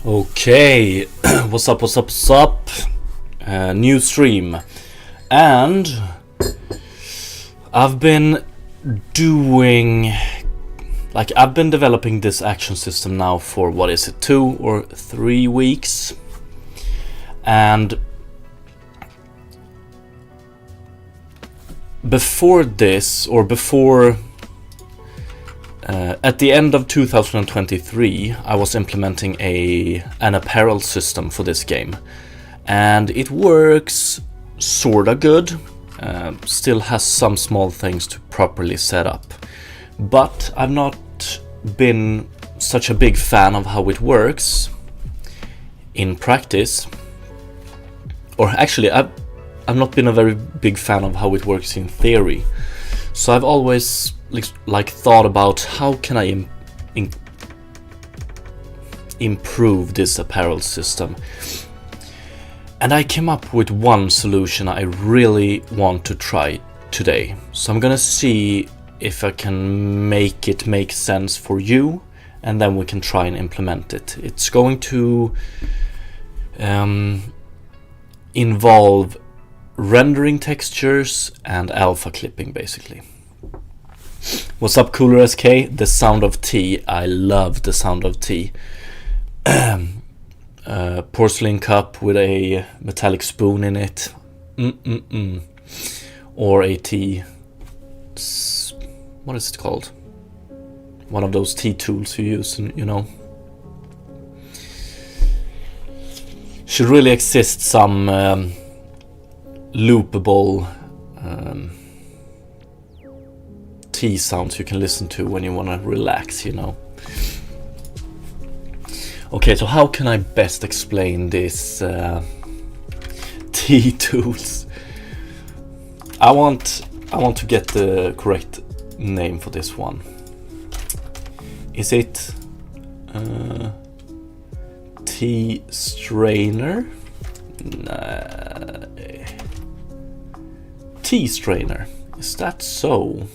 Okay, what's up, what's up, what's up? New stream. And I've been doing, I've been developing this action system now for, 2 or 3 weeks. And before this, at the end of 2023, I was implementing an apparel system for this game, and it works sorta good. Still has some small things to properly set up, but I've not been such a big fan of how it works in practice. Or actually, I've not been a very big fan of how it works in theory. So I've always thought about how can I improve this apparel system, and I came up with one solution I really want to try today. So I'm gonna see if I can make it make sense for you, and then we can try and implement it. It's going to involve rendering textures and alpha clipping, basically. What's up, Cooler SK? The sound of tea. I love the sound of tea. Porcelain cup with a metallic spoon in it. Or a tea. What is it called? One of those tea tools you use, you know. Should really exist some loopable tea sounds you can listen to when you want to relax, you know. Okay, so how can I best explain this tea tools? I want to get the correct name for this one. Is it tea strainer? Nah. Tea strainer. Is that so?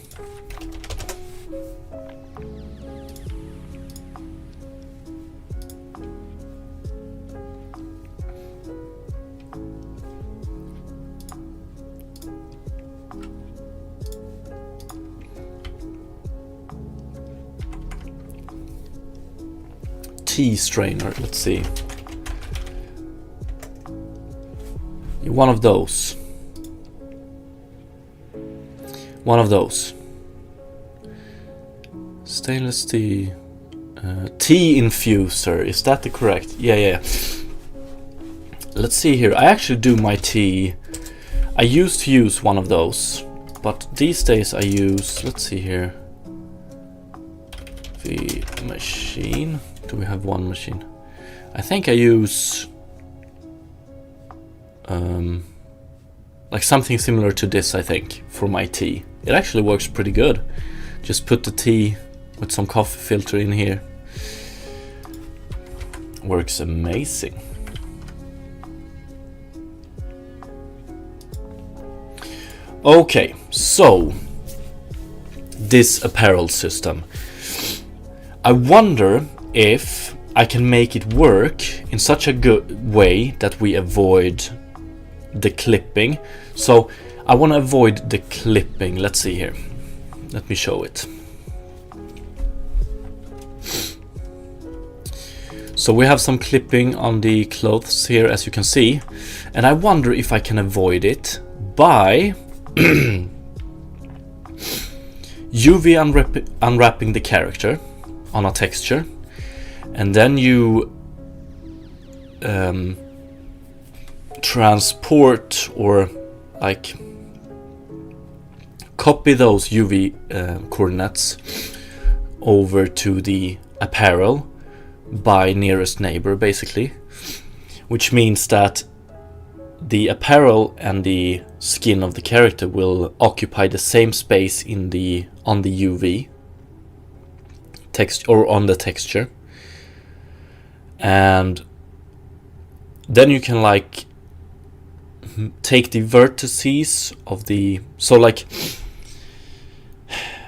Tea strainer, let's see. One of those. Stainless steel tea infuser. Is that the correct? Yeah. Let's see here. I actually do my tea. I used to use one of those, but these days I use, let's see here, the machine. Do we have one machine? I think I use something similar to this, I think, for my tea. It actually works pretty good. Just put the tea with some coffee filter in here. Works amazing. Okay, so this apparel system. I wonder if I can make it work in such a good way that we avoid the clipping. So I want to avoid the clipping. Let's see here. Let me show it. So we have some clipping on the clothes here, as you can see, and I wonder if I can avoid it by UV unwrapping the character on a texture, and then you transport or copy those UV coordinates over to the apparel by nearest neighbor, basically, which means that the apparel and the skin of the character will occupy the same space on the UV text or on the texture, and then you can take the vertices of the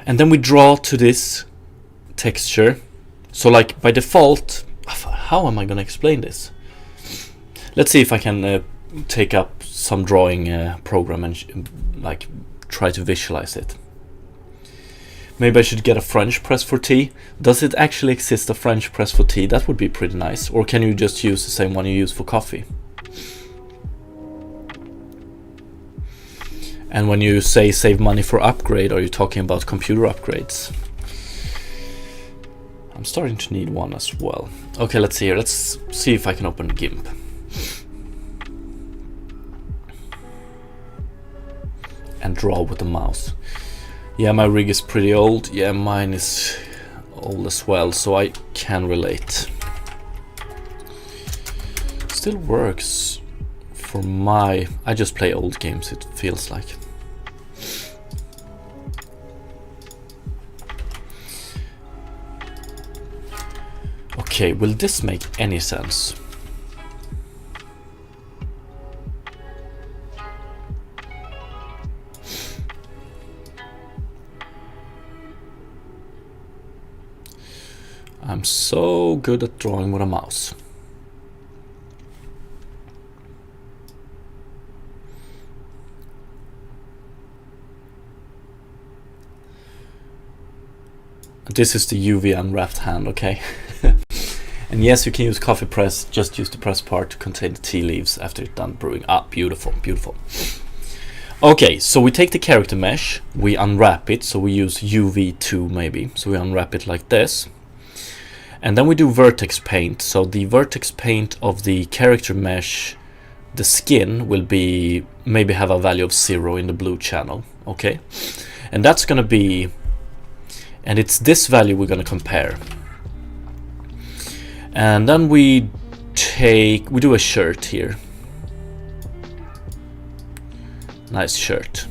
and then we draw to this texture. So by default, how am I gonna explain this? Let's see if I can take up some drawing program and like try to visualize it. Maybe I should get a French press for tea. Does it actually exist, a French press for tea? That would be pretty nice. Or can you just use the same one you use for coffee? And when you say save money for upgrade, are you talking about computer upgrades? I'm starting to need one as well. Okay, let's see here. Let's see if I can open GIMP. And draw with the mouse. Yeah, my rig is pretty old. Yeah, mine is old as well, so I can relate. Still works for my... I just play old games, it feels like. Okay, will this make any sense? I'm so good at drawing with a mouse. This is the UV unwrapped hand, okay? And yes, you can use coffee press, just use the press part to contain the tea leaves after it's done brewing. Ah, beautiful, beautiful. Okay, so we take the character mesh, we unwrap it, so we use UV2 maybe. So we unwrap it like this. And then we do vertex paint. So the vertex paint of the character mesh, the skin will be, maybe have a value of 0 in the blue channel, okay? And that's gonna be, and it's this value we're gonna compare. And then we do a shirt here. Nice shirt.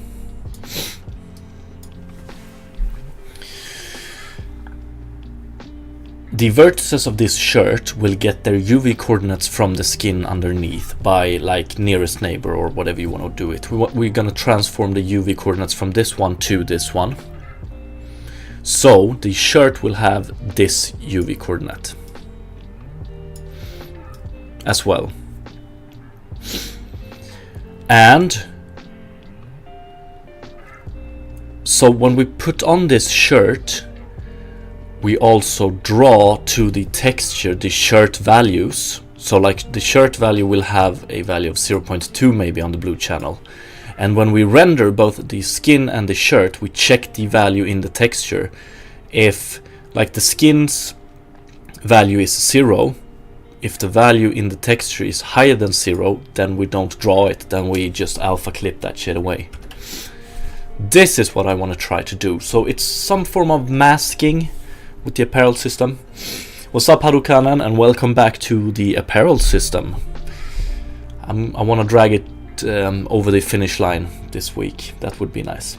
The vertices of this shirt will get their UV coordinates from the skin underneath by like nearest neighbor or whatever you want to do it. We're gonna transform the UV coordinates from this one to this one. So the shirt will have this UV coordinate as well. And so when we put on this shirt, we also draw to the texture the shirt values. So like the shirt value will have a value of 0.2 maybe on the blue channel. And when we render both the skin and the shirt, we check the value in the texture. If like the skin's value is 0, if the value in the texture is higher than 0, then we don't draw it, then we just alpha clip that shit away. This is what I want to try to do. So it's some form of masking with the apparel system. What's up, Harukanan, and welcome back to the apparel system. I want to drag it over the finish line this week. That would be nice.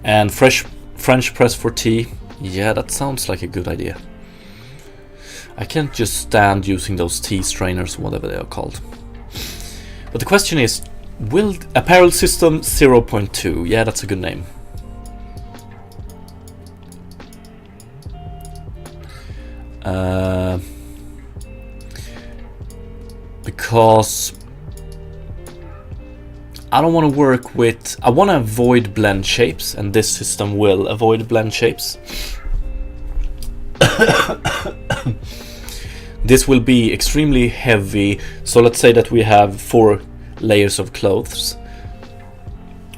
And French press for tea. Yeah, that sounds like a good idea. I can't just stand using those tea strainers, whatever they are called. But the question is, will apparel system 0.2? Yeah, that's a good name. Because I don't want to work with, I want to avoid blend shapes, and this system will avoid blend shapes. This will be extremely heavy. So let's say that we have 4 layers of clothes.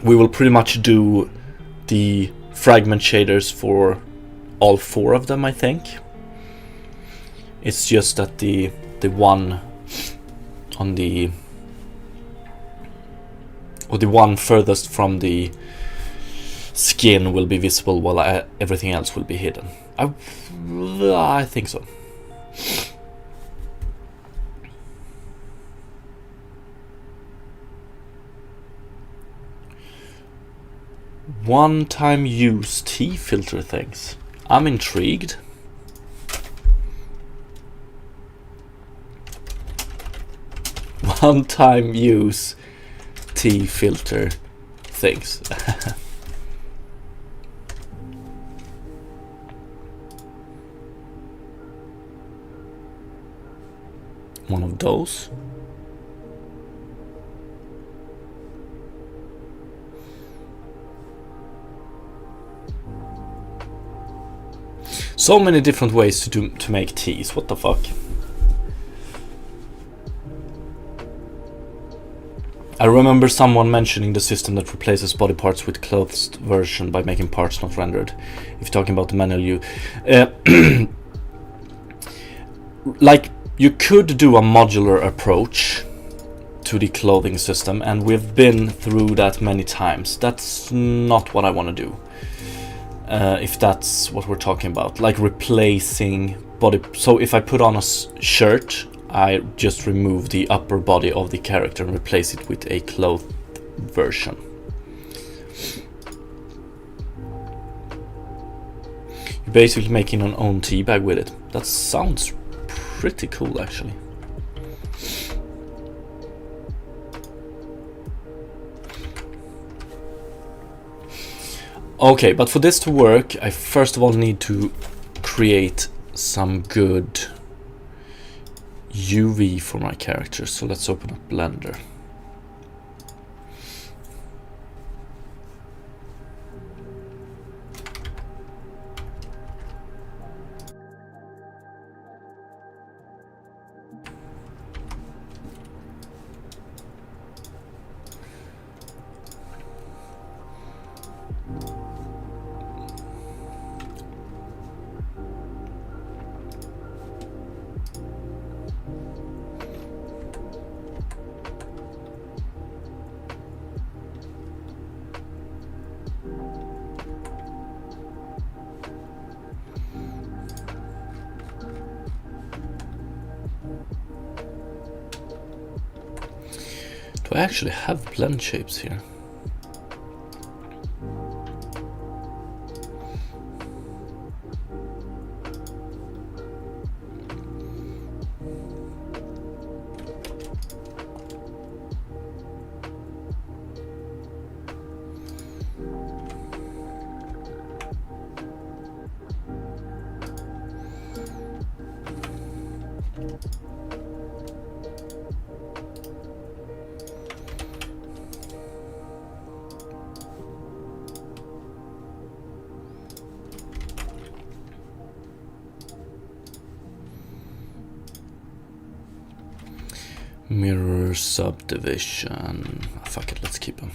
We will pretty much do the fragment shaders for all 4 of them, I think. It's just that the one on the, or the one furthest from the skin will be visible, while everything else will be hidden. I think so. One-time use tea filter things. I'm intrigued. One-time use tea filter things. one of those. So many different ways to make teas. What the fuck? I remember someone mentioning the system that replaces body parts with clothed version by making parts not rendered. If you're talking about the manual view. Like, you could do a modular approach to the clothing system, and we've been through that many times. That's not what I want to do. If that's what we're talking about, like replacing body. So if I put on a shirt, I just remove the upper body of the character and replace it with a clothed version. You're basically making an own tea bag with it. That sounds pretty cool, actually. Okay, but for this to work, I first of all need to create some good UV for my character. So let's open up Blender. Do I actually have blend shapes here? Mirror subdivision. Oh, fuck it, let's keep them.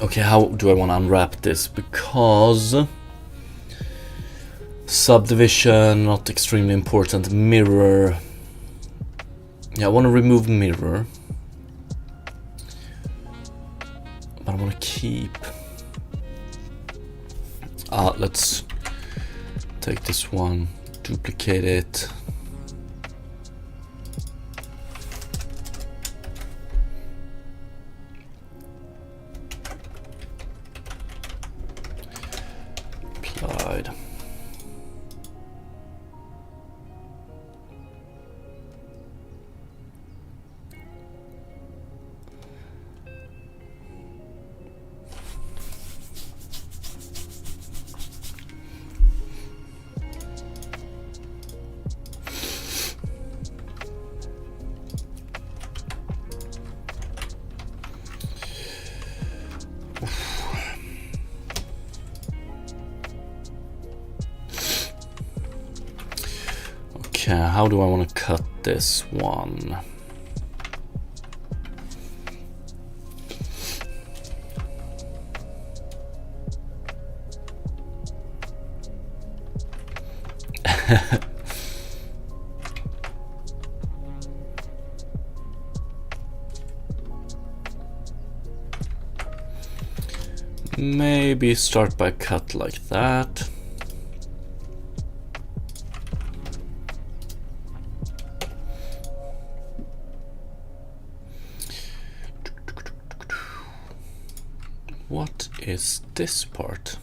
Okay, how do I want to unwrap this? Because subdivision, not extremely important. Mirror. Yeah, I want to remove mirror. But I want to keep. Let's take this one, duplicate it. Applied. Okay, how do I want to cut this one? Maybe start by cut like that. What is this part?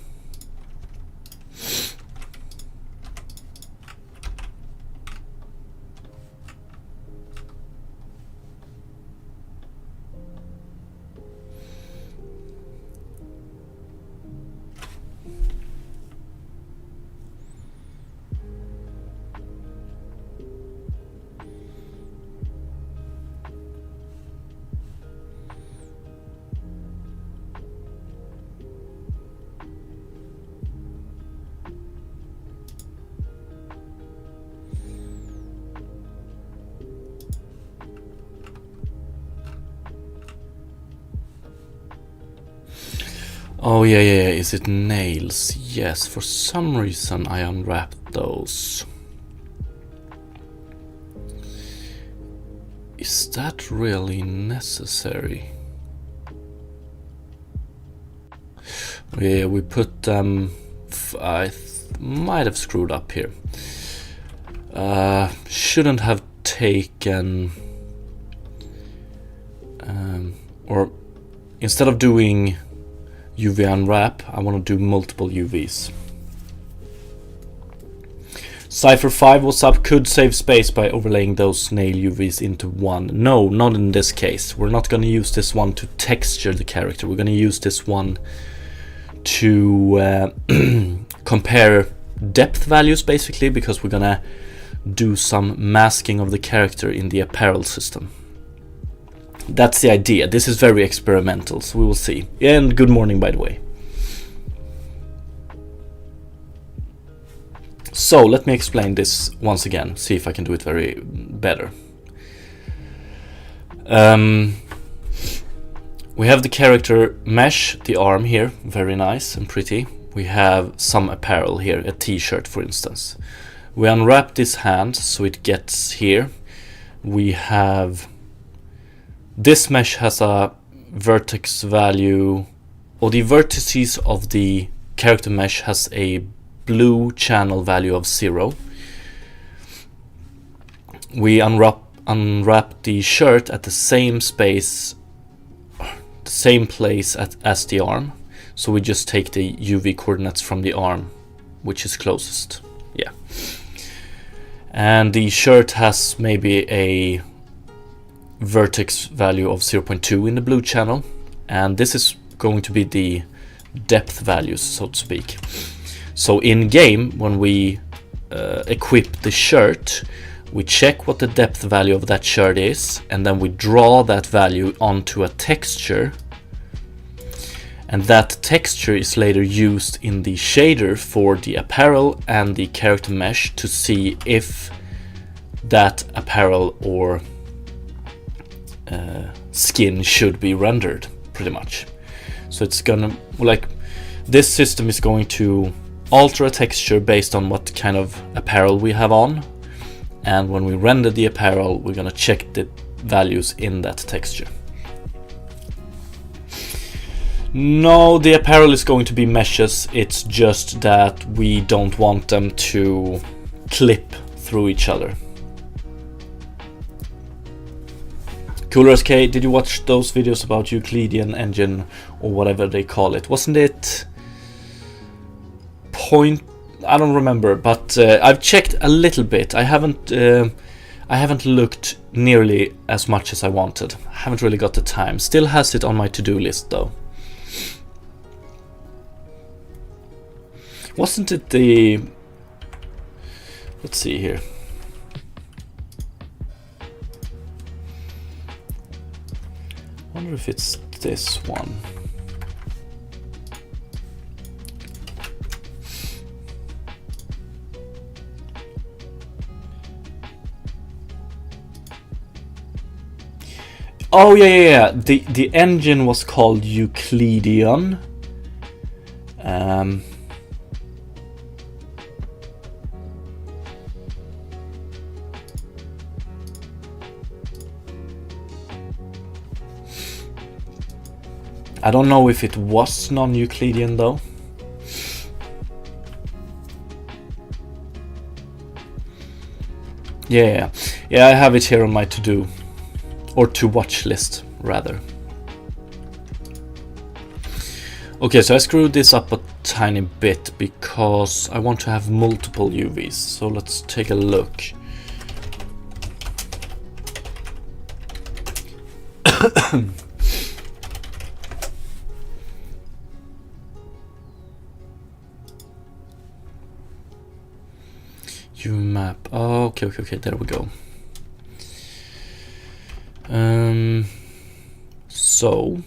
Oh yeah, is it nails? Yes, for some reason I unwrapped those. Is that really necessary? Yeah, we put them... I might have screwed up here. Shouldn't have taken... or instead of doing UV unwrap, I want to do multiple UVs. Cypher 5, what's up? Could save space by overlaying those nail UVs into one. No, not in this case. We're not going to use this one to texture the character. We're going to use this one to compare depth values, basically, because we're going to do some masking of the character in the apparel system. That's the idea. This is very experimental, so we will see. And good morning, by the way. So let me explain this once again, see if I can do it very better. We have the character mesh, the arm here, very nice and pretty. We have some apparel here, a t-shirt for instance. We unwrap this hand so it gets here. We have... This mesh has a vertex value, or the vertices of the character mesh has a blue channel value of 0. We unwrap the shirt at the same space, the same place as the arm. So we just take the UV coordinates from the arm, which is closest. Yeah. And the shirt has maybe a vertex value of 0.2 in the blue channel, and this is going to be the depth values, so to speak. So in game, when we equip the shirt, we check what the depth value of that shirt is, and then we draw that value onto a texture, and that texture is later used in the shader for the apparel and the character mesh to see if that apparel or skin should be rendered, pretty much. So it's gonna, like, this system is going to alter a texture based on what kind of apparel we have on, and when we render the apparel, we're gonna check the values in that texture. No, the apparel is going to be meshes, it's just that we don't want them to clip through each other. Cooler SK, did you watch those videos about Euclidean engine or whatever they call it? Wasn't it point? I don't remember, but I've checked a little bit. I haven't looked nearly as much as I wanted. I haven't really got the time. Still has it on my to-do list though. Wasn't it the... Let's see here. I wonder if it's this one. Oh yeah. The engine was called Euclidean. I don't know if it was non-Euclidean though. Yeah, I have it here on my to-do, or to-watch list, rather. Okay, so I screwed this up a tiny bit because I want to have multiple UVs, so let's take a look. UV map. Oh, okay, there we go. So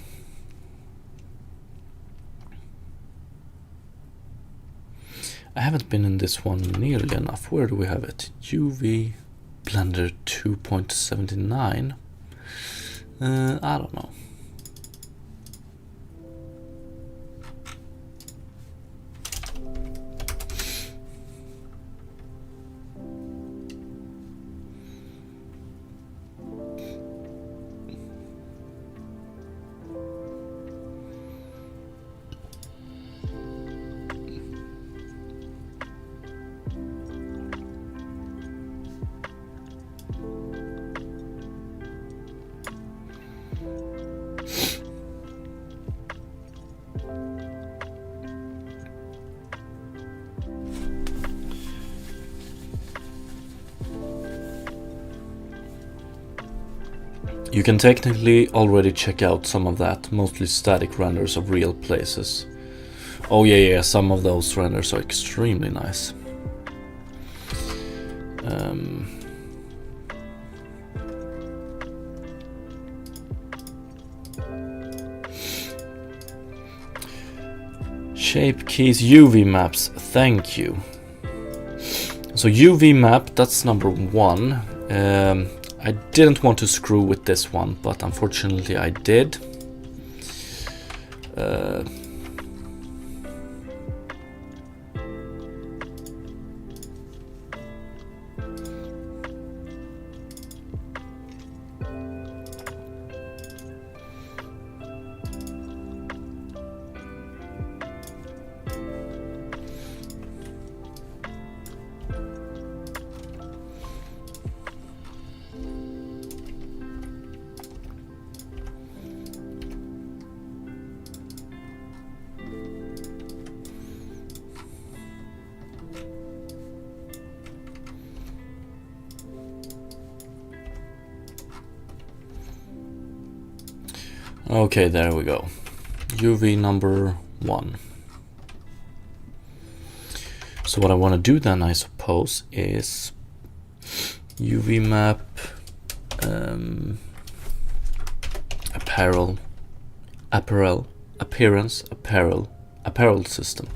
I haven't been in this one nearly enough. Where do we have it? UV Blender 2.79. I don't know. You can technically already check out some of that, mostly static renders of real places. Oh yeah, some of those renders are extremely nice. Shape keys, UV maps, thank you. So UV map, that's number one. I didn't want to screw with this one, but unfortunately I did. Okay, there we go. UV number one. So what I want to do then, I suppose, is UV map apparel system.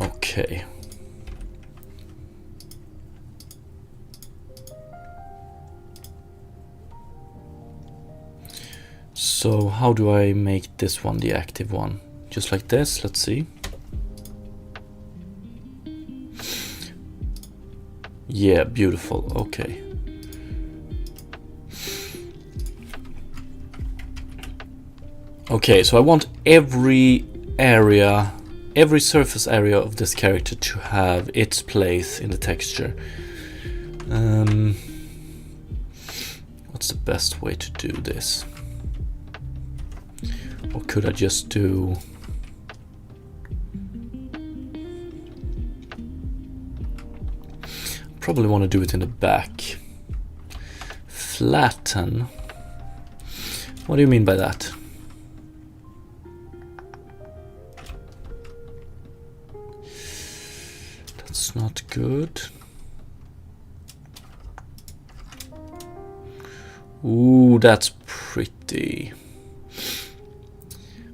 Okay. So how do I make this one the active one? Just like this, let's see. Yeah, beautiful, okay. Okay, so I want every surface area of this character to have its place in the texture. What's the best way to do this? Or could I just do... Probably want to do it in the back. Flatten. What do you mean by that? That's not good. Ooh, that's pretty.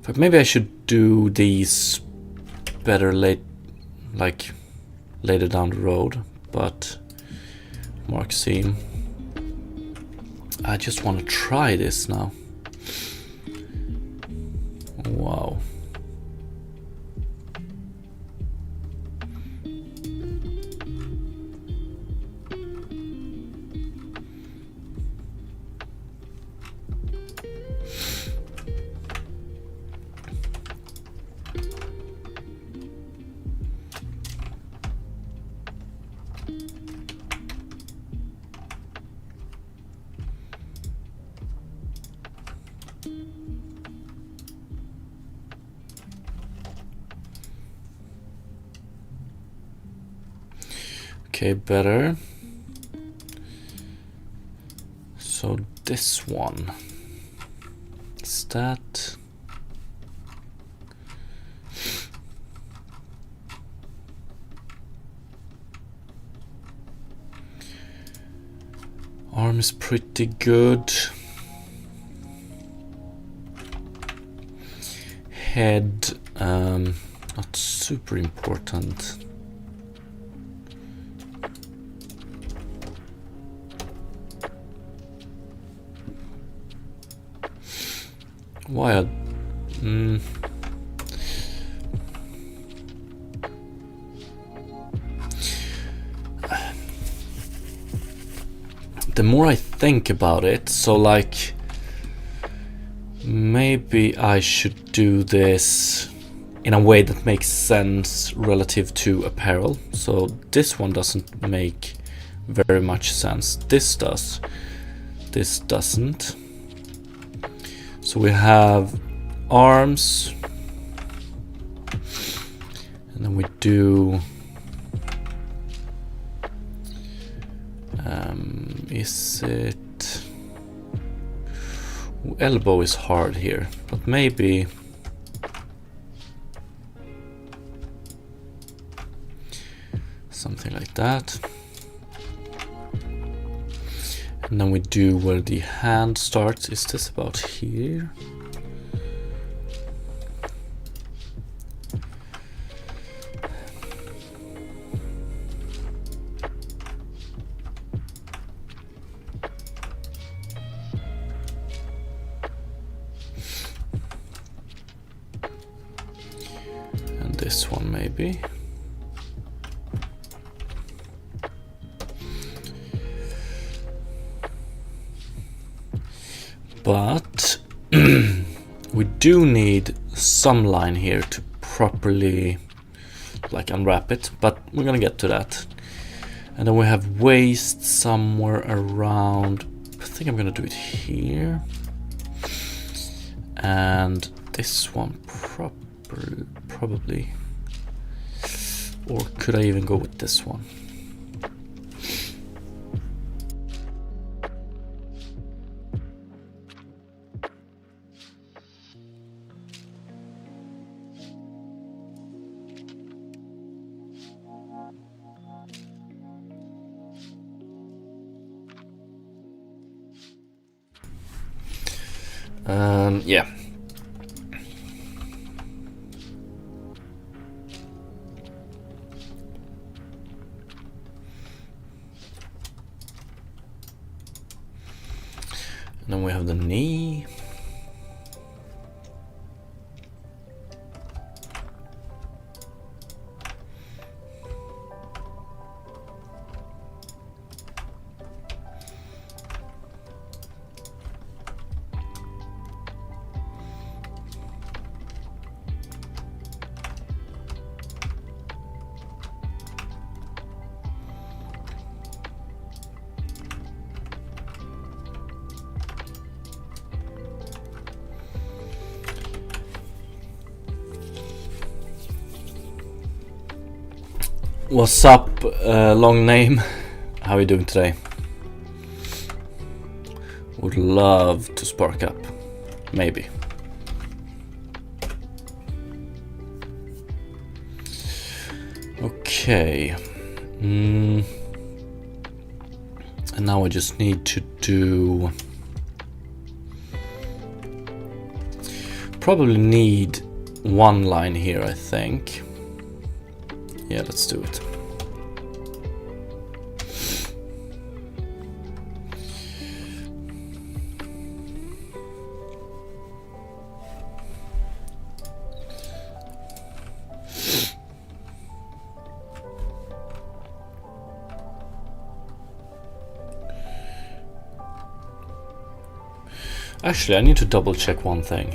But maybe I should do these better later down the road. But Mark seam. I just want to try this now. Wow. Okay, better. So this one, is that? Arm is pretty good. Head, not super important. Why? The more I think about it, so like maybe I should do this in a way that makes sense relative to apparel. So this one doesn't make very much sense. This does. This doesn't. So we have arms, and then we do is it elbow is hard here, but maybe something like that. And then we do where the hand starts. Is this about here? And this one maybe. But we do need some line here to properly like unwrap it, but we're gonna get to that. And then we have waist somewhere around, I think I'm gonna do it here. And this one probably, or could I even go with this one? Yeah. And then we have the knee. What's up, long name? How are you doing today? Would love to spark up, maybe. Okay. And now I just need to do... Probably need one line here, I think. Yeah, let's do it. Actually, I need to double check one thing.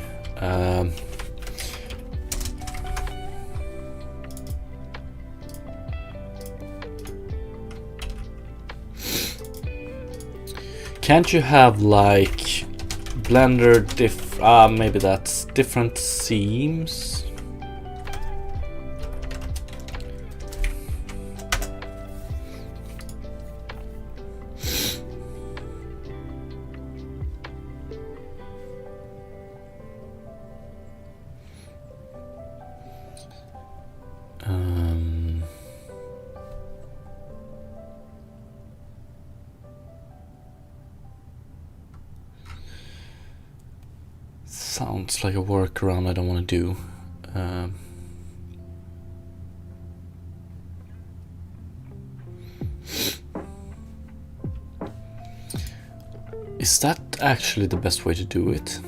Can't you have like Blender maybe that's different seams? Sounds like a workaround I don't want to do. Is that actually the best way to do it?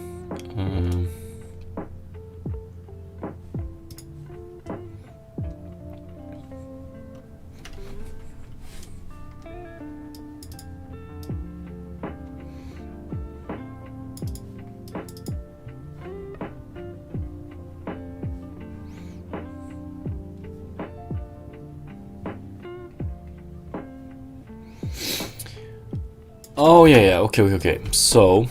Oh yeah, okay. So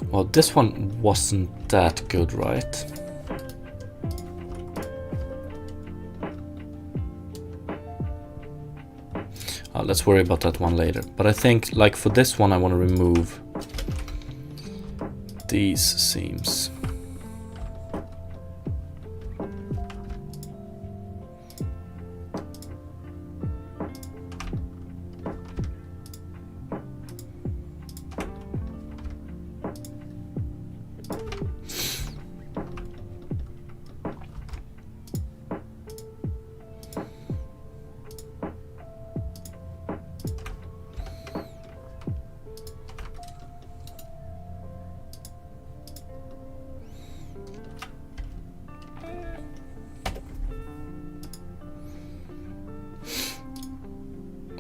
well, this one wasn't that good, right? Let's worry about that one later. But I think, like, for this one I want to remove these seams.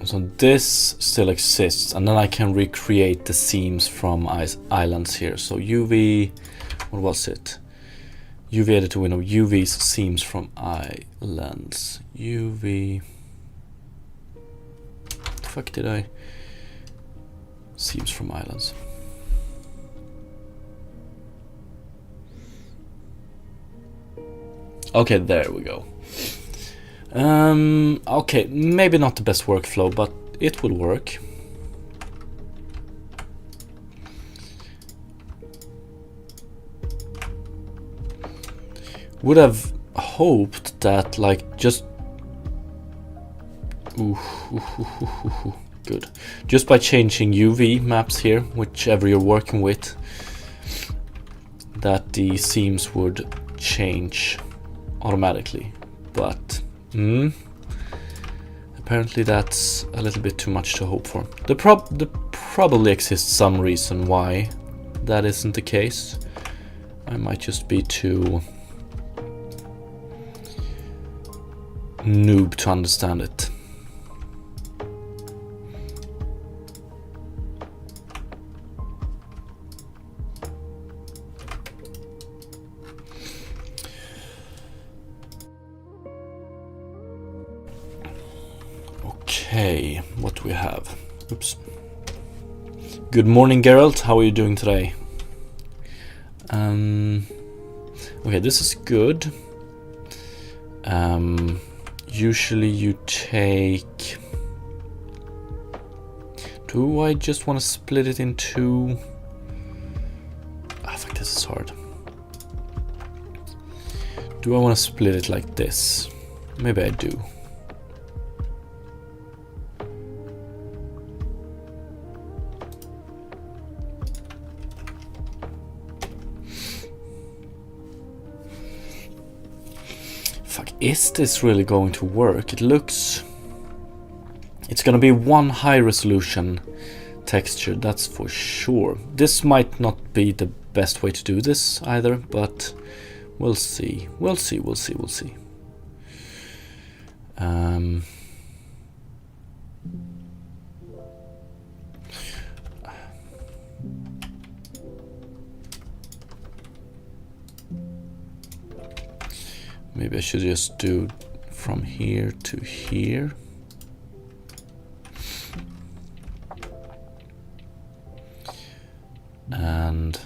So this still exists, and then I can recreate the seams from islands here. So UV, what was it? UV editor window, UV's seams from islands. UV, the fuck did I? Seams from islands. Okay, there we go. Okay, maybe not the best workflow, but it will work. Would have hoped that, like, just good. Just by changing UV maps here, whichever you're working with, that the seams would change automatically. But apparently that's a little bit too much to hope for. There probably exists some reason why that isn't the case. I might just be too noob to understand it. Okay, what do we have? Oops. Good morning, Geralt. How are you doing today? Okay, this is good. Usually you take... Do I just want to split it into... Ah, fuck, this is hard. Do I want to split it like this? Maybe I do. Is this really going to work? It looks... It's gonna be one high resolution texture, that's for sure. This might not be the best way to do this either, but we'll see. We'll see. Maybe I should just do from here to here. And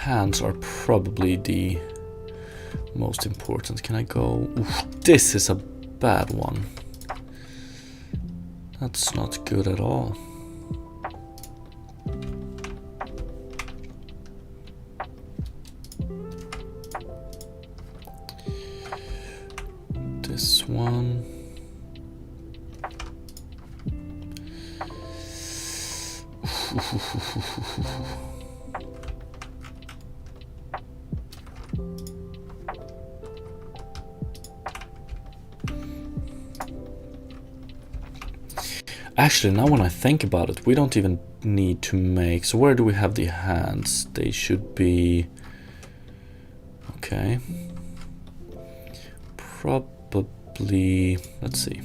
hands are probably the most important. Can I go? Oof, this is a bad one. That's not good at all. This one. Actually, now when I think about it, we don't even need to make... So where do we have the hands? They should be... Okay. Probably... Let's see.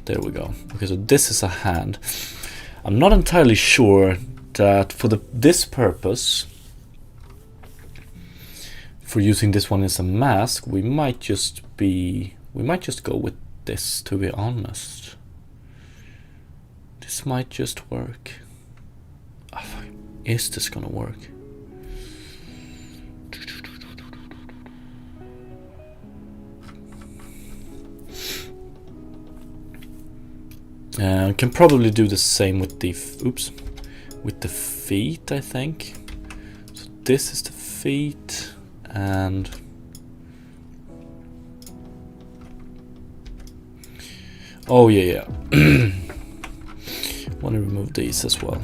There we go. Okay, so this is a hand. I'm not entirely sure that for this purpose, for using this one as a mask, we might just go with this, to be honest. This might just work. Oh, is this gonna work? Can probably do the same with the with the feet, I think. So this is the feet, and oh yeah. Want to remove these as well.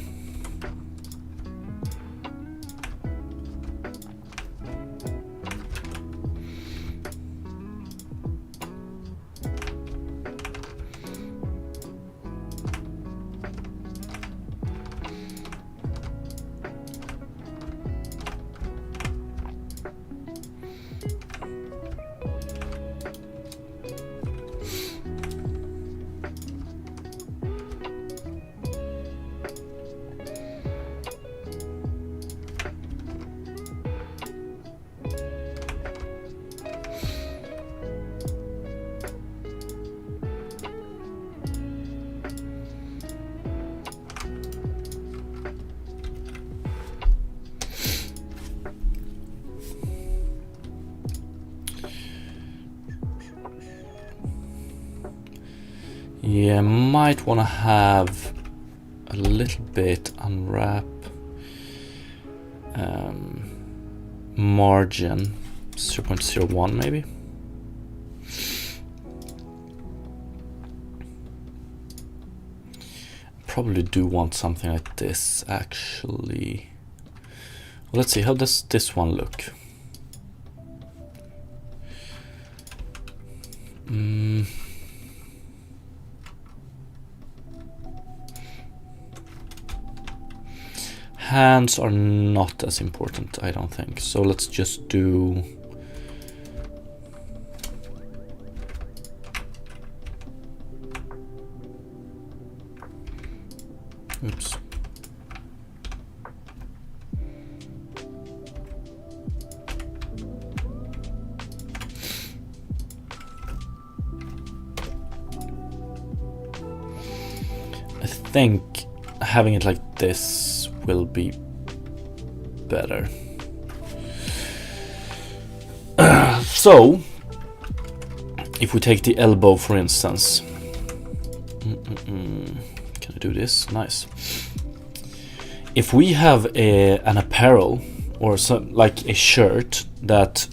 Yeah, might want to have a little bit unwrap margin 0.01 maybe. Probably do want something like this actually. Well, let's see, how does this one look? Hands are not as important, I don't think. So let's just do... Oops. I think having it like this will be better. So, if we take the elbow for instance, can I do this? Nice. If we have an apparel or some like a shirt that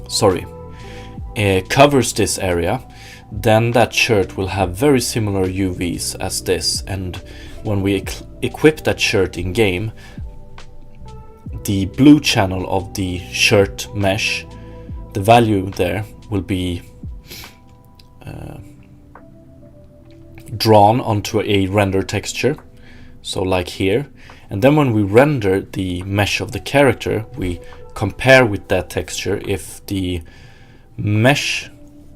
sorry, covers this area, then that shirt will have very similar UVs as this, and when we equip that shirt in game, the blue channel of the shirt mesh, the value there will be drawn onto a render texture, so like here, and then when we render the mesh of the character, we compare with that texture. If the mesh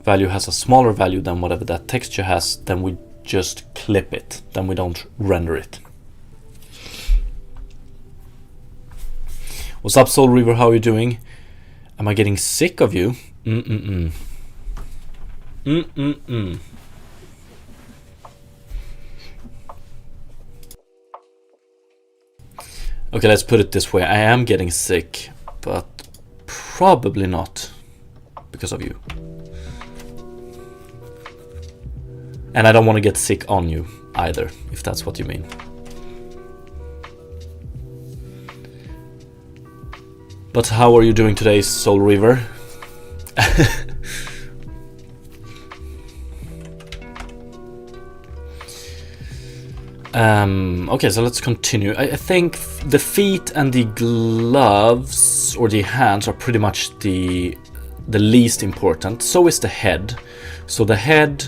value has a smaller value than whatever that texture has, then we just clip it, then we don't render it. What's up, Soul Reaver? How are you doing? Am I getting sick of you? Okay, let's put it this way. I am getting sick, but probably not because of you. And I don't want to get sick on you either, if that's what you mean. But how are you doing today, Soul Reaver? Okay, so let's continue. I think the feet and the gloves or the hands are pretty much the least important. So is the head. So the head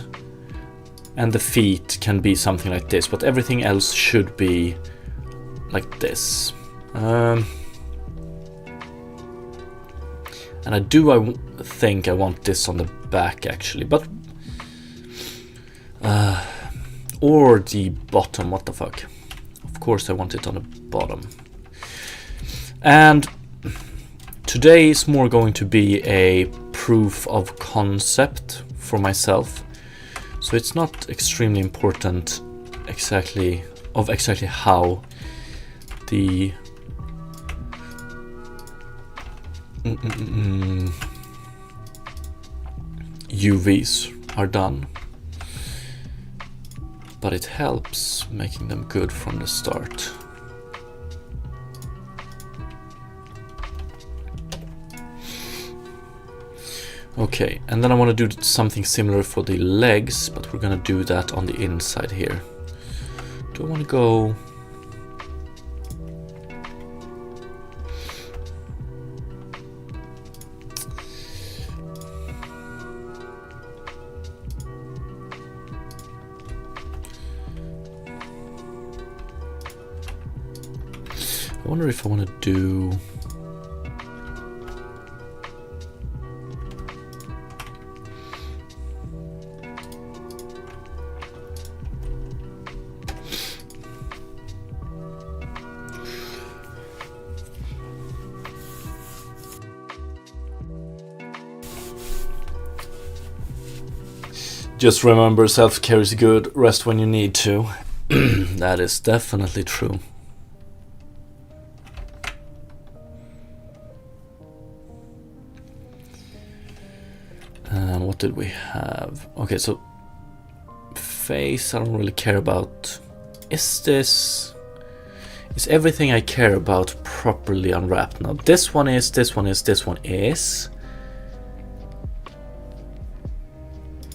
and the feet can be something like this, but everything else should be like this. And I think I want this on the back actually, but or the bottom, what the fuck. Of course I want it on the bottom. And today is more going to be a proof of concept for myself. So it's not extremely important exactly how the UVs are done, but it helps making them good from the start. Okay, and then I want to do something similar for the legs, but we're gonna do that on the inside here. Do I want to go... I wonder if I want to do... Just remember, self-care is good, rest when you need to. That is definitely true. And what did we have? Okay, so face I don't really care about. Is everything I care about properly unwrapped now? This one is, this one is, this one is.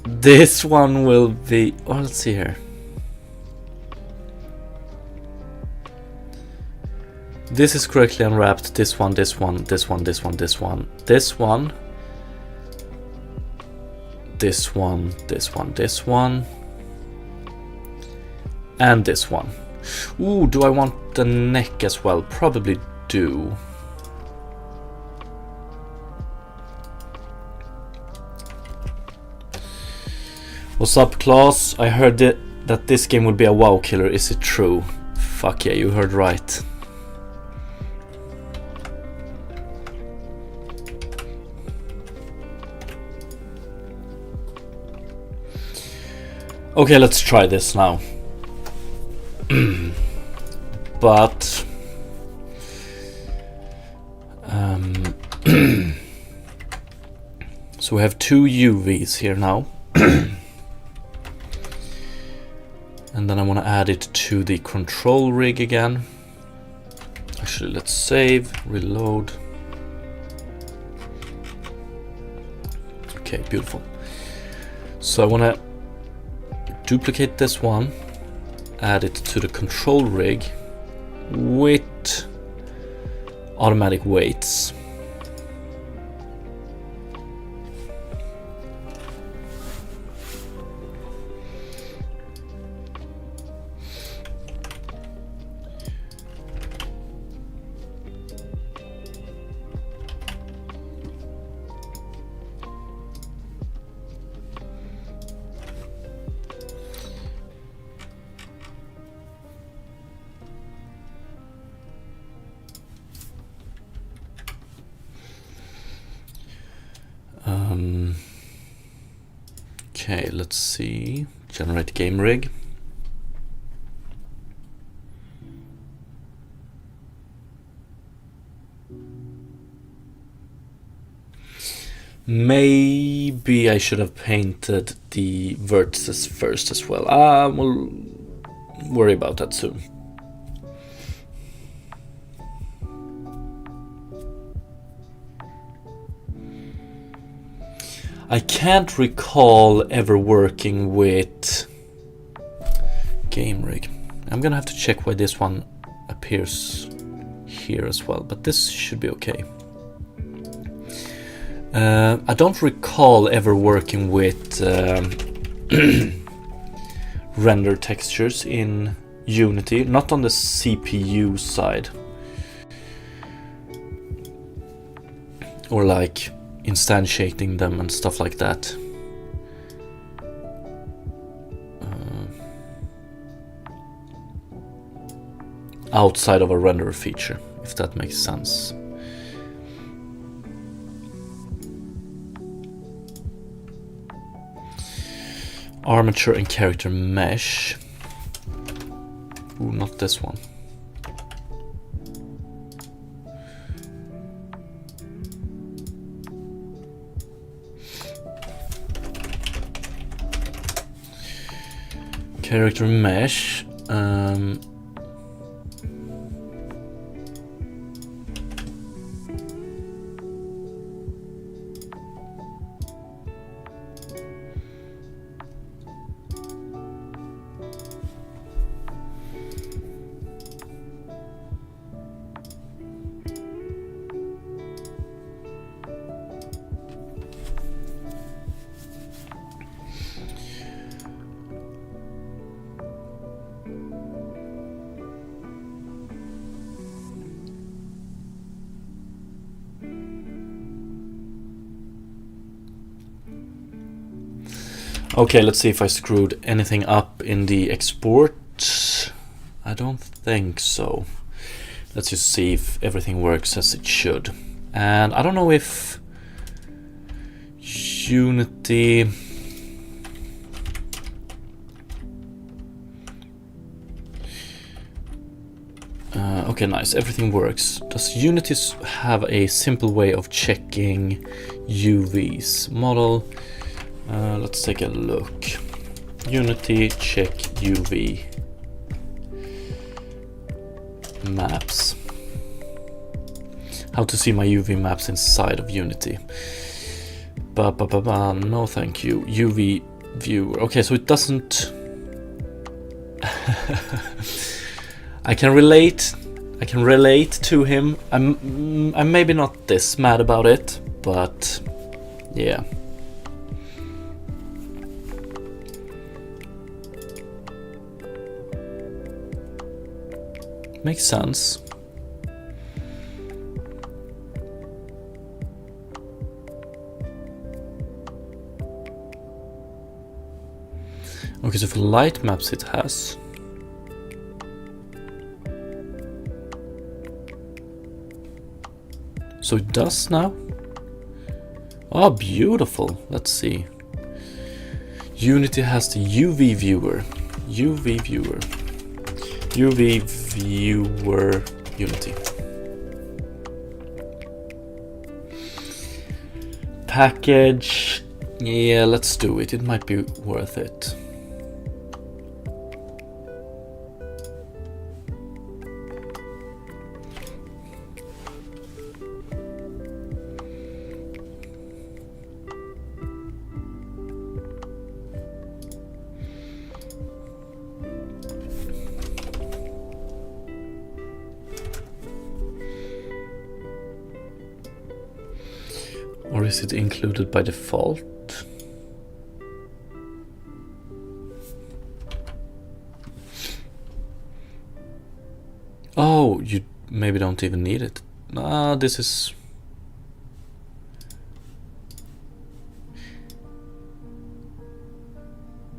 This one will be... Oh, let's see here. This is correctly unwrapped. This one, this one, this one, this one, this one, this one. This one, this one, this one. And this one. Ooh, do I want the neck as well? Probably do. What's up, Klaus? I heard that this game will be a WoW killer. Is it true? Fuck yeah, you heard right. Okay, let's try this now. But... so we have two UVs here now. And then I want to add it to the control rig again. Actually, let's save, reload. Okay, beautiful. So I want to duplicate this one, add it to the control rig with automatic weights. Okay, let's see. Generate game rig. Maybe I should have painted the vertices first as well. We'll worry about that soon. I can't recall ever working with game rig. I'm gonna have to check why this one appears here as well, but this should be okay. I don't recall ever working with render textures in Unity, not on the CPU side, or like instantiating them and stuff like that. Outside of a render feature, if that makes sense. Armature and character mesh. Ooh, not this one. Character mesh. Okay, let's see if I screwed anything up in the export. I don't think so. Let's just see if everything works as it should. And I don't know if Unity... Okay, nice, everything works. Does Unity have a simple way of checking UVs? Model... let's take a look. Unity check UV maps. How to see my UV maps inside of Unity. No thank you. UV viewer. Okay, so it doesn't... I can relate to him. I'm maybe not this mad about it, but yeah. Makes sense. Okay, so for light maps it has. So it does now? Oh, beautiful. Let's see. Unity has the UV viewer. UV viewer. UV viewer Unity. Package. Yeah, let's do it. It might be worth it. is it included by default? Oh, you maybe don't even need it. This is...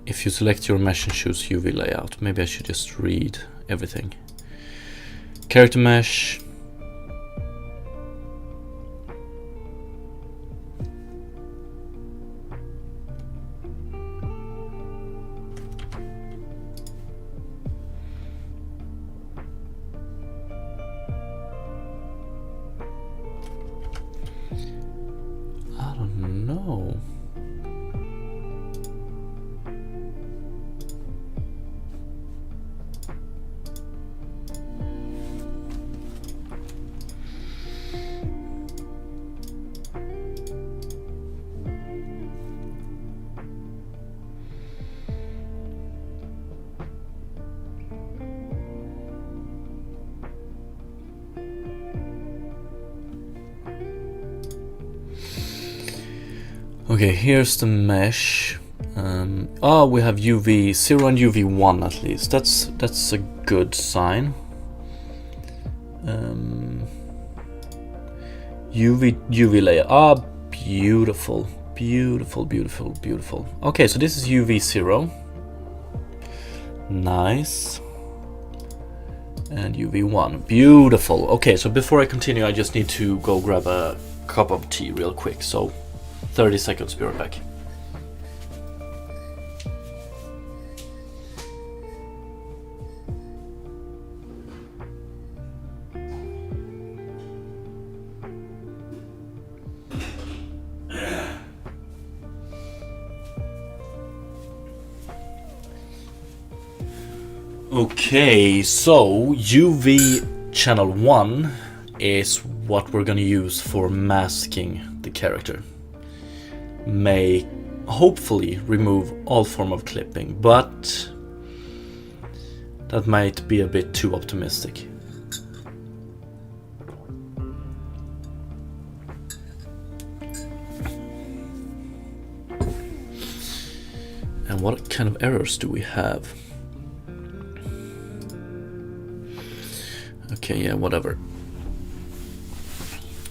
If you select your mesh and choose UV layout, maybe I should just read everything. Character mesh. I don't know. Okay, here's the mesh. We have UV 0 and UV 1 at least. That's a good sign. UV layer. Beautiful, beautiful, beautiful, beautiful. Okay, so this is UV 0. Nice. And UV 1. Beautiful. Okay, so before I continue, I just need to go grab a cup of tea real quick. So 30 seconds, be right back. Okay, so UV channel 1 is what we're gonna use for masking the character. May hopefully remove all form of clipping, but that might be a bit too optimistic. And what kind of errors do we have? Okay, yeah, whatever.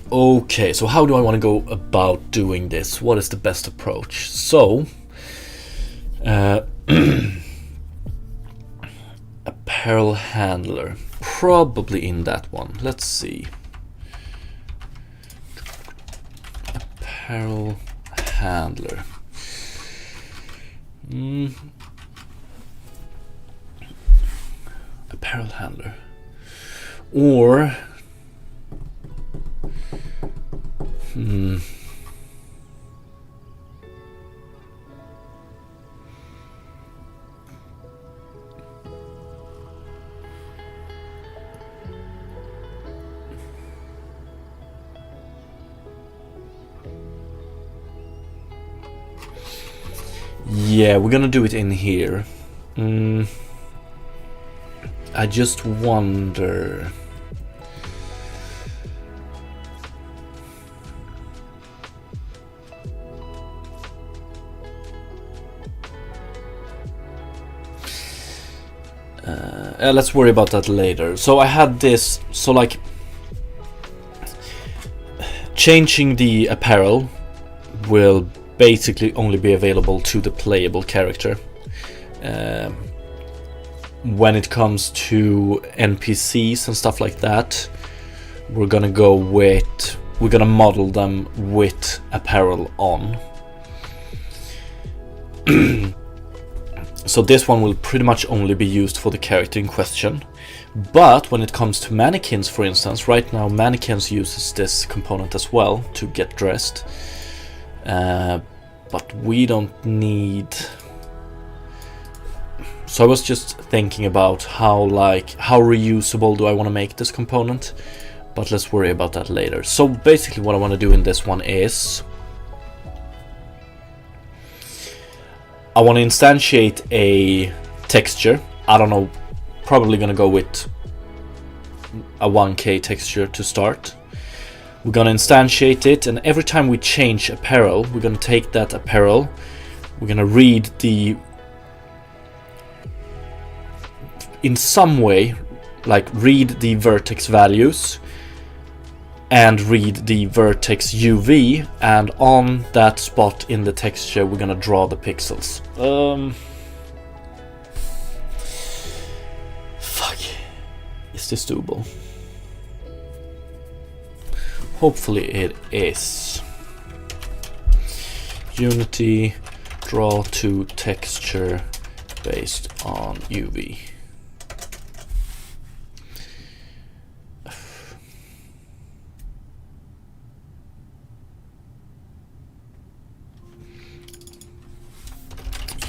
Okay, so how do I want to go about doing this? What is the best approach? So, apparel handler, probably in that one. Let's see. Apparel handler. Apparel handler. Or yeah, we're gonna do it in here. I just wonder. Let's worry about that later. So I had this, so like changing the apparel will basically only be available to the playable character. When it comes to NPCs and stuff like that, we're gonna model them with apparel on. So this one will pretty much only be used for the character in question. But when it comes to mannequins, for instance, right now mannequins uses this component as well to get dressed. But we don't need... So I was just thinking about how reusable do I want to make this component, but let's worry about that later. So basically what I want to do in this one is I want to instantiate a texture. I don't know, probably gonna go with a 1K texture to start. We're gonna instantiate it, and every time we change apparel, we're gonna take that apparel, we're gonna read the, in some way, like read the vertex values and read the vertex UV, and on that spot in the texture we're gonna draw the pixels. Fuck. Is this doable? Hopefully it is. Unity, draw to texture based on UV.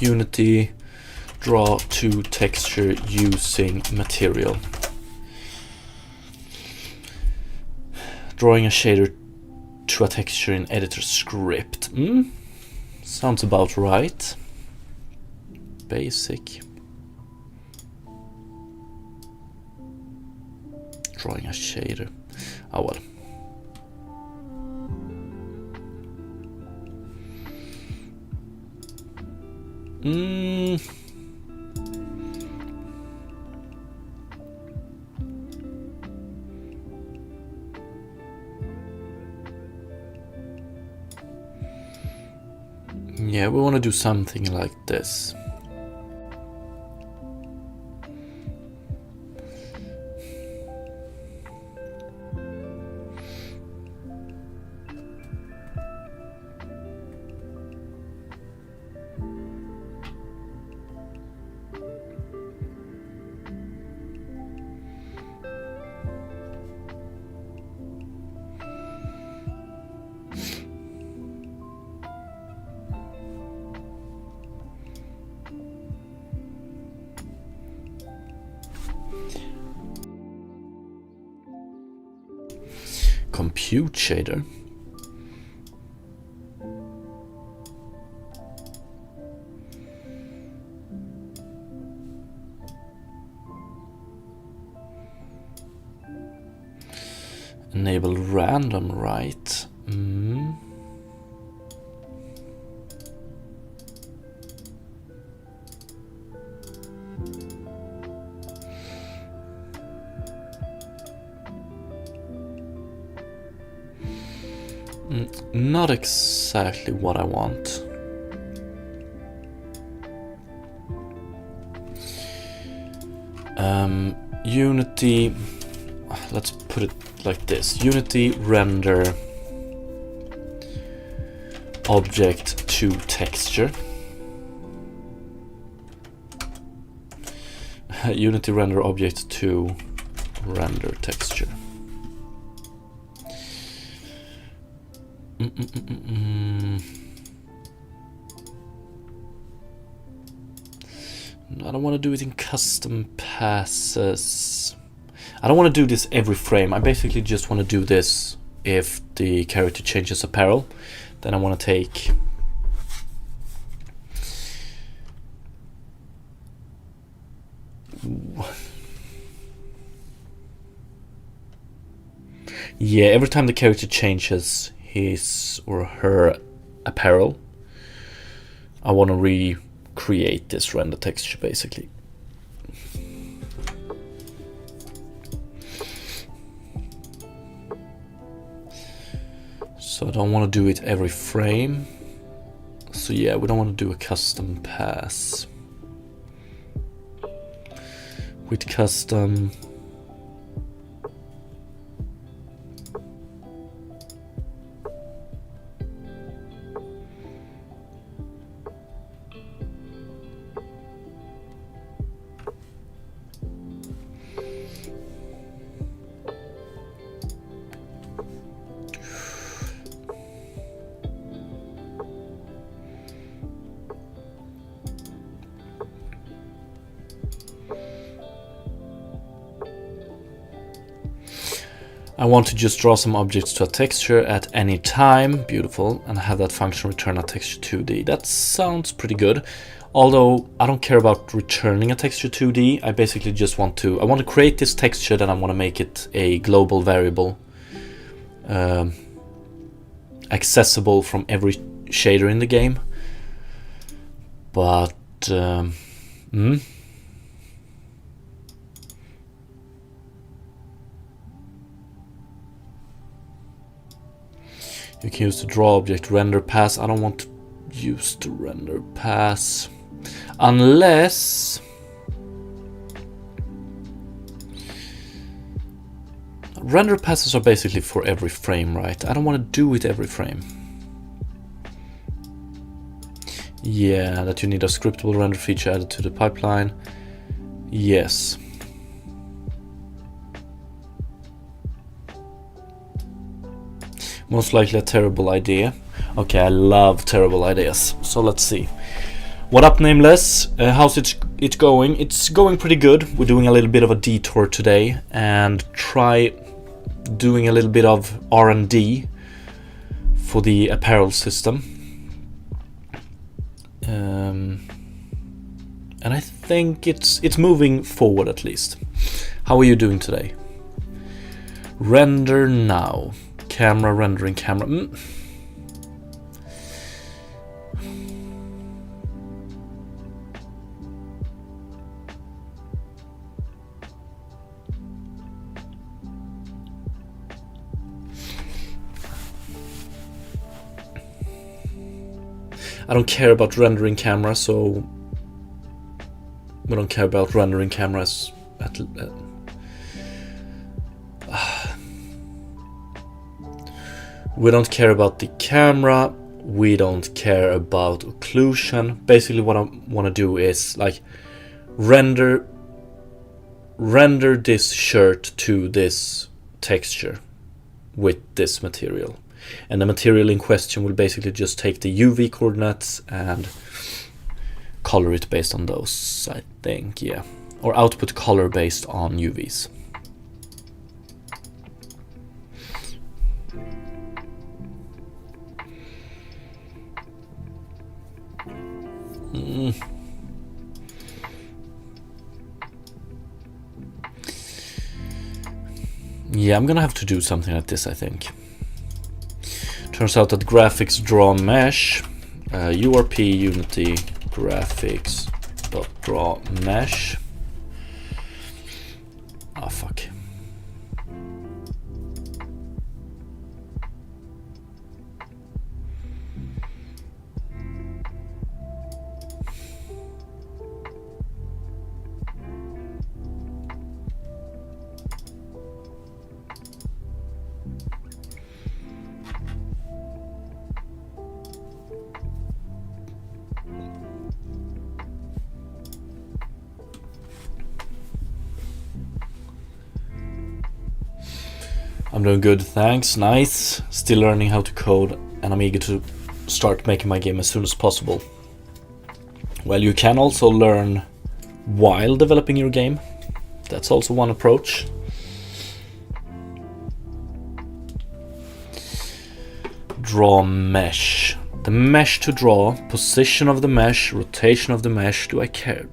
Unity, draw to texture using material. Drawing a shader to a texture in editor script. Sounds about right. Basic. Drawing a shader. Oh well. Yeah, we want to do something like this. Compute shader. Enable random write. Not exactly what I want. Unity, let's put it like this. Unity render object to texture. Unity render object to render texture. I don't want to do it in custom passes. I don't want to do this every frame. I basically just want to do this if the character changes apparel. Then I want to take yeah, every time the character changes his or her apparel, I want to recreate this render texture basically. So I don't want to do it every frame. So yeah, we don't want to do a custom pass. With custom, I want to just draw some objects to a texture at any time. Beautiful. And have that function return a texture 2D. That sounds pretty good. Although I don't care about returning a texture 2D. I basically just want to create this texture, then I want to make it a global variable. accessible from every shader in the game. But you can use the draw object render pass. I don't want to use the render pass unless render passes are basically for every frame, right? I don't want to do it every frame. Yeah, that you need a scriptable render feature added to the pipeline. Yes. Most likely a terrible idea. Okay, I love terrible ideas. So let's see. What up, Nameless? How's it going? It's going pretty good. We're doing a little bit of a detour today and try doing a little bit of R&D for the apparel system. And I think it's moving forward at least. How are you doing today? Render now. Camera, rendering camera. I don't care about rendering camera, so we don't care about rendering cameras we don't care about the camera, we don't care about occlusion. Basically what I want to do is like render this shirt to this texture with this material. And the material in question will basically just take the UV coordinates and color it based on those, I think, yeah. Or output color based on UVs. Yeah, I'm gonna have to do something like this, I think. Turns out that graphics draw mesh, URP unity graphics dot draw mesh. Oh fuck. I'm doing good, thanks, nice. Still learning how to code, and I'm eager to start making my game as soon as possible. Well, you can also learn while developing your game. That's also one approach. Draw mesh. The mesh to draw, position of the mesh, rotation of the mesh, do I care?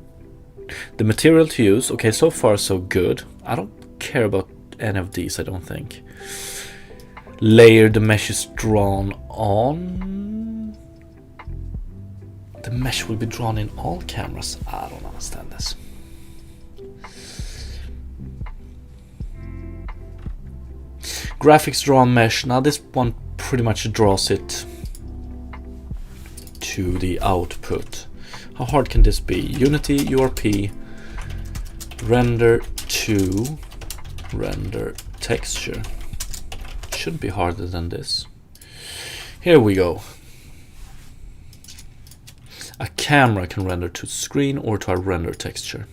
The material to use, okay, so far so good. I don't care about any of these, I don't think. Layer, the mesh is drawn on. The mesh will be drawn in all cameras. I don't understand this. Graphics drawn mesh. Now this one pretty much draws it to the output. How hard can this be? Unity, URP, render to render texture. Shouldn't be harder than this. Here we go. A camera can render to screen or to a render texture.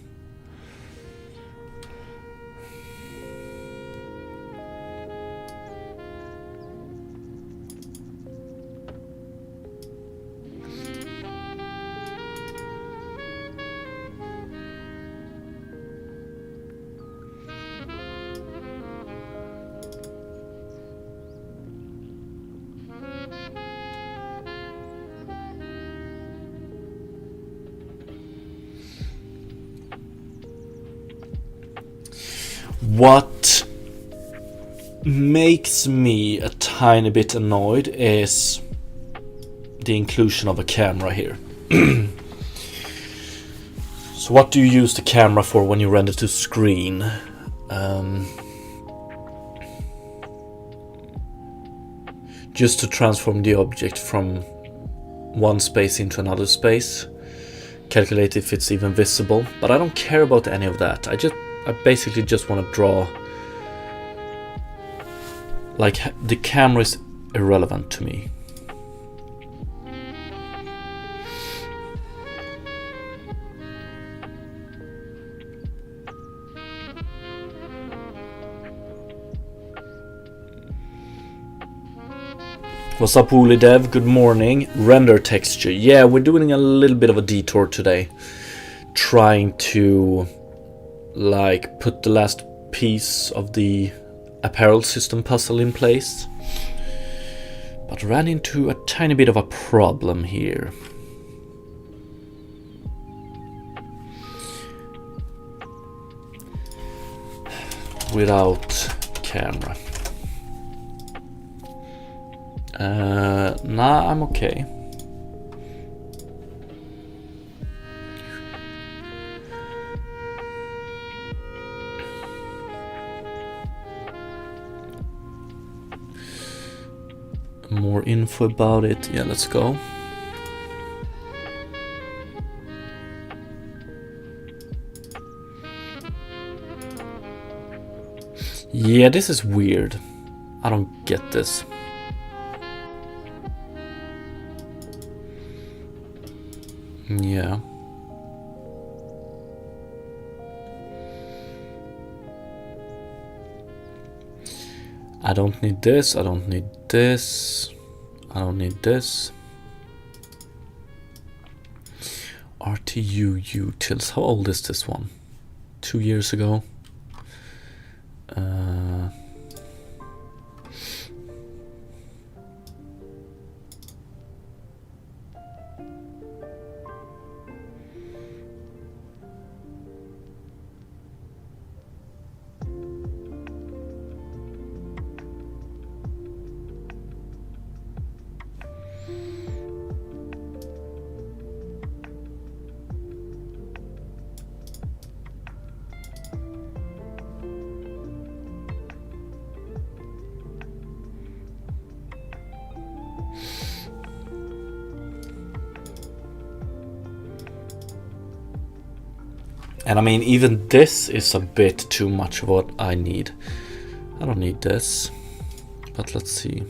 What makes me a tiny bit annoyed is the inclusion of a camera here. So what do you use the camera for when you render to screen? Just to transform the object from one space into another space, calculate if it's even visible, but I don't care about any of that. I basically just want to draw. Like, the camera is irrelevant to me. What's up, Woolly Dev? Good morning. Render texture. Yeah, we're doing a little bit of a detour today. Trying to, like, put the last piece of the apparel system puzzle in place. But ran into a tiny bit of a problem here. Without camera. Nah, I'm okay. More info about it. Yeah, let's go. Yeah, this is weird. I don't get this. Yeah. I don't need this, I don't need this, I don't need this. RTU utils, how old is this one? 2 years ago. And I mean, even this is a bit too much of what I need. I don't need this, but let's see.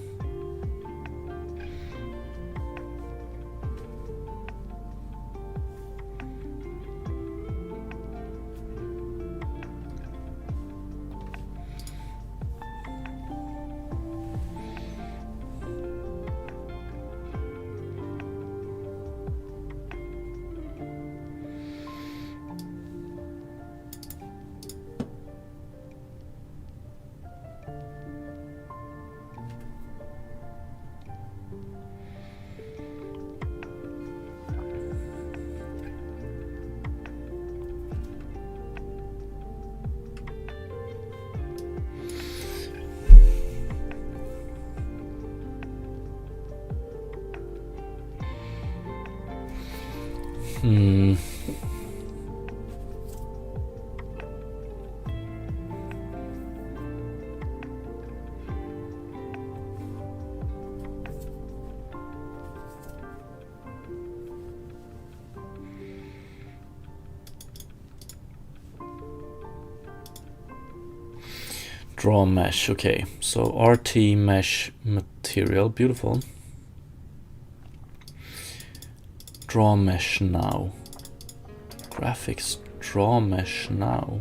Draw mesh, okay, so RT mesh material, beautiful. Draw mesh now. Graphics, draw mesh now.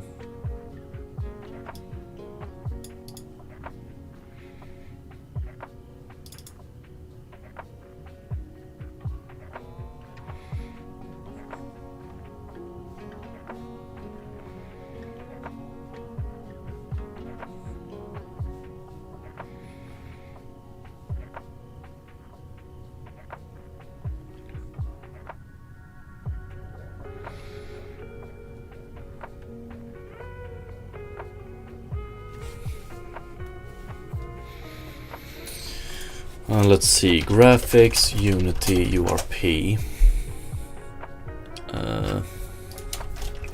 Let's see, graphics, Unity, URP,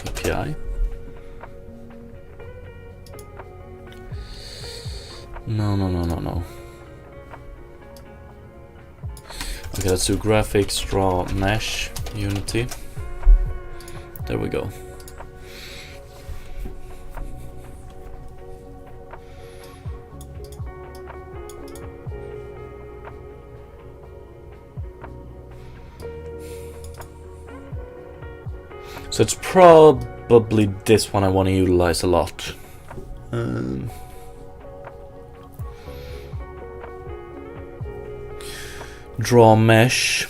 API. No. Okay, let's do graphics, draw, mesh, Unity. There we go. So it's probably this one I want to utilize a lot. Draw mesh.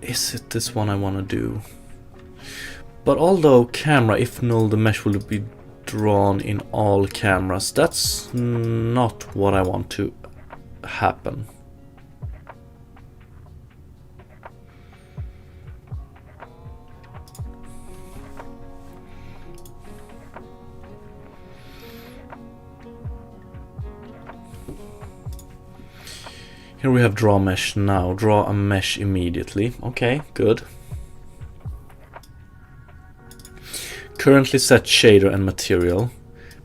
Is it this one I want to do? But although camera, if null, the mesh will be drawn in all cameras. That's not what I want to happen. Here we have draw mesh now. Draw a mesh immediately. Okay, good. Currently set shader and material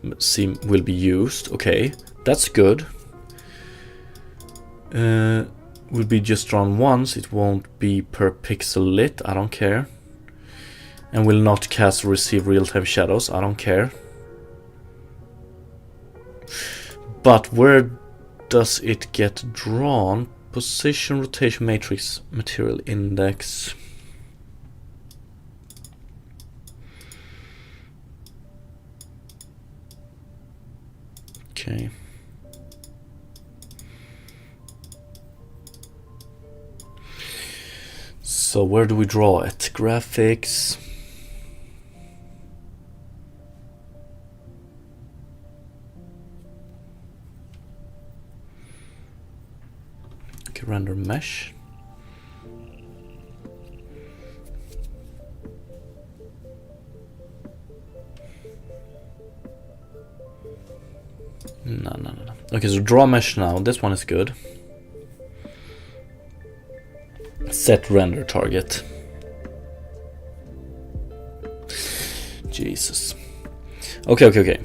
will be used. Okay, that's good. Will be just drawn once. It won't be per pixel lit. I don't care. And will not cast or receive real-time shadows. I don't care. But where does it get drawn? Position, rotation, matrix, material index. Okay. So where do we draw it? Graphics. Okay, render mesh. No. Okay, so draw mesh now. This one is good. Set render target. Jesus. Okay.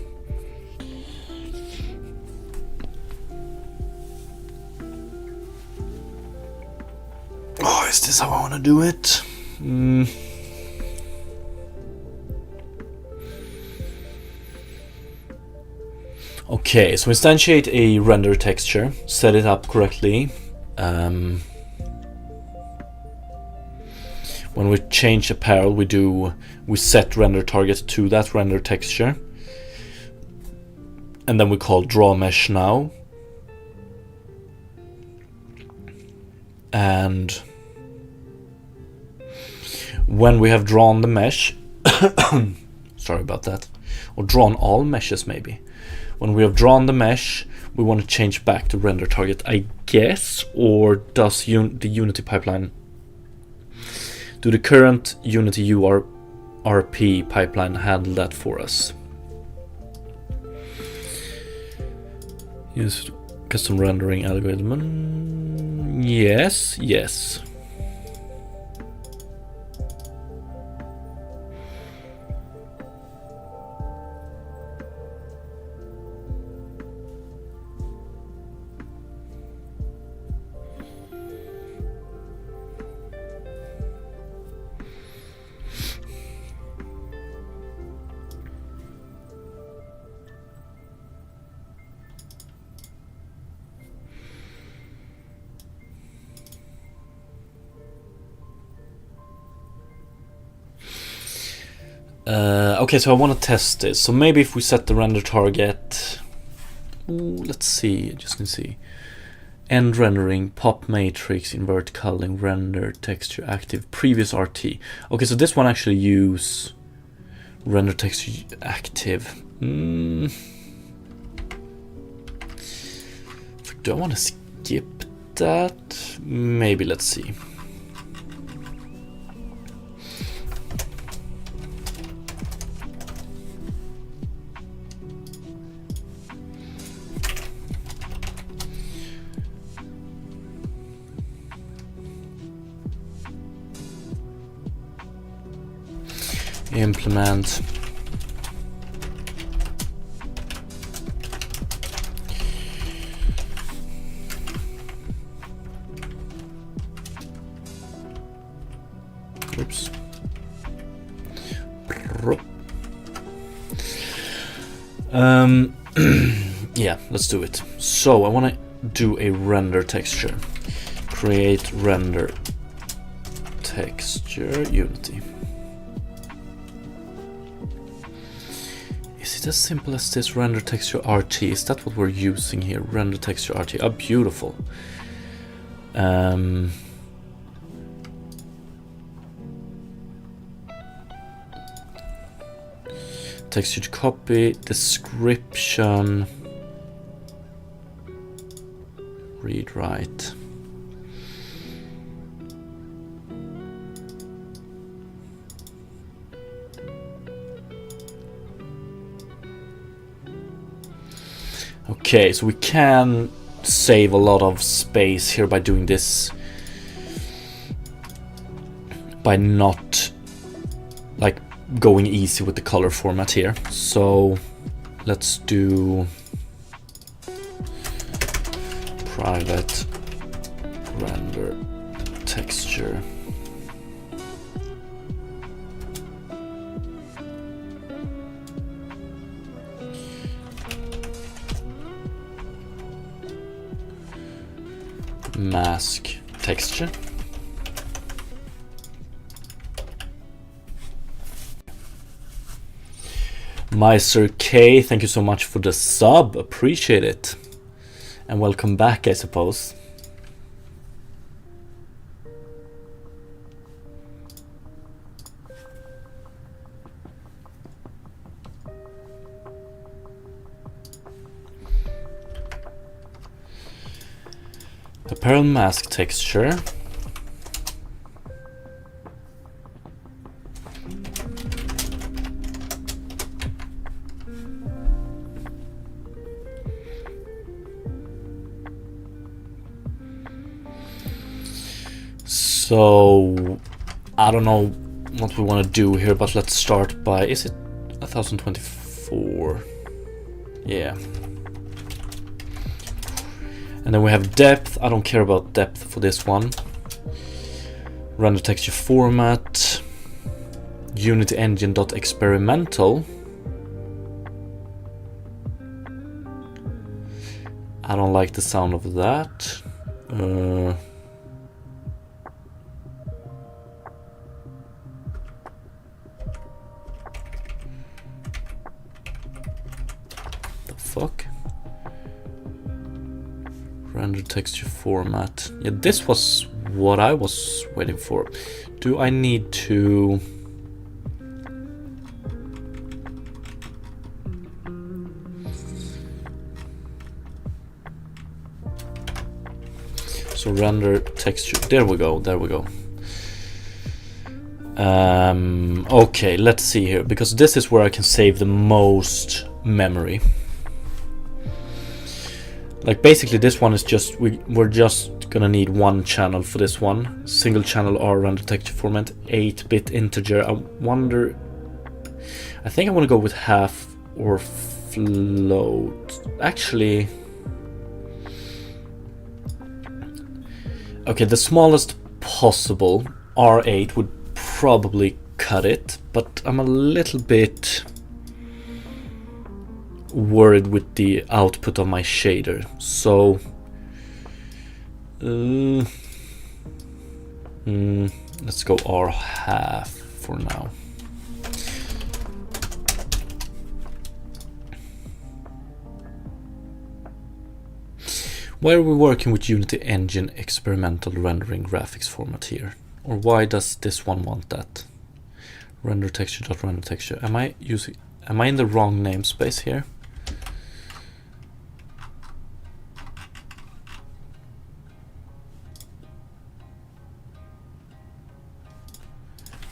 Oh, is this how I want to do it? Okay, so instantiate a render texture, set it up correctly. When we change apparel, we set render target to that render texture, and then we call draw mesh now. And when we have drawn the mesh, sorry about that, or drawn all meshes maybe. When we have drawn the mesh, we want to change back to render target, I guess, or does the Unity pipeline, do the current Unity URP pipeline handle that for us? Use custom rendering algorithm. Yes. Okay, so I want to test this. So maybe if we set the render target, let's see, just can see. End rendering, pop matrix, invert culling, render texture active, previous RT. Okay, so this one actually use render texture active. Do I want to skip that? Maybe, let's see. implement oops. Yeah, let's do it. So I want to do a render texture. Create render texture Unity. Is it as simple as this? Render texture RT? Is that what we're using here? Render texture RT. Oh, beautiful. Texture to copy, description, read write. Okay, so we can save a lot of space here by doing this, by not like going easy with the color format here. So let's do private render texture. Mask texture. Miser K, thank you so much for the sub, appreciate it. And welcome back, I suppose. Apparel mask texture. So I don't know what we want to do here, but let's start by, is it 1024? Yeah. And then we have depth. I don't care about depth for this one. Render texture format. Unity engine.experimental. I don't like the sound of that. The fuck? Render texture format. Yeah, this was what I was waiting for. Do I need to... So render texture, there we go, there we go. Okay, let's see here, because this is where I can save the most memory. Like basically this one is just, we're just gonna need one channel for this one. Single channel R render texture format, 8-bit integer. I wonder, I think I want to go with half or float. Actually, okay, the smallest possible, R8, would probably cut it, but I'm a little bit worried with the output of my shader. So let's go R half for now. Why are we working with Unity Engine experimental rendering graphics format here? Or why does this one want that? Render texture dot render texture. Am I in the wrong namespace here?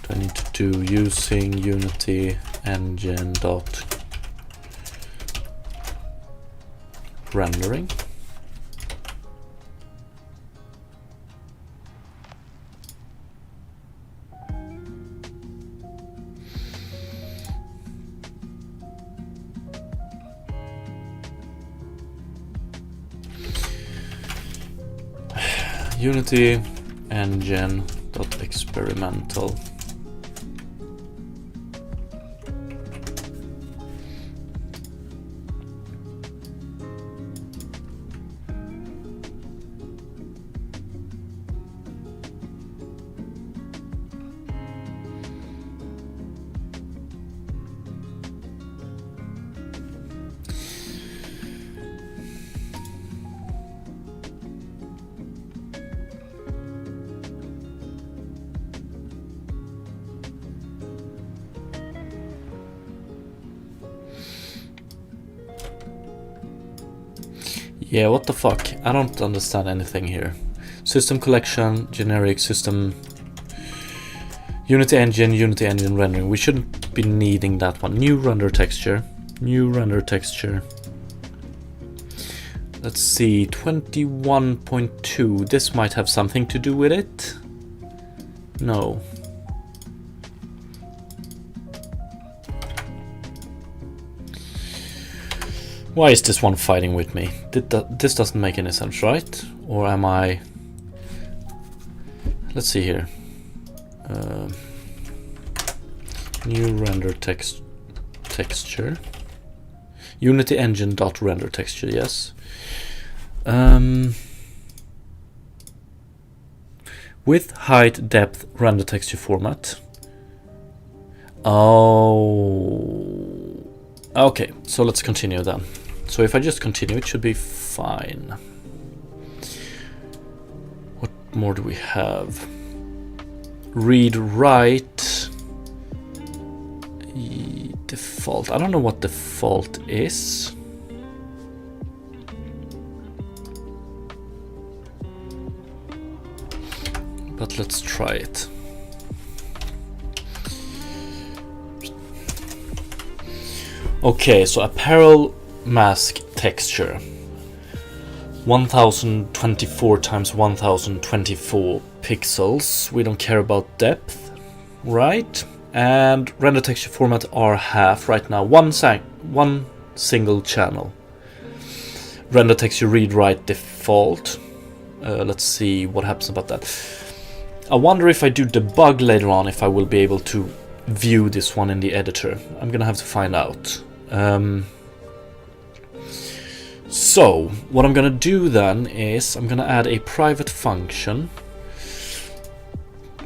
Do I need to do using Unity Engine dot rendering? Unity engine dot experimental. Yeah, what the fuck? I don't understand anything here. System collection, generic system, Unity engine rendering. We shouldn't be needing that one. New render texture. Let's see, 21.2. This might have something to do with it. No. Why is this one fighting with me? This doesn't make any sense, right? Or am I... Let's see here. New render texture. Unity engine dot render texture, yes. With height, depth, render texture format. Oh... Okay, so let's continue then. So if I just continue, it should be fine. What more do we have? Read, write. Default. I don't know what default is. But let's try it. Okay, so apparel mask texture 1024 times 1024 pixels. We don't care about depth, right? And render texture format are half right now. One single channel. Render texture read write default. Let's see what happens about that. I wonder if I do debug later on if I will be able to view this one in the editor. I'm gonna have to find out. So what I'm gonna do then is I'm gonna add a private function.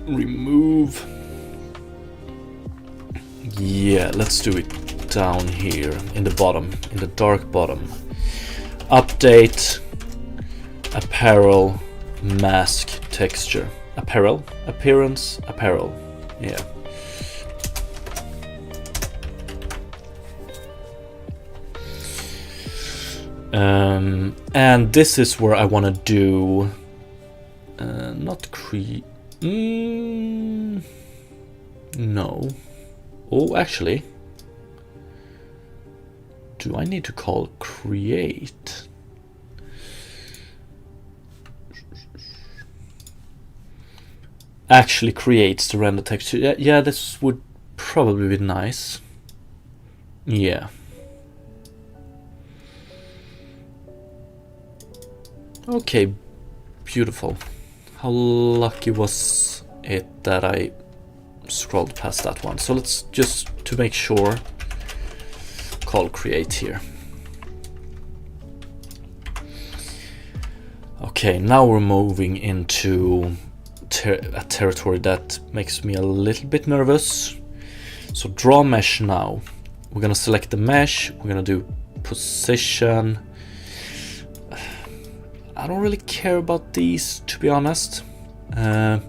Remove. Yeah, let's do it down here in the bottom, in the dark bottom. Update apparel mask texture. Apparel, appearance, apparel. Yeah. And this is where I want to do not no. Oh, actually, do I need to call create? Actually creates the render texture. Yeah, this would probably be nice. Yeah. Okay, beautiful. How lucky was it that I scrolled past that one? So let's just, to make sure, call create here. Okay, now we're moving into a territory that makes me a little bit nervous. So draw mesh now. We're gonna select the mesh, we're gonna do position. I don't really care about these, to be honest. I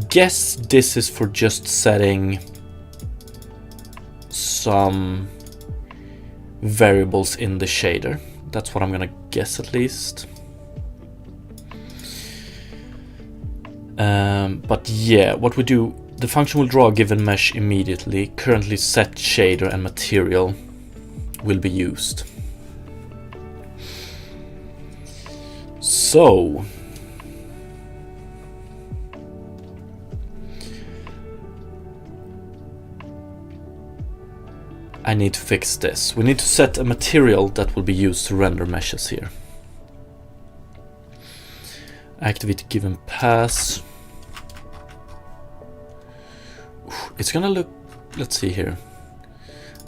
guess this is for just setting some variables in the shader. That's what I'm gonna guess, at least. But yeah, what we do, the function will draw a given mesh immediately. Currently set shader and material will be used. So I need to fix this. We need to set a material that will be used to render meshes here. Activate given pass. It's gonna look, let's see here.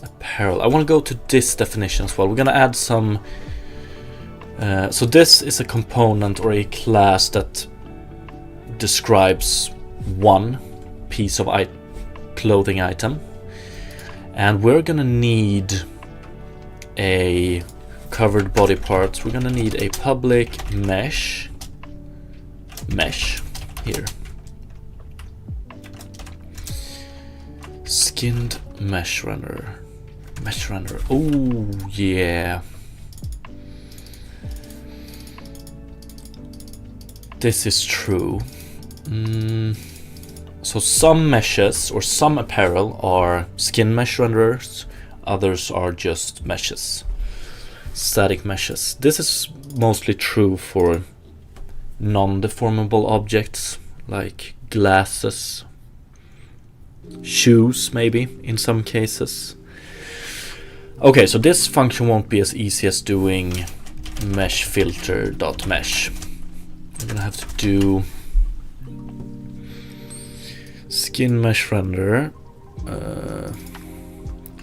Apparel. I want to go to this definition as well. We're gonna add some. So this is a component or a class that describes one piece of clothing item, and we're gonna need a covered body parts. We're gonna need a public mesh here. Skinned mesh render. Oh yeah. This is true. So some meshes or some apparel are skin mesh renderers, others are just meshes, static meshes. This is mostly true for non-deformable objects like glasses, shoes maybe in some cases. Okay, so this function won't be as easy as doing mesh filter.mesh. We're gonna have to do skin mesh render.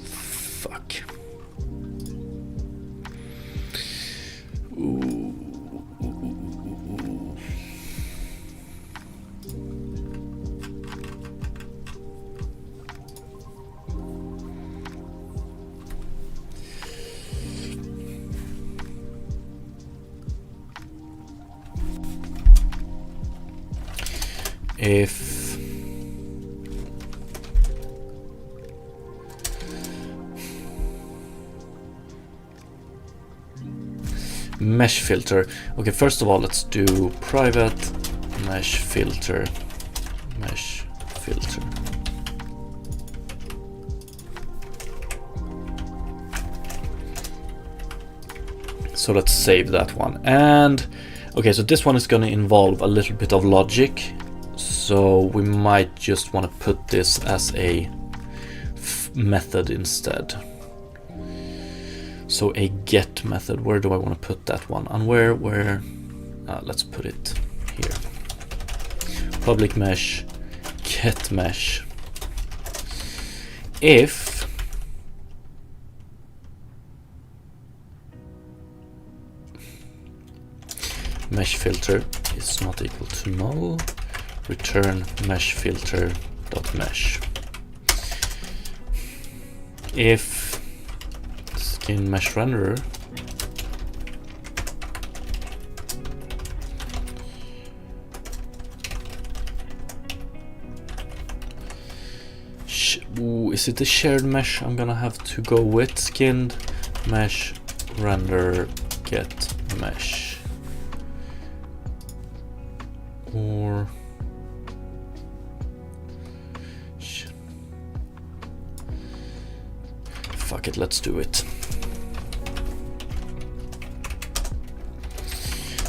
Fuck. Ooh. If mesh filter. Okay, first of all, let's do private mesh filter. So let's save that one. And okay, so this one is going to involve a little bit of logic. So we might just want to put this as a method instead. So a get method, where do I want to put that one? And where let's put it here. Public mesh, get mesh. If mesh filter is not equal to null, return mesh filter dot mesh. If skin mesh renderer is it the shared mesh I'm gonna have to go with? Skinned mesh render get mesh, or fuck it, let's do it.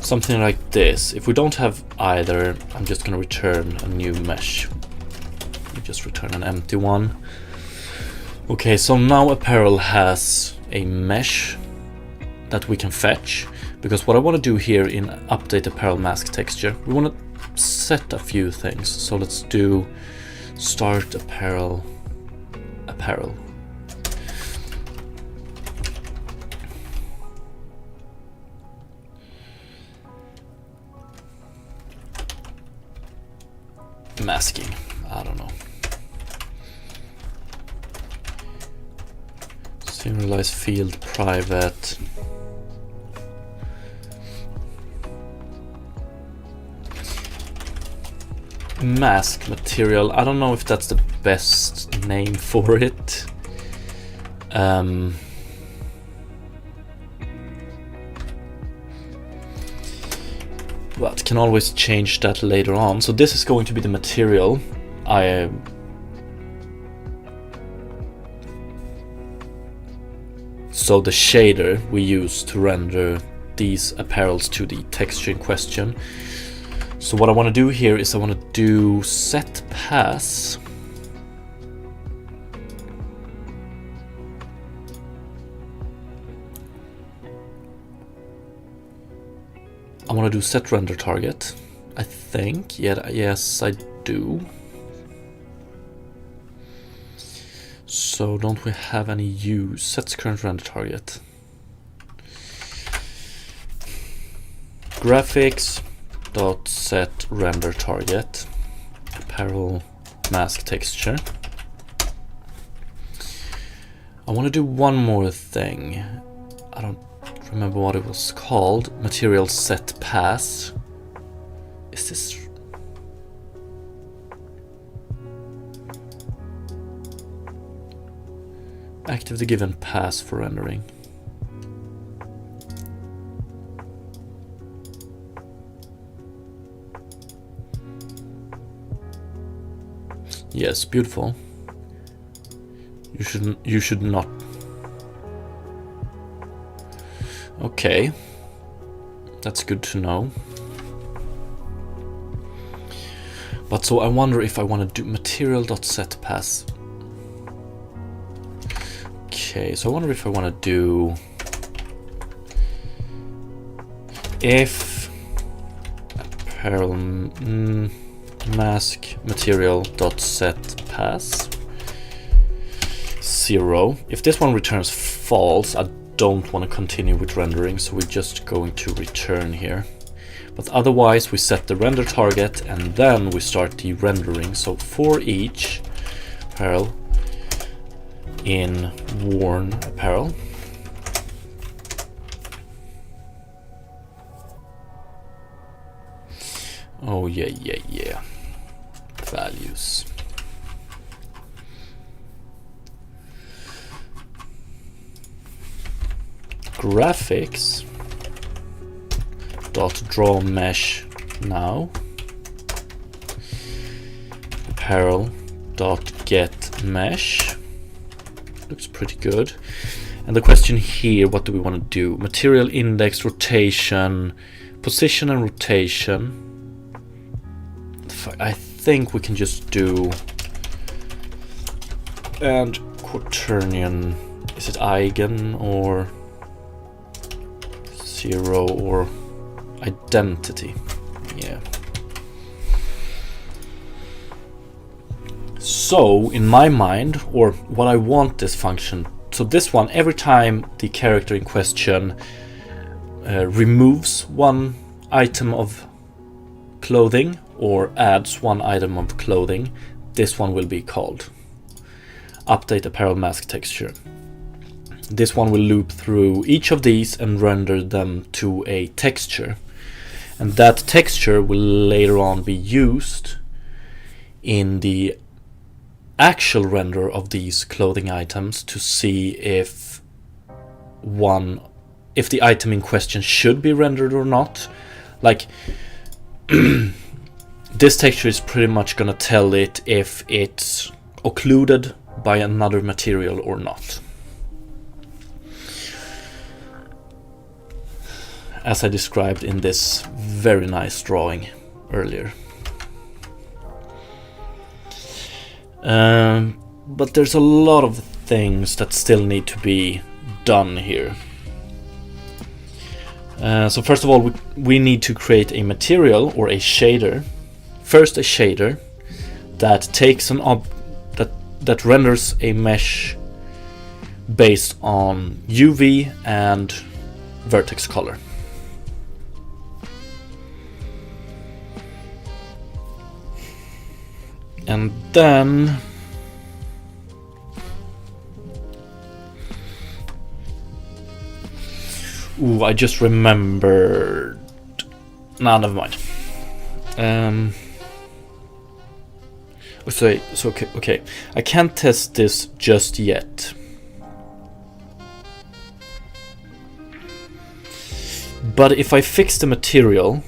Something like this. If we don't have either, I'm just gonna return a new mesh. We just return an empty one. Okay, so now apparel has a mesh that we can fetch, because what I want to do here in update apparel mask texture, we want to set a few things. So let's do start apparel. Masking, I don't know. Serialize field private. Mask material. I don't know if that's the best name for it. But can always change that later on. So this is going to be the material. So the shader we use to render these apparels to the texture in question. So what I want to do here is I want to do set pass. I want to do set render target. I think. Yeah, yes, I do. So don't we have any use? Sets current render target. Graphics dot set render target. Apparel mask texture. I want to do one more thing. I don't remember what it was called. Material set pass. Is this... Active the given pass for rendering. Yes, beautiful. You should not. Okay. That's good to know. But so I wonder if I want to do material.setPass. Okay, so I wonder if I want to do if apparel mask material.setPass 0. If this one returns false, I don't want to continue with rendering, so we're just going to return here. But otherwise we set the render target and then we start the rendering. So for each apparel in worn apparel, oh yeah, values. Graphics dot draw mesh now. Apparel dot get mesh. Looks pretty good. And the question here, what do we want to do? Material index, rotation, position and rotation. I think we can just do, and quaternion, is it eigen or 0 or identity? Yeah. So in my mind, or what I want this function, so this one, every time the character in question removes one item of clothing or adds one item of clothing, this one will be called update apparel mask texture. This one will loop through each of these and render them to a texture, and that texture will later on be used in the actual render of these clothing items to see if the item in question should be rendered or not. Like this texture is pretty much gonna tell it if it's occluded by another material or not, as I described in this very nice drawing earlier. But there's a lot of things that still need to be done here. So first of all, we need to create a material or a shader. First, a shader that takes that renders a mesh based on UV and vertex color. And then I just remembered. No, never mind. So okay. I can't test this just yet. But if I fix the material,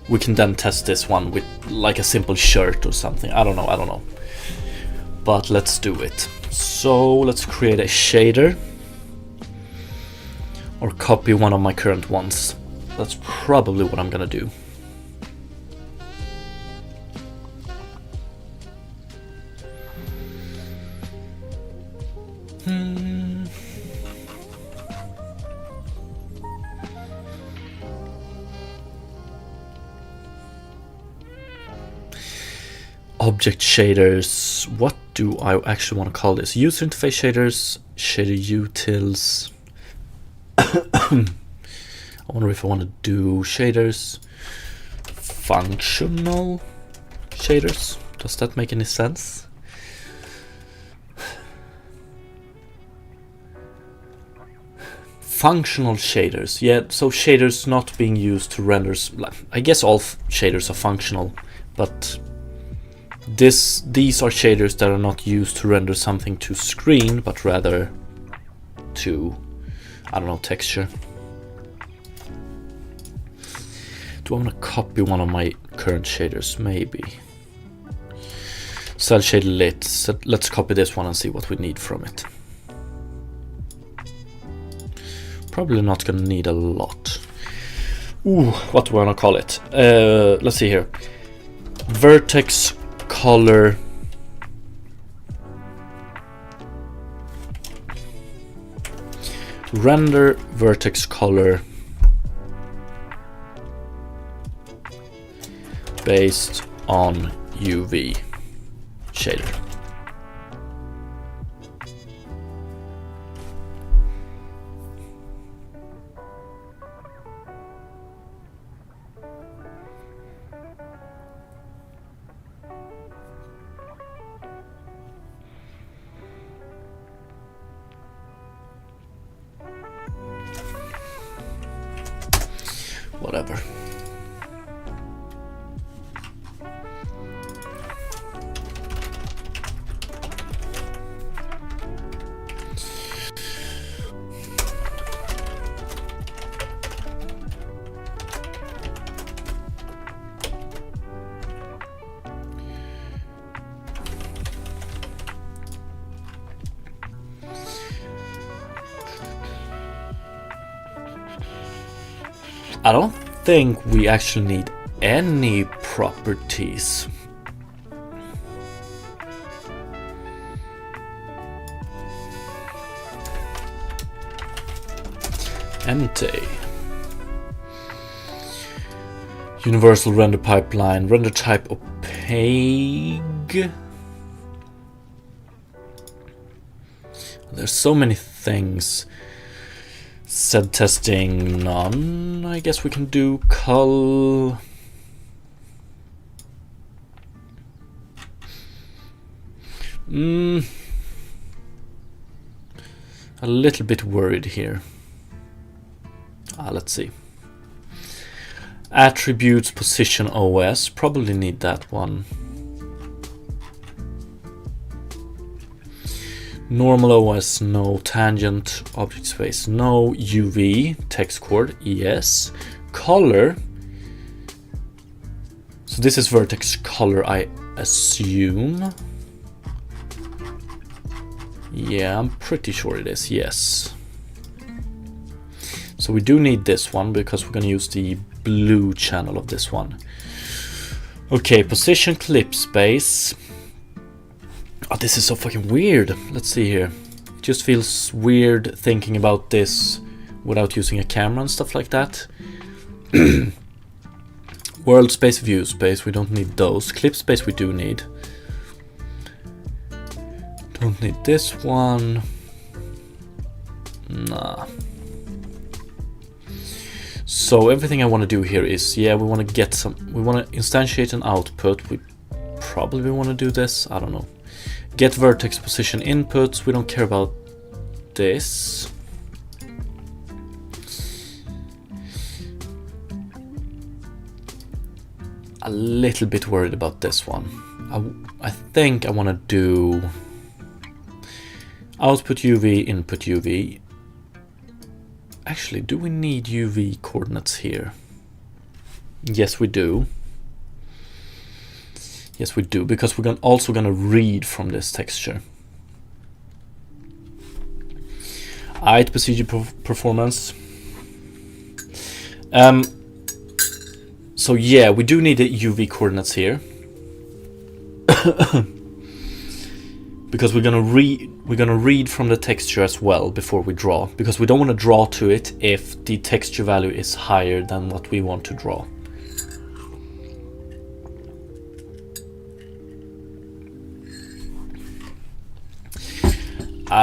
we can then test this one with like a simple shirt or something. I don't know. But let's do it. So let's create a shader, or copy one of my current ones. That's probably what I'm gonna do. object shaders. What do I actually want to call this? User interface shaders, shader utils. I wonder if I want to do shaders, functional shaders. Does that make any sense? Functional shaders, yeah, so shaders not being used to render, I guess all shaders are functional, but these are shaders that are not used to render something to screen, but rather to, I don't know, texture. Do I want to copy one of my current shaders? Maybe. Cell shade lit, so let's copy this one and see what we need from it. Probably not gonna need a lot. Ooh, what do I wanna call it? Let's see here. Vertex color. Render vertex color based on UV shader. Whatever. I don't think we actually need any properties. Empty. Universal render pipeline, render type opaque. There's so many things. Said testing none. I guess we can do cull. A little bit worried here. Let's see. Attributes position OS. Probably need that one. Normal OS, no. Tangent, object space, no. UV, text chord, yes. Color. So this is vertex color, I assume. Yeah, I'm pretty sure it is, yes. So we do need this one because we're gonna use the blue channel of this one. Okay, position clip space. Oh, this is so fucking weird. Let's see here. It just feels weird thinking about this without using a camera and stuff like that. World space, view space, we don't need those. Clip space we do need. Don't need this one. Nah. So everything I want to do here is, yeah, we want to get some, we want to instantiate an output. We probably want to do this, I don't know. Get vertex position inputs, we don't care about this. A little bit worried about this one. I think I want to do output UV, input UV. Actually, do we need UV coordinates here? Yes, we do. Yes, we do, because we're also going to read from this texture. Alright, procedure performance. So yeah, we do need the UV coordinates here. Because we're gonna read from the texture as well before we draw, because we don't want to draw to it if the texture value is higher than what we want to draw.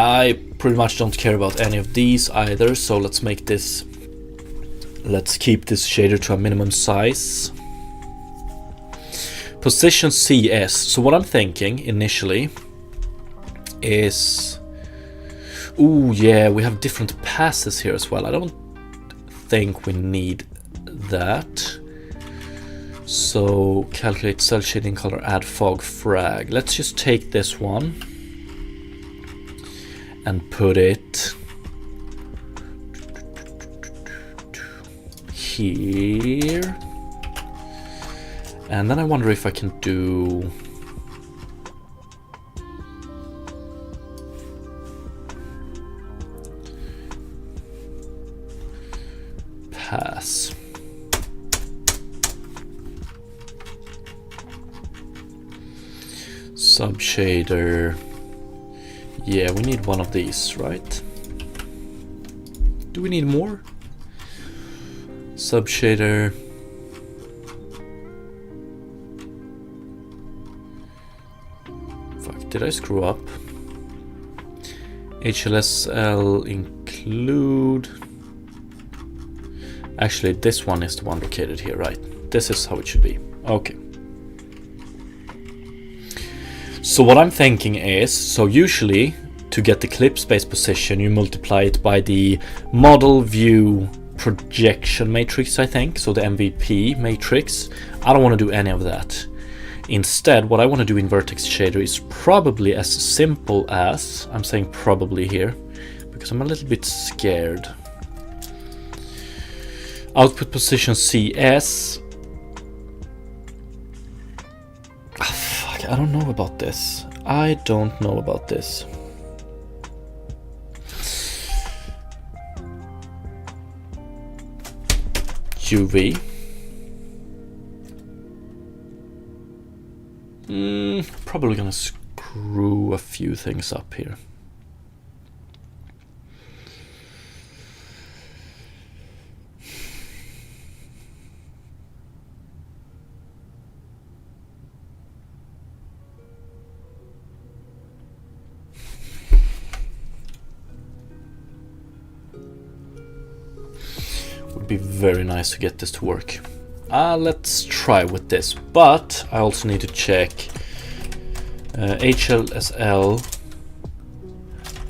I pretty much don't care about any of these either, so let's keep this shader to a minimum size. Position CS. So what I'm thinking initially is, ooh yeah, we have different passes here as well. I don't think we need that. So calculate cell shading color, add fog frag. Let's just take this one and put it here. And then I wonder if I can do pass. Subshader. Yeah, we need one of these, right? Do we need more? Subshader. Fuck, did I screw up? HLSL include. Actually, this one is the one located here, right? This is how it should be. Okay. So what I'm thinking is, so usually to get the clip space position, you multiply it by the model view projection matrix, I think. So the MVP matrix. I don't want to do any of that. Instead, what I want to do in vertex shader is probably as simple as, I'm saying probably here, because I'm a little bit scared. Output position CS. I don't know about this. I don't know about this. UV. Probably gonna screw a few things up here. Would be very nice to get this to work. Let's try with this, but I also need to check HLSL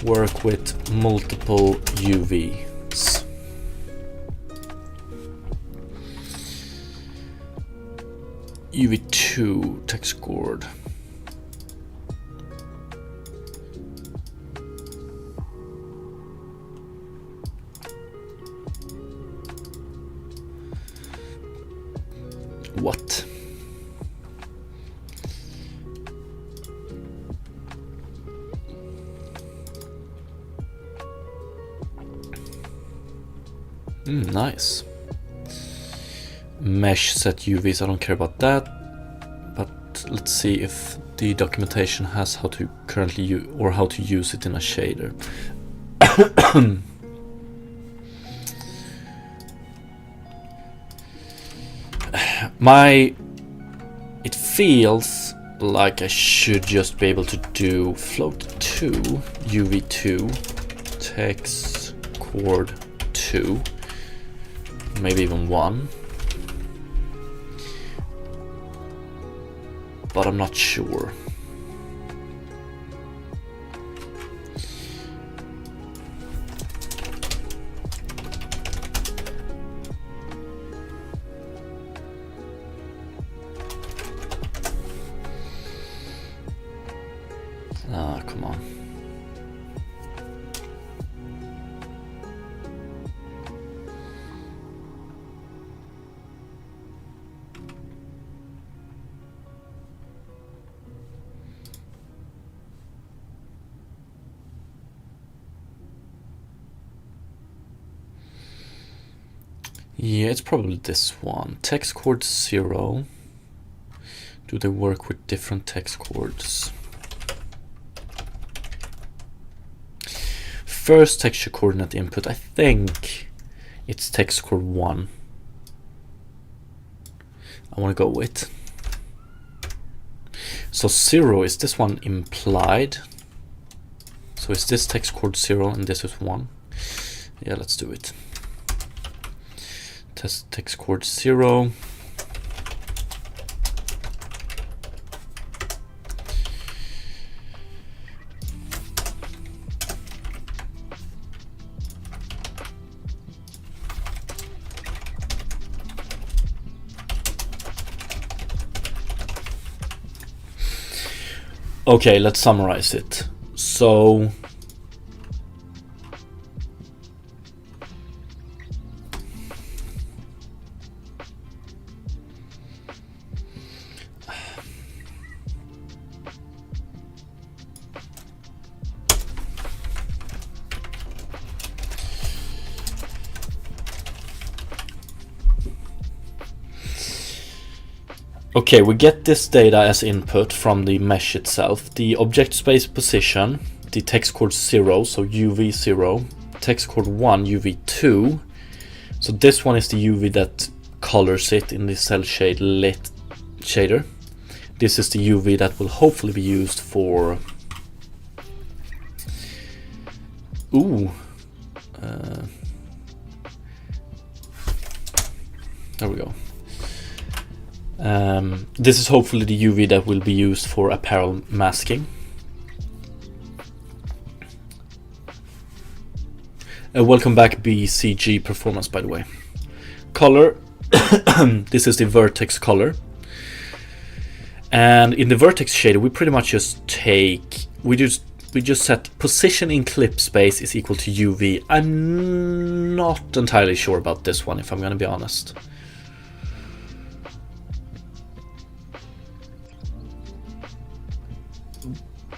work with multiple UVs. UV2 text chord. What? Nice. Mesh set UVs, I don't care about that. But let's see if the documentation has how to currently use or how to use it in a shader. It feels like I should just be able to do float 2, UV2, text chord 2, maybe even 1, but I'm not sure. Come on. Yeah, it's probably this one. Text chord 0. Do they work with different text chords? First texture coordinate input, I think it's text chord 1. I want to go with. So 0, is this one implied? So is this text chord 0 and this is 1? Yeah, let's do it. Test text chord 0. Okay, let's summarize it. So okay, we get this data as input from the mesh itself. The object space position, the text chord 0, so UV0, text chord 1, UV2. So this one is the UV that colors it in the cell shade lit shader. This is the UV that will hopefully be used for there we go. This is hopefully the UV that will be used for apparel masking. Welcome back, BCG Performance, by the way. Color, this is the vertex color. And in the vertex shader, we pretty much just take, we just set position in clip space is equal to UV. I'm not entirely sure about this one, if I'm gonna be honest.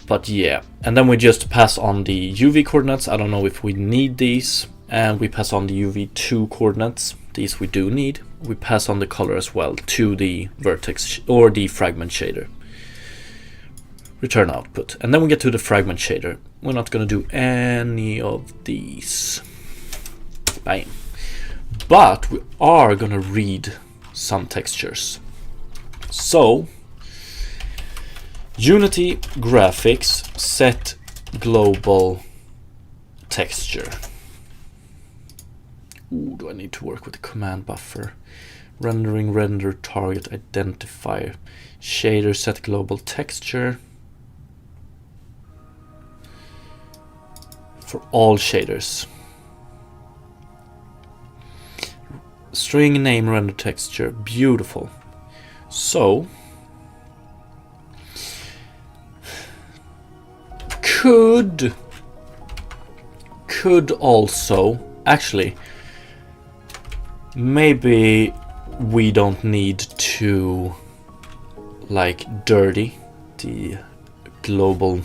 But yeah, and then we just pass on the UV coordinates. I don't know if we need these. And we pass on the UV2 coordinates. These we do need. We pass on the color as well to the vertex or the fragment shader. Return output. And then we get to the fragment shader. We're not going to do any of these. Bang. But we are going to read some textures. So Unity graphics set global texture. Ooh, do I need to work with the command buffer? Rendering render target identifier. Shader set global texture. For all shaders. String name render texture. Beautiful. So could also actually maybe we don't need to like dirty the global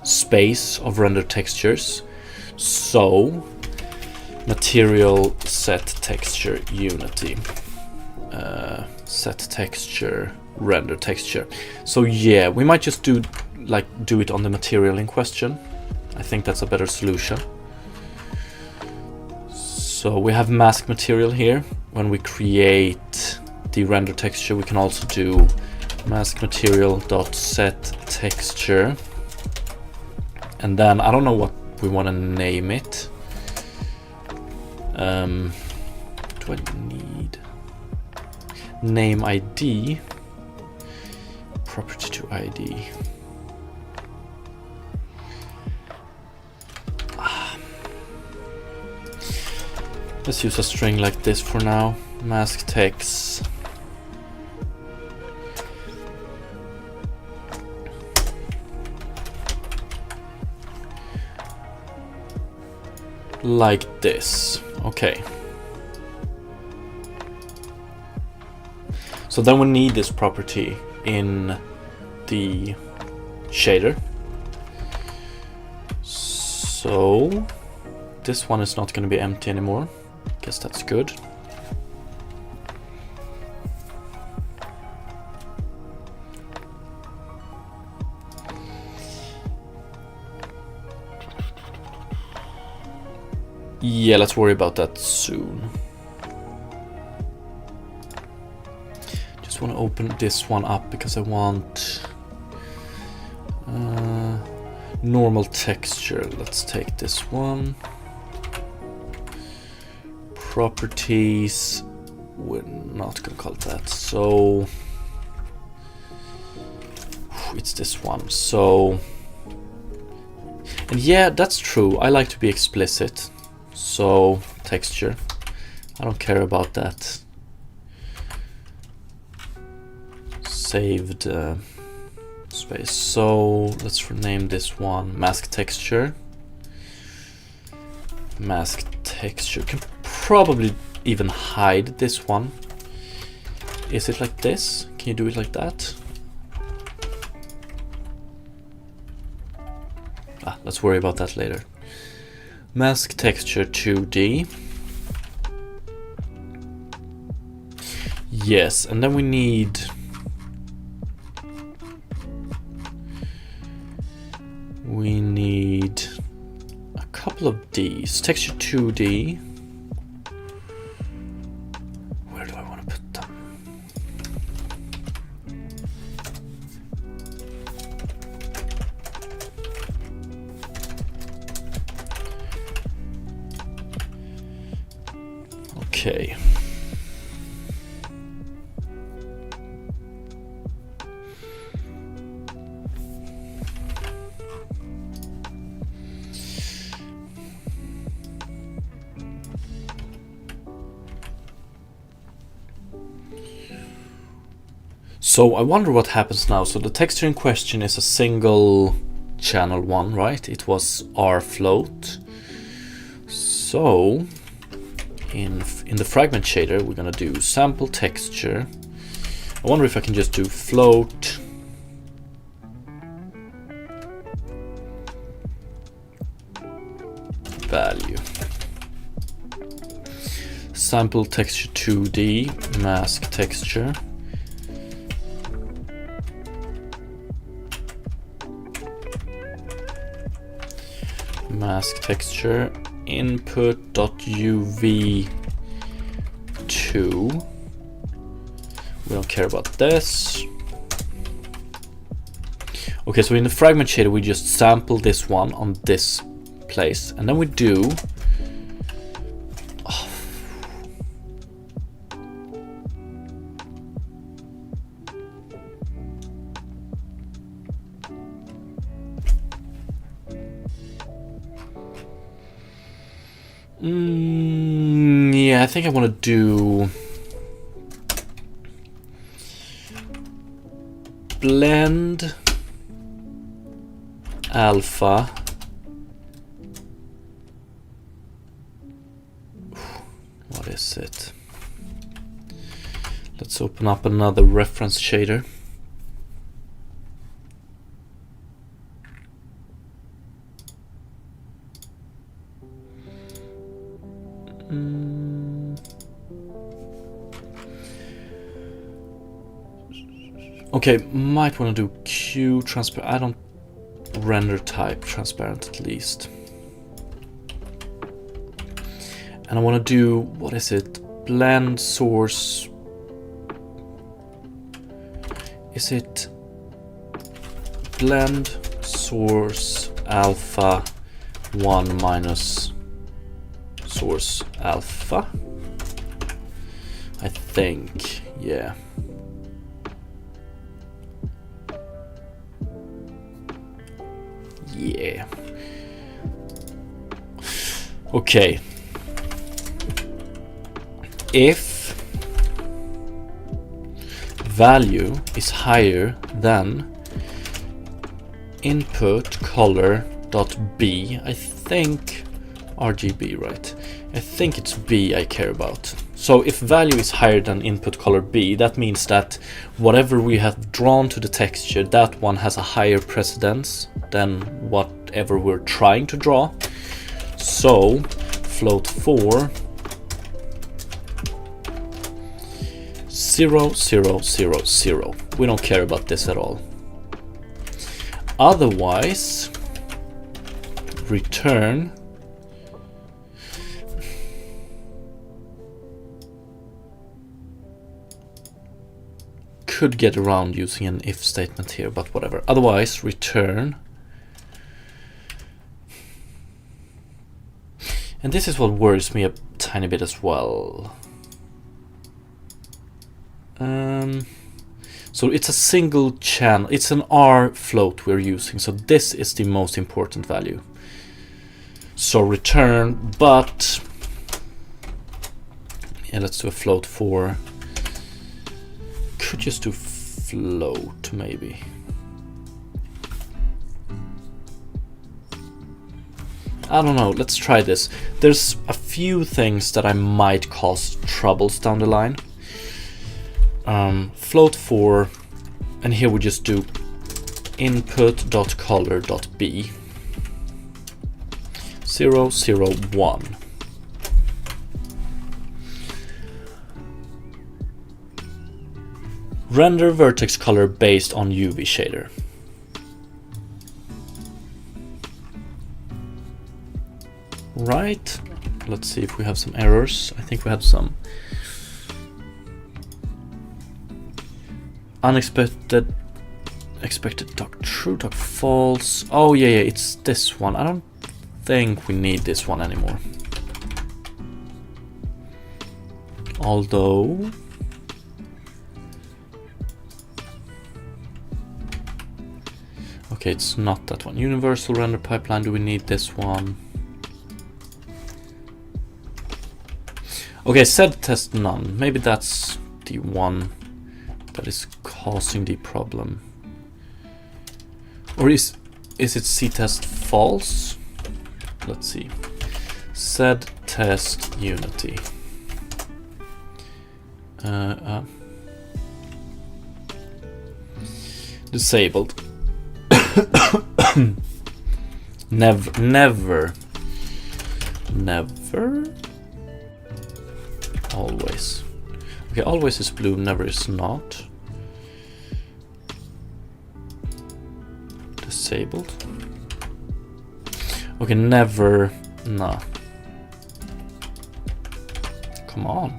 space of render textures. So material set texture Unity set texture render texture. So yeah, we might just do it on the material in question. I think that's a better solution. So we have mask material here. When we create the render texture, we can also do mask material dot set texture, and then I don't know what we want to name it. Do I need name ID? Property to ID. Let's use a string like this for now. Mask text. Like this. Okay. So then we need this property in the shader. So this one is not going to be empty anymore. Guess that's good. Yeah, let's worry about that soon. Just want to open this one up because I want Normal texture, let's take this one. Properties, we're not gonna call it that, so it's this one. So, and yeah, that's true, I like to be explicit. So texture, I don't care about that. Saved space. So let's rename this one mask texture. Mask texture, can probably even hide this one. Is it like this? Can you do it like that? Let's worry about that later. Mask texture 2D. Yes, and then we need a couple of Ds. Texture 2D. Where do I want to put them? Okay. So I wonder what happens now. So the texture in question is a single channel one, right? It was R float. So in the fragment shader, we're gonna do sample texture. I wonder if I can just do float value. Sample texture 2D, mask texture. Mask texture input.uv2. We don't care about this. Okay, so in the fragment shader we just sample this one on this place, and then we do yeah, I think I want to do blend alpha. What is it? Let's open up another reference shader. Okay, might want to do Q transparent. I don't render type transparent at least. And I want to do, what is it? Blend source. Is it blend source alpha 1 minus source alpha? I think, yeah. Yeah. Okay. If value is higher than input color dot B, I think RGB, right? I think it's B I care about. So if value is higher than input color B, that means that whatever we have drawn to the texture, that one has a higher precedence than whatever we're trying to draw. So float 4 0 0 0 0. We don't care about this at all. Otherwise, return could get around using an if statement here, but whatever. Otherwise, return And this is what worries me a tiny bit as well. So it's a single channel, it's an R float we're using, so this is the most important value. So return, but yeah, let's do a float 4. Could just do float maybe. I don't know, let's try this. There's a few things that I might cause troubles down the line. Float 4, and here we just do input.color.b 0, 0, 1. Render vertex color based on UV shader. Right, let's see if we have some errors. I think we had some. Unexpected, expected talk true, talk false. Oh yeah, it's this one. I don't think we need this one anymore. Although okay, it's not that one. Universal render pipeline, do we need this one? Okay, set test none. Maybe that's the one that is causing the problem. Or is it ctest false? Let's see. Set test unity. Disabled. Never. Always. Okay, always is blue, never is not. Disabled. Okay, never. Nah. Come on.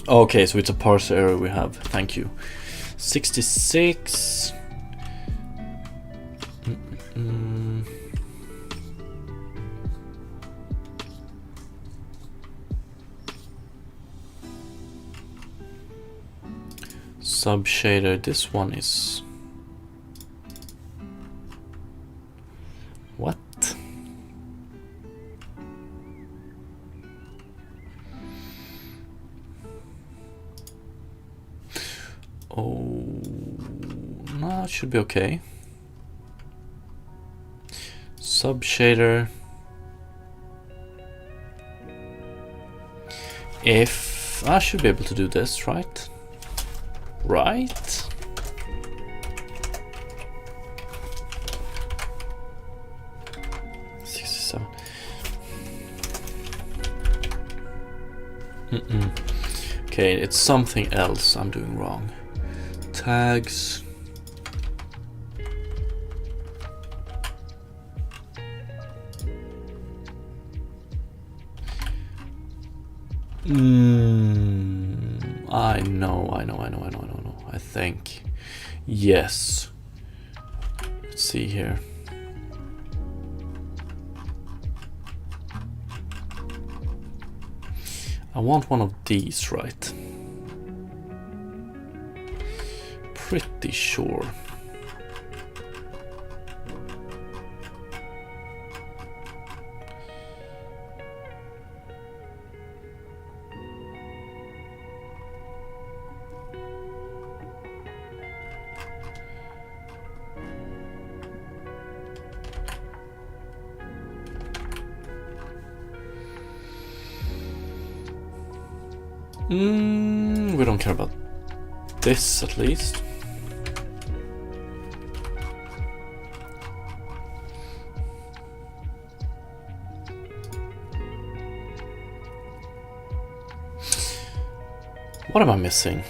Okay, so it's a parser error we have. Thank you. 66. Sub shader. This one is what? Oh, no, it should be okay. Sub shader. If I should be able to do this, right? Right? Okay, it's something else I'm doing wrong. Tags. I know. I think. Yes. Let's see here. I want one of these, right? Pretty sure. We don't care about this, at least. What am I missing?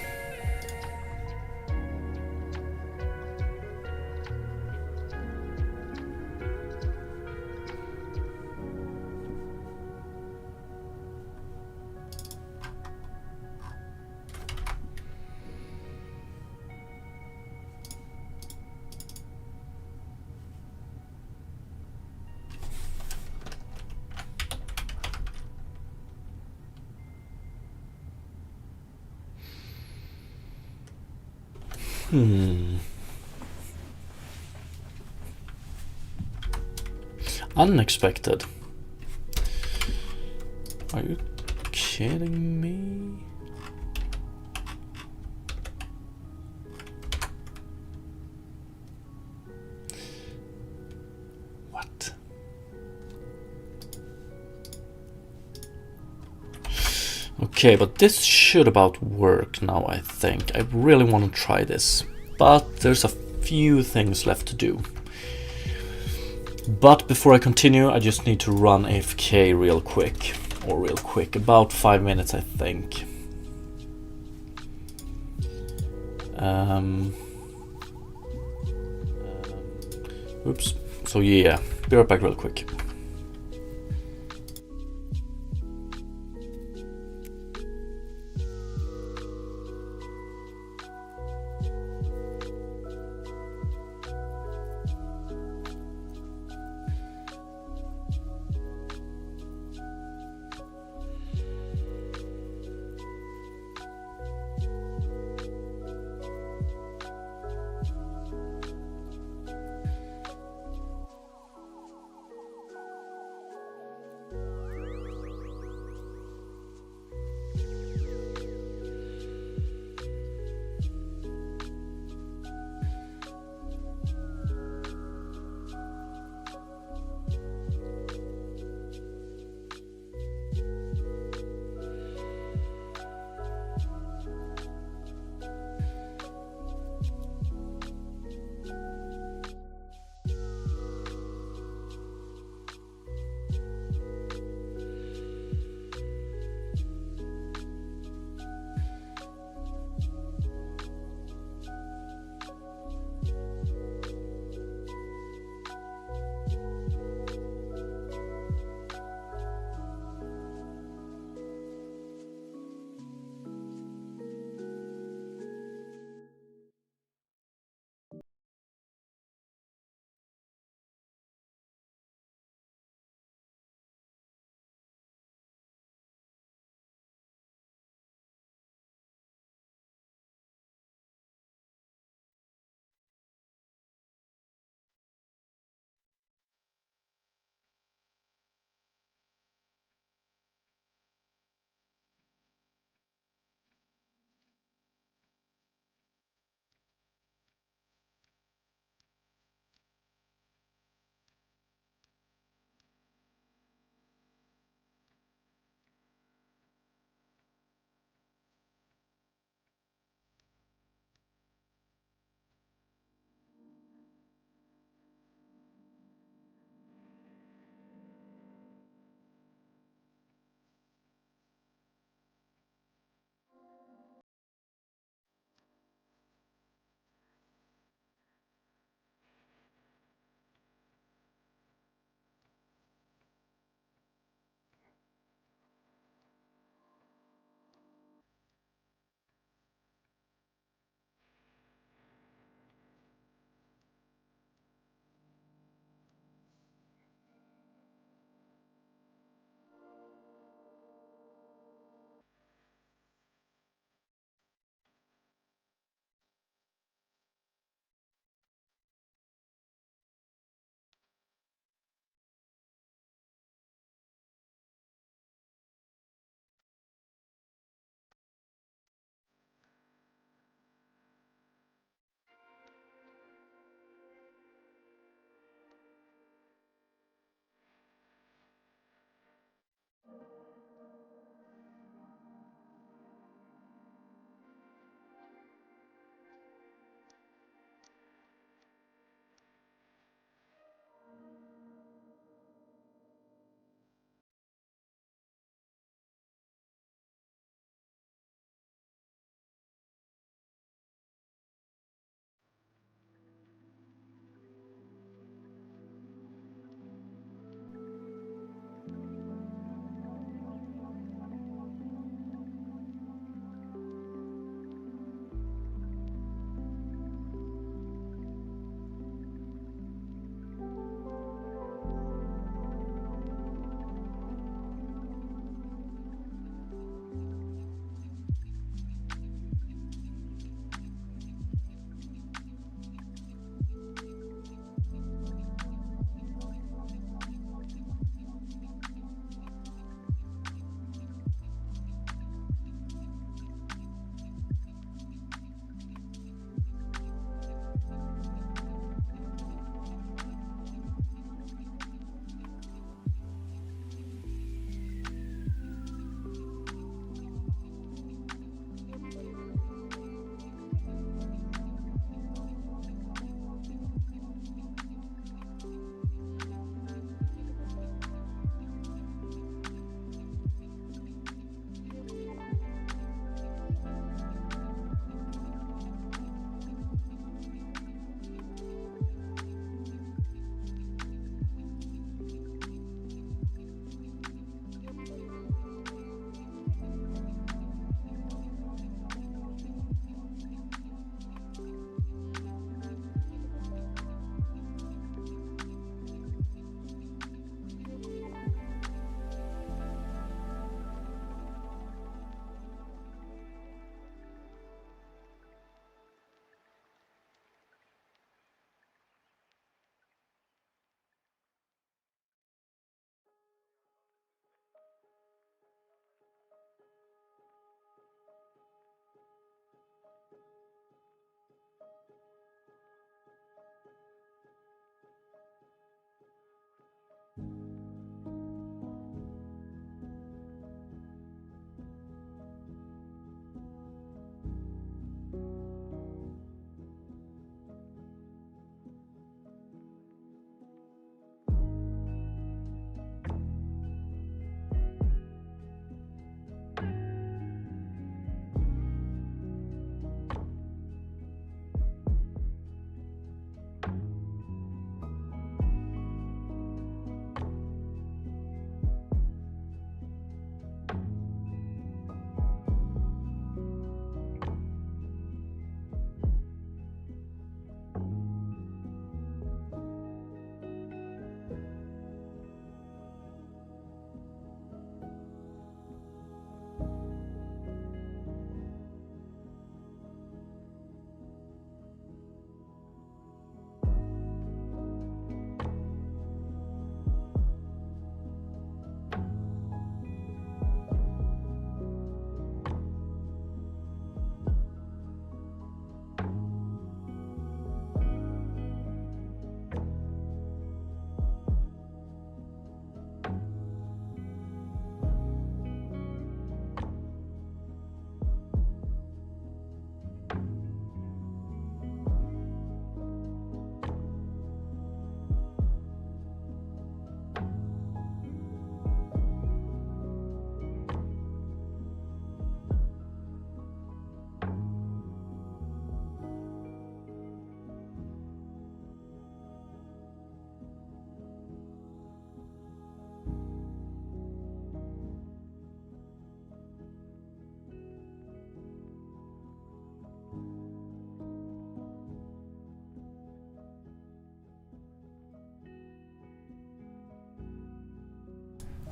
Unexpected. Are you kidding me? What? Okay, but this should about work now, I think. I really want to try this, but there's a few things left to do. But before I continue, I just need to run AFK real quick. Or real quick, about 5 minutes, I think. Oops. So yeah, be right back real quick.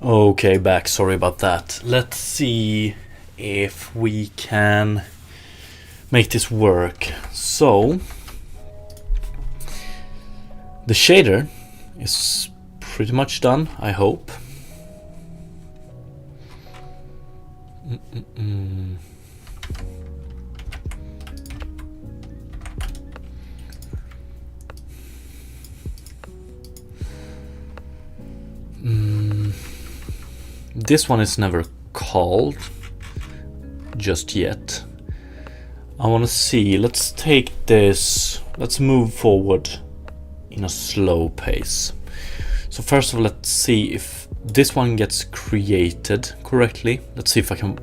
Okay, back. Sorry about that. Let's see if we can make this work. So, the shader is pretty much done, I hope. This one is never called just yet. I want to see, let's take this, let's move forward in a slow pace. So first of all, let's see if this one gets created correctly. Let's see if I can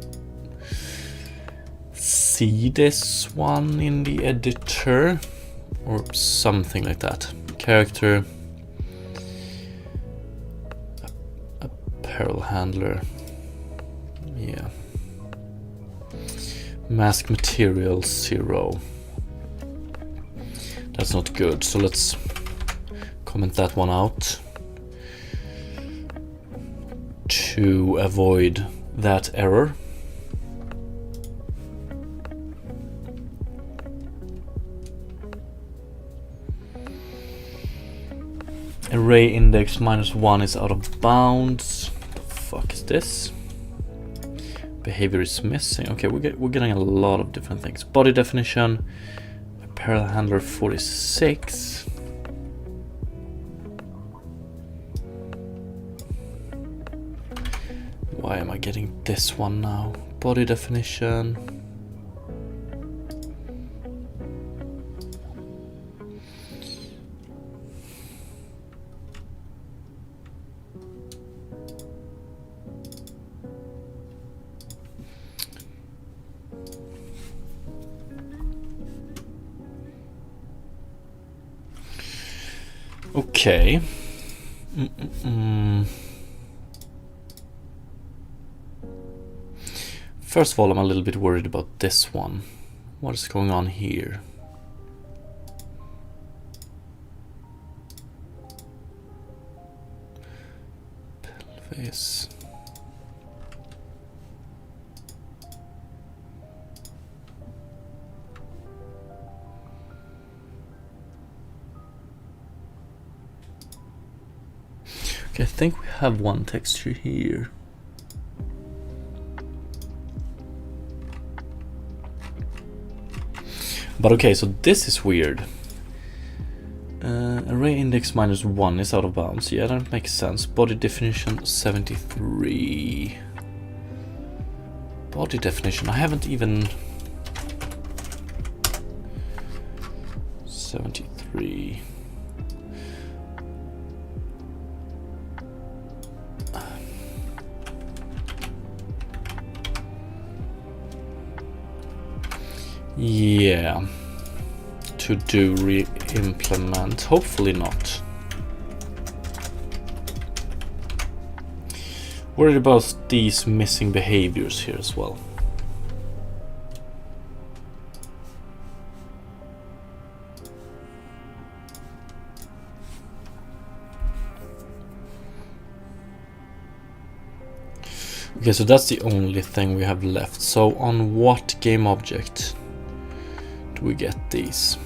see this one in the editor or something like that. Character, apparel handler, yeah. Mask material 0. That's not good, so let's comment that one out to avoid that error. Array index -1 is out of bounds. What the fuck is this? Behavior is missing. Okay, we're getting a lot of different things. Body definition, apparel handler 46. Why am I getting this one now? Body definition. Okay. First of all, I'm a little bit worried about this one. What is going on here? Pelvis. Okay, I think we have one texture here. But okay, so this is weird. Array index -1 is out of bounds. Yeah, that makes sense. Body definition 73. Body definition, I haven't even... 73. Yeah, to do re-implement, hopefully not. Worried about these missing behaviors here as well. Okay, so that's the only thing we have left. So on what game object do we get these?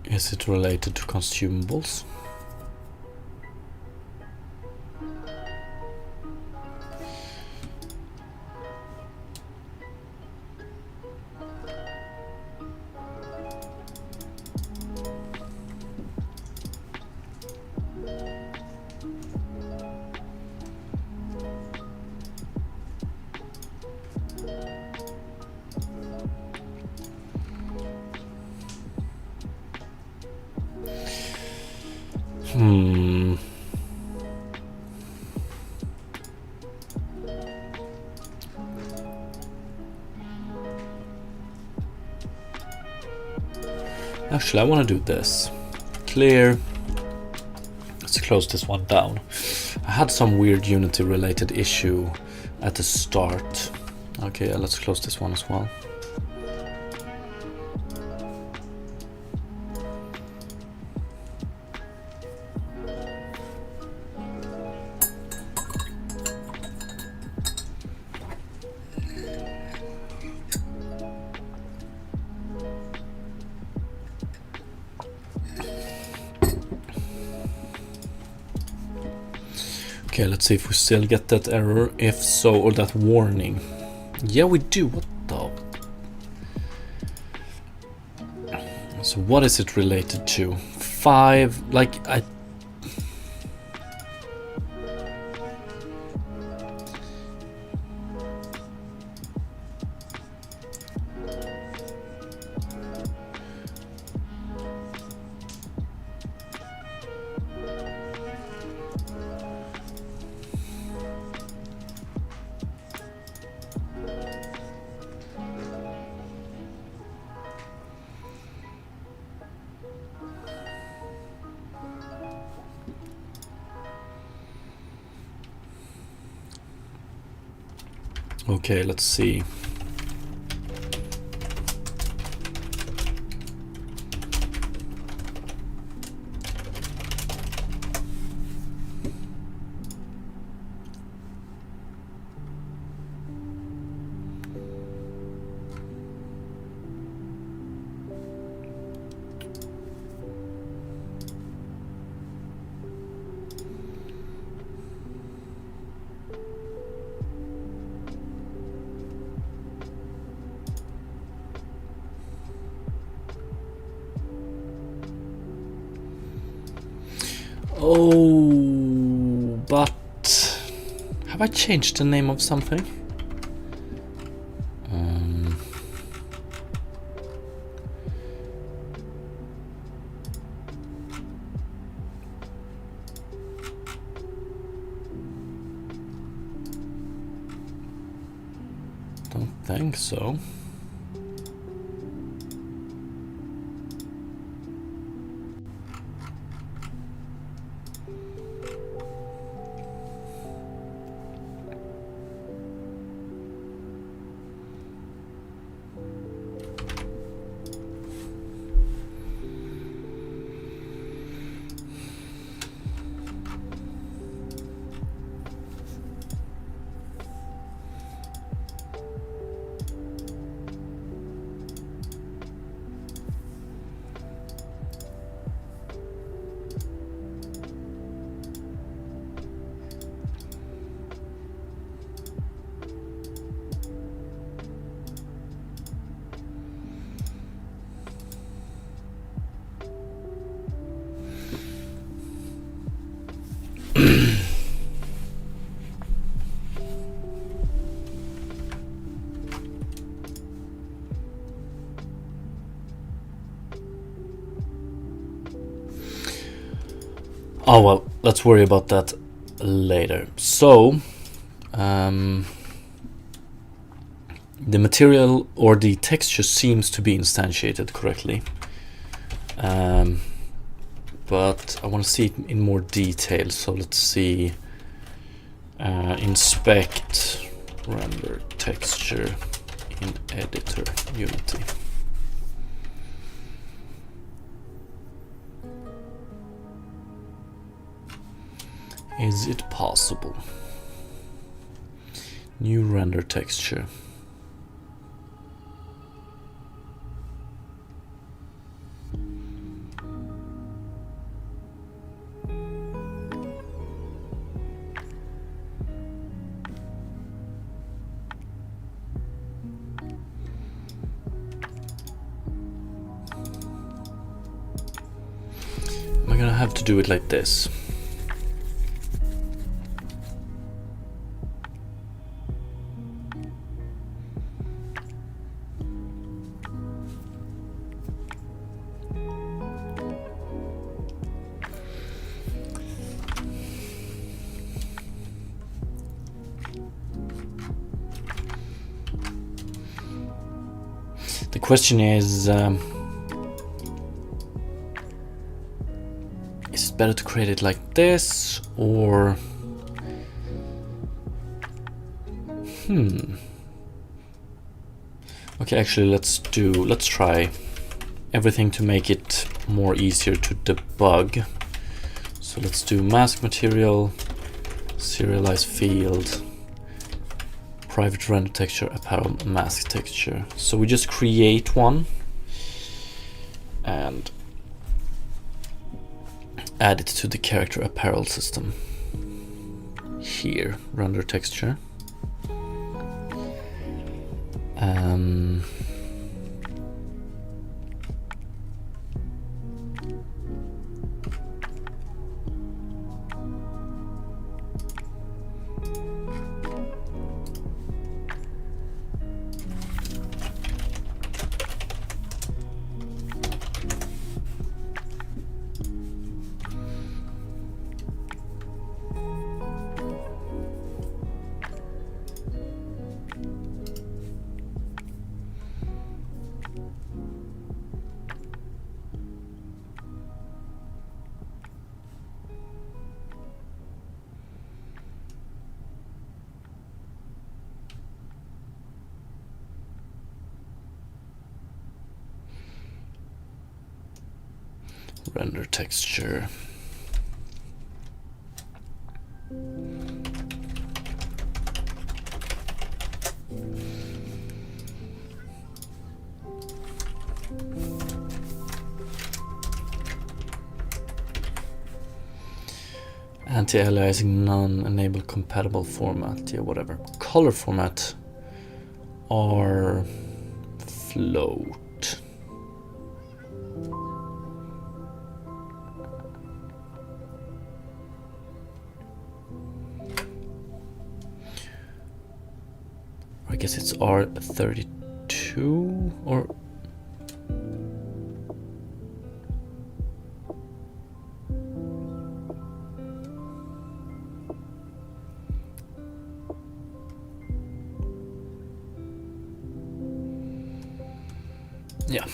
Is it related to consumables? Actually, I want to do this. Clear. Let's close this one down. I had some weird Unity related issue at the start. Okay, yeah, let's close this one as well. Okay, let's see if we still get that error. If so, or that warning. Yeah, we do. What the? So what is it related to? 5, like I... Okay, let's see. Oh, but have I changed the name of something? Don't think so. Oh well, let's worry about that later. So, the material or the texture seems to be instantiated correctly. But I want to see it in more detail, so let's see. Inspect, render texture in editor, Unity. Is it possible? New render texture. Am I gonna have to do it like this? question is it better to create it like this, or okay, actually let's try everything to make it more easier to debug. So let's do mask material, serialize field, private render texture, apparel mask texture. So we just create one and add it to the character apparel system. Here, render texture. Render texture. Anti-aliasing, none-enable compatible format, yeah, whatever. Color format or float. I guess it's R32 or yeah.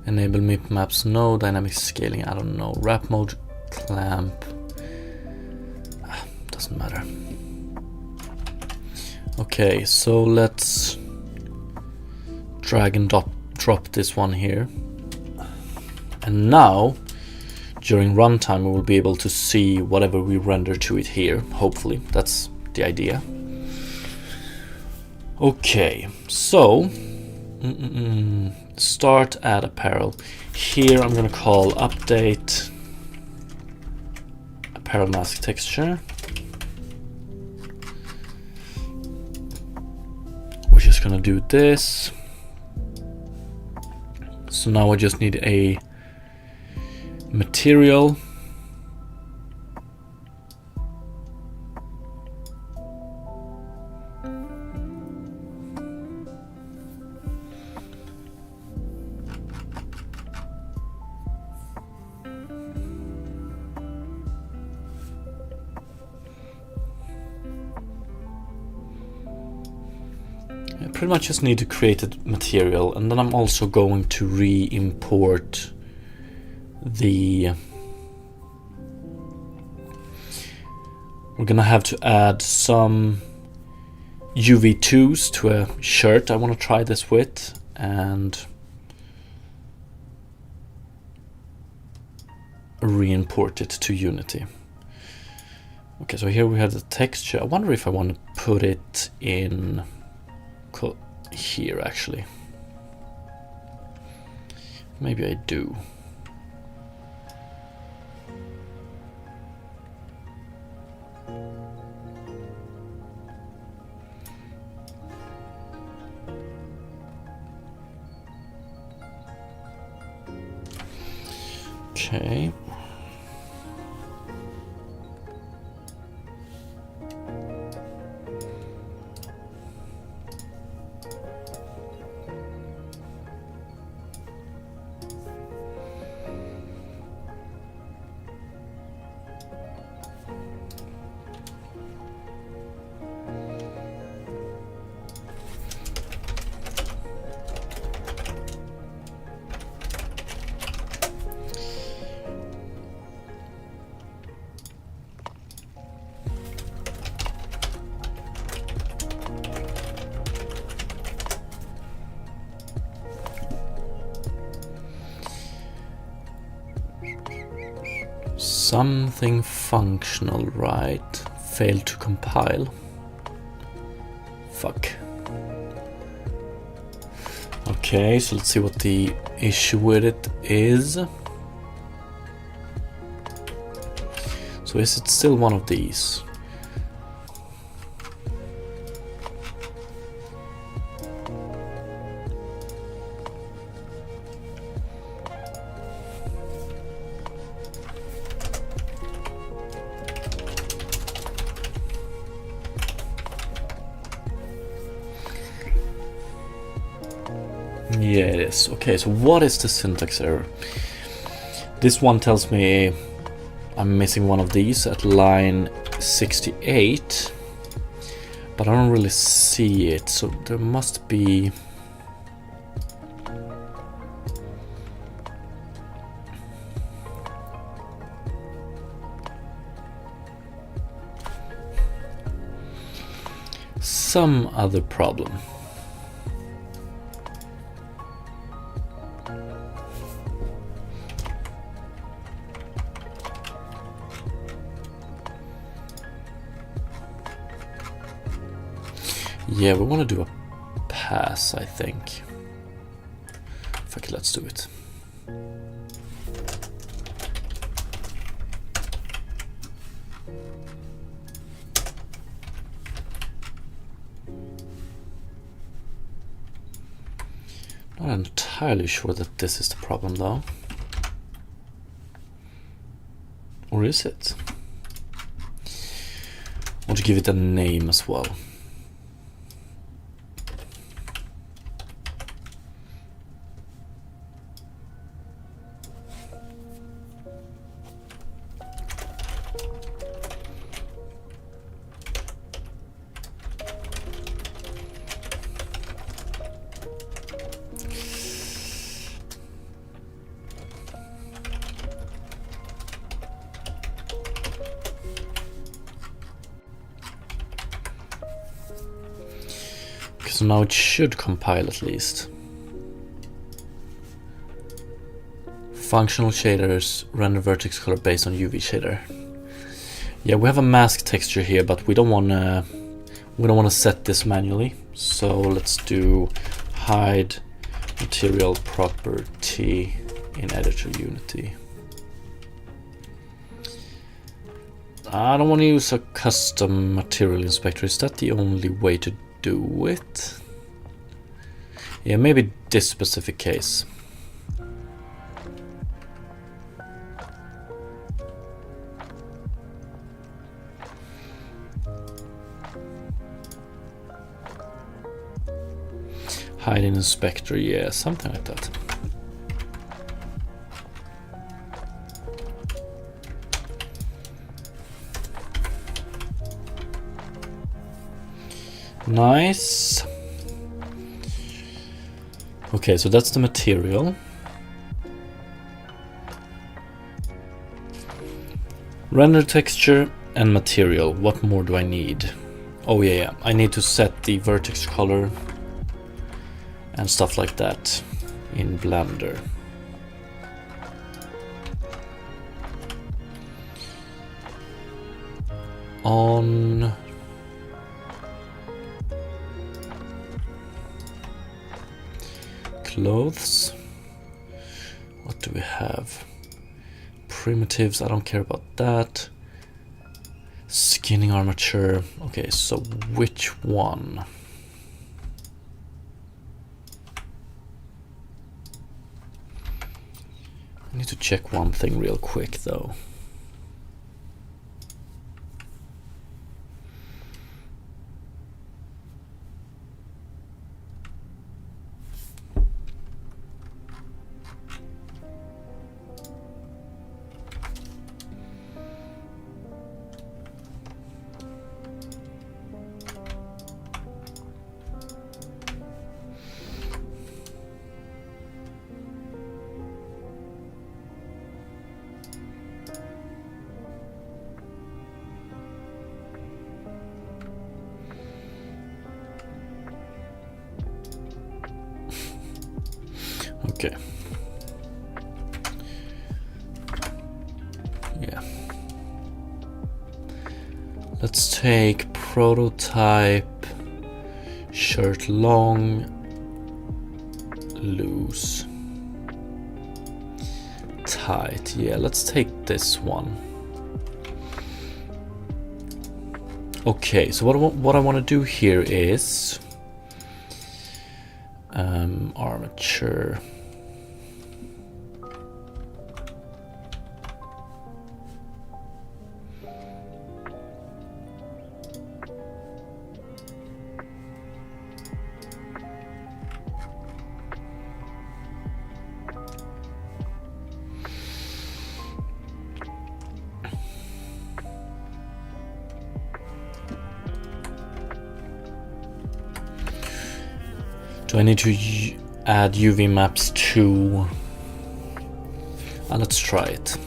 Enable mip maps, no. Dynamic scaling, I don't know. Wrap mode, clamp. Doesn't matter. Okay, so let's drag and drop this one here. And now, during runtime, we will be able to see whatever we render to it here. Hopefully, that's the idea. Okay, so start add apparel. Here I'm gonna call update apparel mask texture. We're just gonna do this. So now I just need a material. Pretty much just need to create a material, and then I'm also going to re-import the... We're gonna have to add some UV2s to a shirt I want to try this with, and re-import it to Unity. Okay, so here we have the texture. I wonder if I want to put it in here actually. Maybe I do. Okay. Something functional, right? Failed to compile. Fuck. Okay, so let's see what the issue with it is. So is it still one of these? Yeah, it is. Okay, so what is the syntax error? This one tells me I'm missing one of these at line 68, but I don't really see it, so there must be... some other problem. Yeah, we want to do a pass, I think. Fuck it, let's do it. Not entirely sure that this is the problem, though. Or is it? I want to give it a name as well. So now it should compile at least. Functional shaders render vertex color based on UV shader. Yeah, we have a mask texture here, but we don't want to set this manually. So let's do hide material property in editor Unity. I don't want to use a custom material inspector. Is that the only way to do it? Yeah, maybe this specific case. Hide in inspector, yeah, something like that. Nice. Okay, so that's the material. Render texture and material. What more do I need? Oh yeah, I need to set the vertex color and stuff like that in Blender. On clothes, what do we have? Primitives, I don't care about that. Skinning armature. Okay, so which one? I need to check one thing real quick though. Okay. Yeah. Let's take prototype, shirt long, loose, tight. Yeah, let's take this one. Okay, so what I want to do here is armature. Do I need to add UV maps to... let's try it.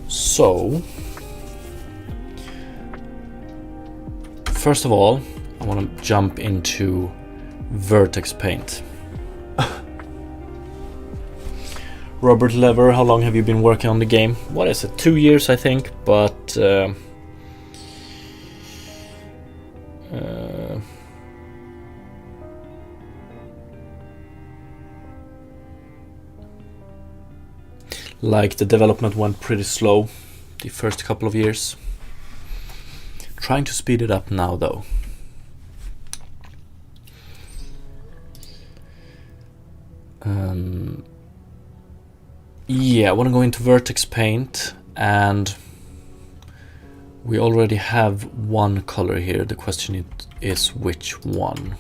So, first of all, I want to jump into vertex paint. Robert Lever, how long have you been working on the game? What is it? 2 years, I think, but... like the development went pretty slow the first couple of years. Trying to speed it up now though. Yeah, I want to go into vertex paint, and we already have one color here. The question is which one.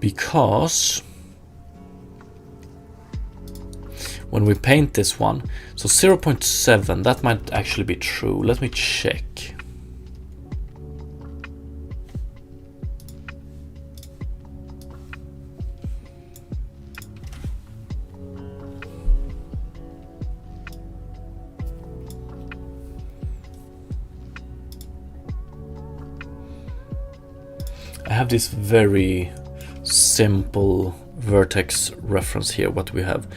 Because when we paint this one, so 0.7, that might actually be true. Let me check. I have this very simple vertex reference here. What we have: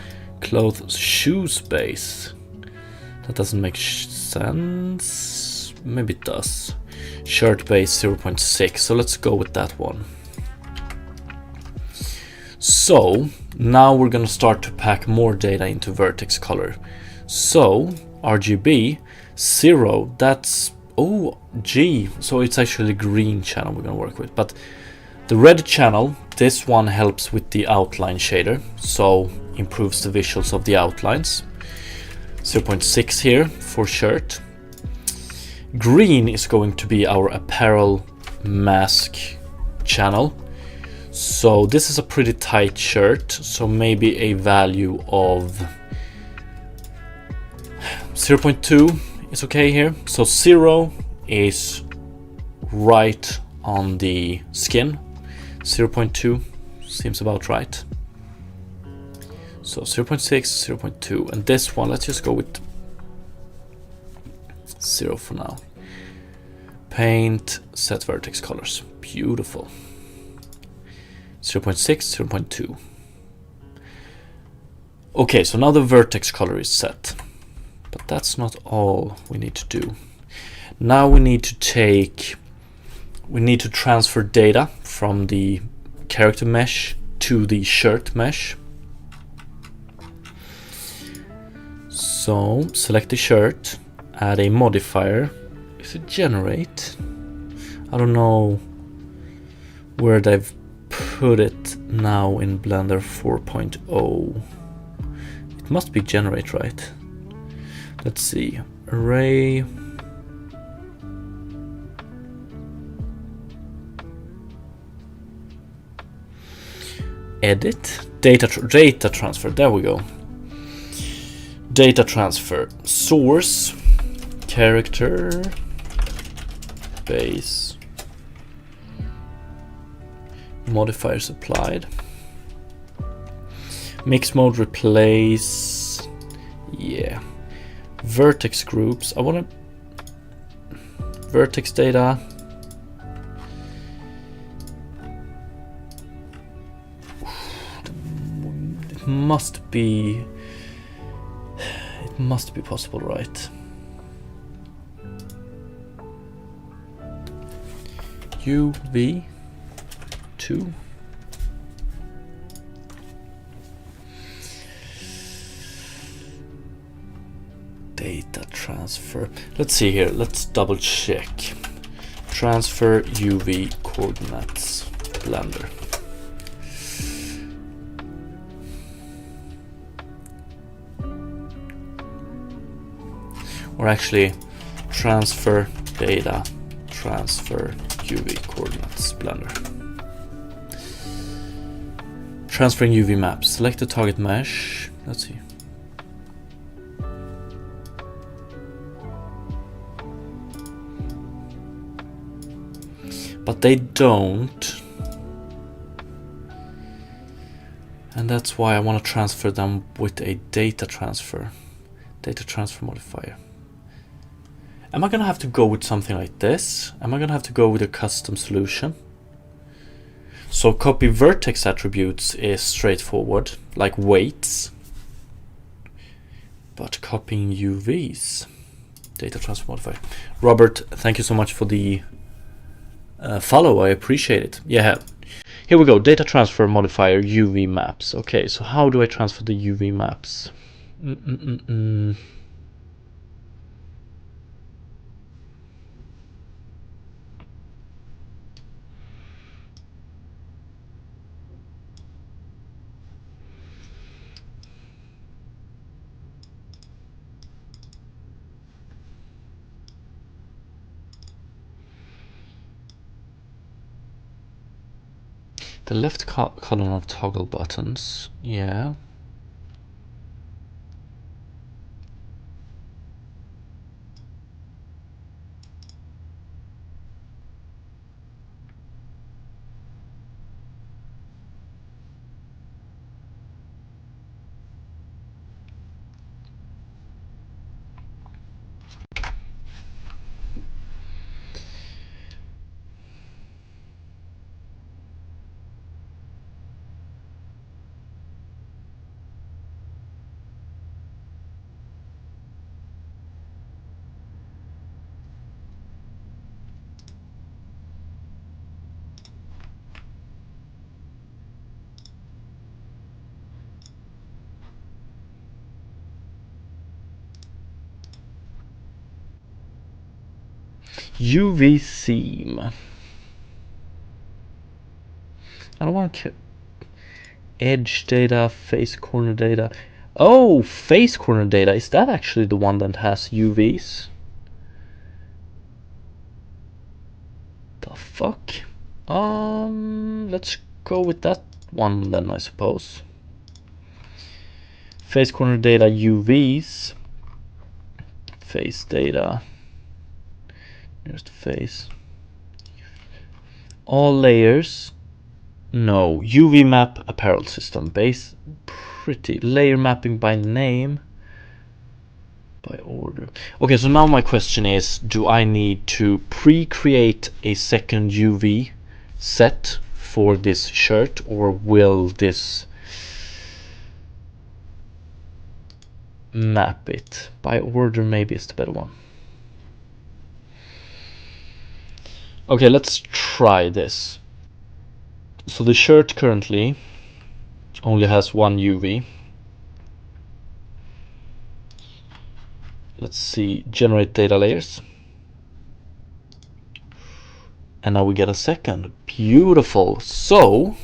clothes, shoes base. That doesn't make sense. Maybe it does. Shirt base 0.6. So let's go with that one. So now we're gonna start to pack more data into vertex color. So RGB 0. That's G. So it's actually green channel we're gonna work with, but the red channel, this one helps with the outline shader, so improves the visuals of the outlines. 0.6 here for shirt. Green is going to be our apparel mask channel. So this is a pretty tight shirt, so maybe a value of 0.2 is okay here. So 0 is right on the skin. 0.2 seems about right. So 0.6, 0.2, and this one, let's just go with 0 for now. Paint, set vertex colors. Beautiful. 0.6, 0.2. Okay, so now the vertex color is set. But that's not all we need to do. Now we need to transfer data from the character mesh to the shirt mesh. So select the shirt, add a modifier. Is it generate? I don't know where they've put it now in Blender 4.0. It must be generate, right? Let's see. Array. Edit. Data transfer. There we go. Data transfer. Source. Character. Base. Modifiers applied. Mix mode replace. Yeah. Vertex groups. I want to. vertex data. It must be possible, right? UV2. Data transfer. Let's see here. Let's double check. Transfer UV coordinates Blender. Or actually, transfer data, transfer UV coordinates Blender. Transferring UV maps. Select the target mesh. Let's see. But they don't. And that's why I want to transfer them with a data transfer modifier. Am I gonna have to go with something like this? Am I gonna have to go with a custom solution? So copy vertex attributes is straightforward, like weights. But copying UVs, data transfer modifier. Robert, thank you so much for the follow, I appreciate it. Yeah, here we go, data transfer modifier UV maps. Okay, so how do I transfer the UV maps? The left column of toggle buttons, yeah. UV seam. I don't want to edge data, face corner data. Oh, face corner data. Is that actually the one that has UVs? The fuck? Let's go with that one then, I suppose. Face corner data UVs. Face data. Nearest face. All layers. No. UV map apparel system. Base. Pretty. Layer mapping by name. By order. Okay, so now my question is, do I need to pre-create a second UV set for this shirt, or will this map it? By order maybe is the better one. Okay, let's try this. So the shirt currently only has one UV. Let's see, generate data layers. And now we get a second. Beautiful. So,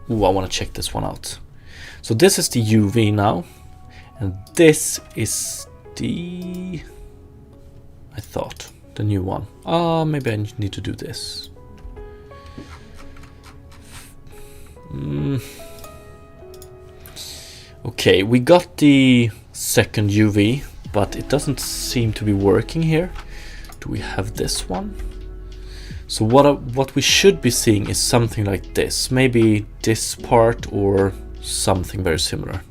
I want to check this one out. So this is the UV now. And this is the, I thought, the new one. Maybe I need to do this. Okay, we got the second UV, but it doesn't seem to be working here. Do we have this one? So what we should be seeing is something like this. Maybe this part or something very similar.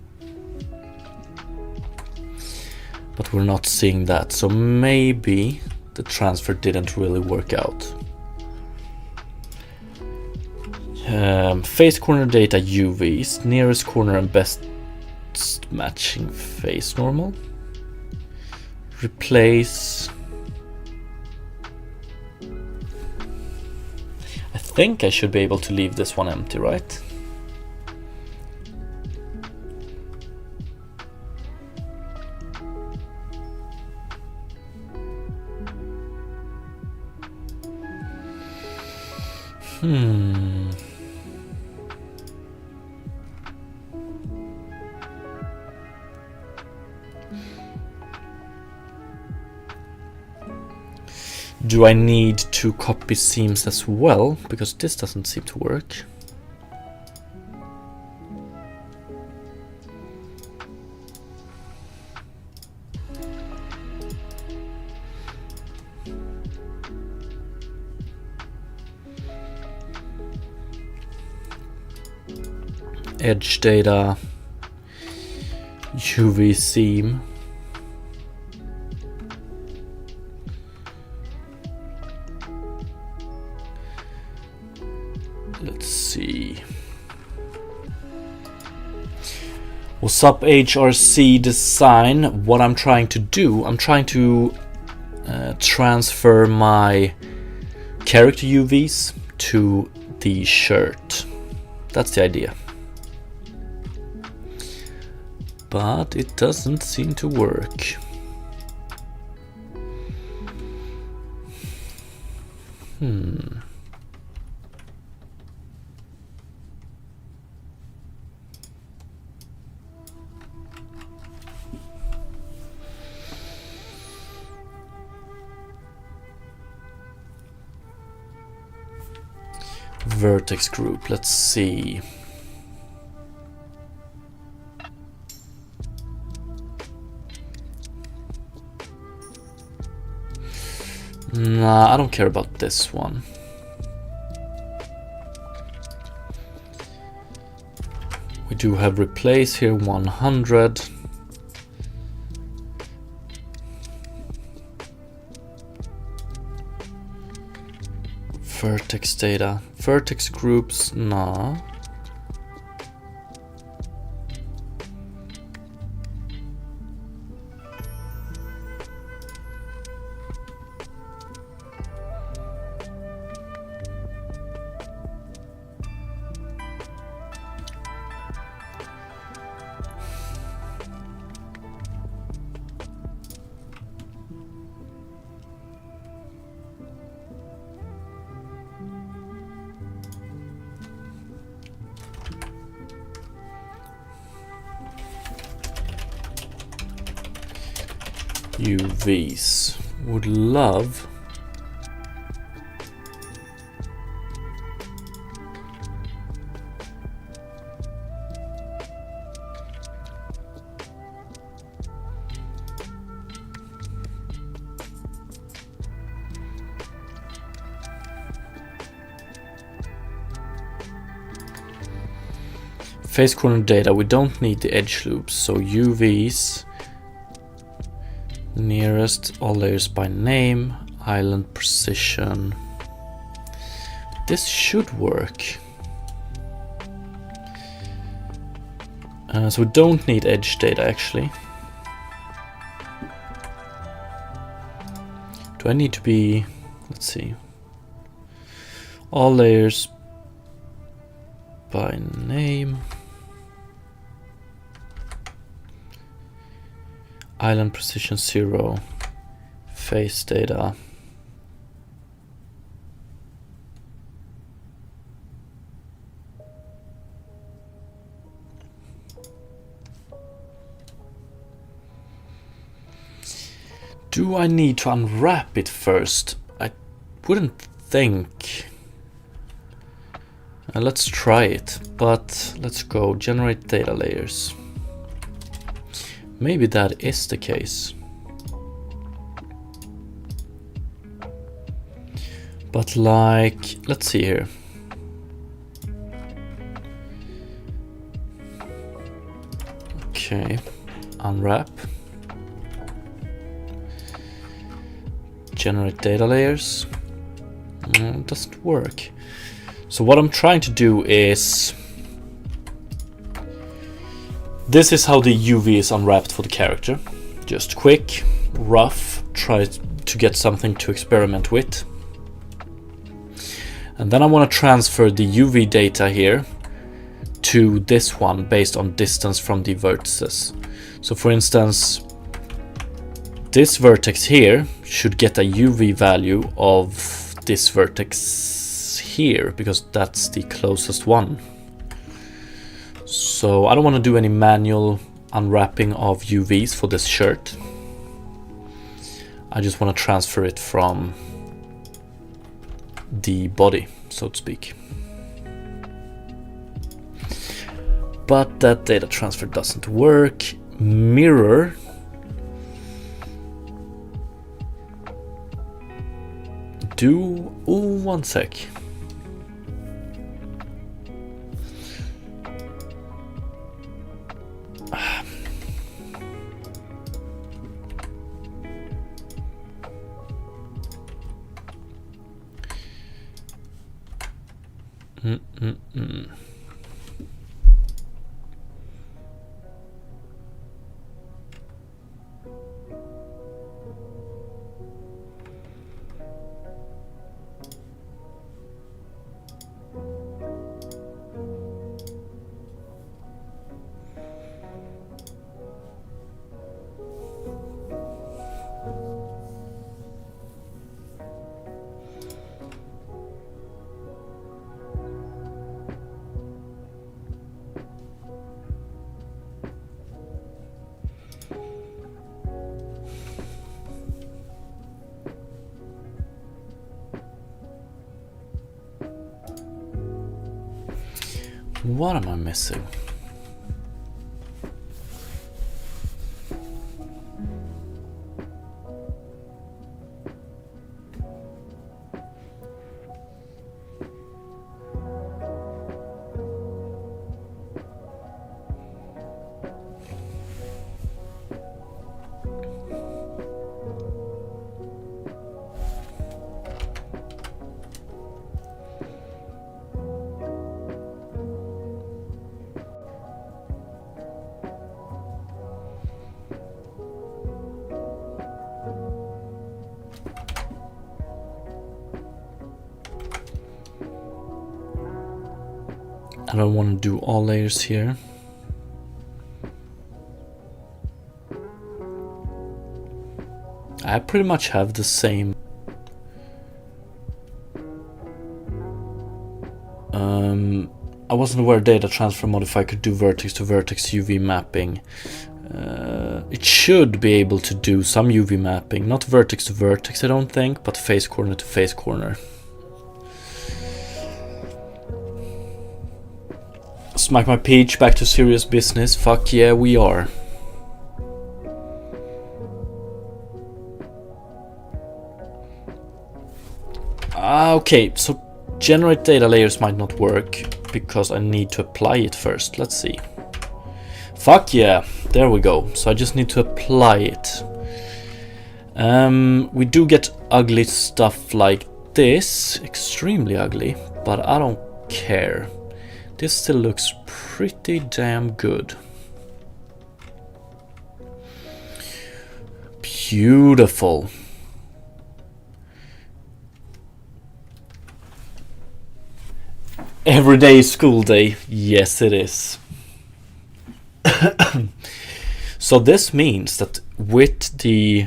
But we're not seeing that. So maybe the transfer didn't really work out. Face corner data UVs, nearest corner and best matching face normal. Replace. I think I should be able to leave this one empty, right? Do I need to copy seams as well? Because this doesn't seem to work. Edge data, UV seam. Let's see. What's up, HRC Design? What I'm trying to do, I'm trying to transfer my character UVs to the shirt. That's the idea. But it doesn't seem to work. Vertex group, let's see. Nah, I don't care about this one. We do have replace here 100. Vertex data, vertex groups, nah. UVs would love face corner data. We don't need the edge loops, so UVs nearest, all layers by name, island precision. This should work. So we don't need edge data actually. Do I need to be, let's see, all layers by name, island precision 0, face data. Do I need to unwrap it first? I wouldn't think. Let's try it, but let's go generate data layers. Maybe that is the case. But like, let's see here. Okay, unwrap. Generate data layers. It doesn't work. So what I'm trying to do is, this is how the UV is unwrapped for the character. Just quick, rough, try to get something to experiment with. And then I want to transfer the UV data here to this one based on distance from the vertices. So for instance, this vertex here should get a UV value of this vertex here, because that's the closest one. So I don't want to do any manual unwrapping of UVs for this shirt. I just want to transfer it from the body, so to speak. But that data transfer doesn't work. Mirror. One sec. What am I missing? I don't want to do all layers here. I pretty much have the same. I wasn't aware data transfer modifier could do vertex to vertex UV mapping. It should be able to do some UV mapping, not vertex to vertex I don't think, but face corner to face corner. Smack my peach, back to serious business. Fuck yeah, we are. Okay, so generate data layers might not work because I need to apply it first. Let's see. Fuck yeah, there we go. So I just need to apply it. We do get ugly stuff like this, extremely ugly, but I don't care. This still looks pretty damn good. Beautiful. Every day is school day. Yes, it is. So this means that with the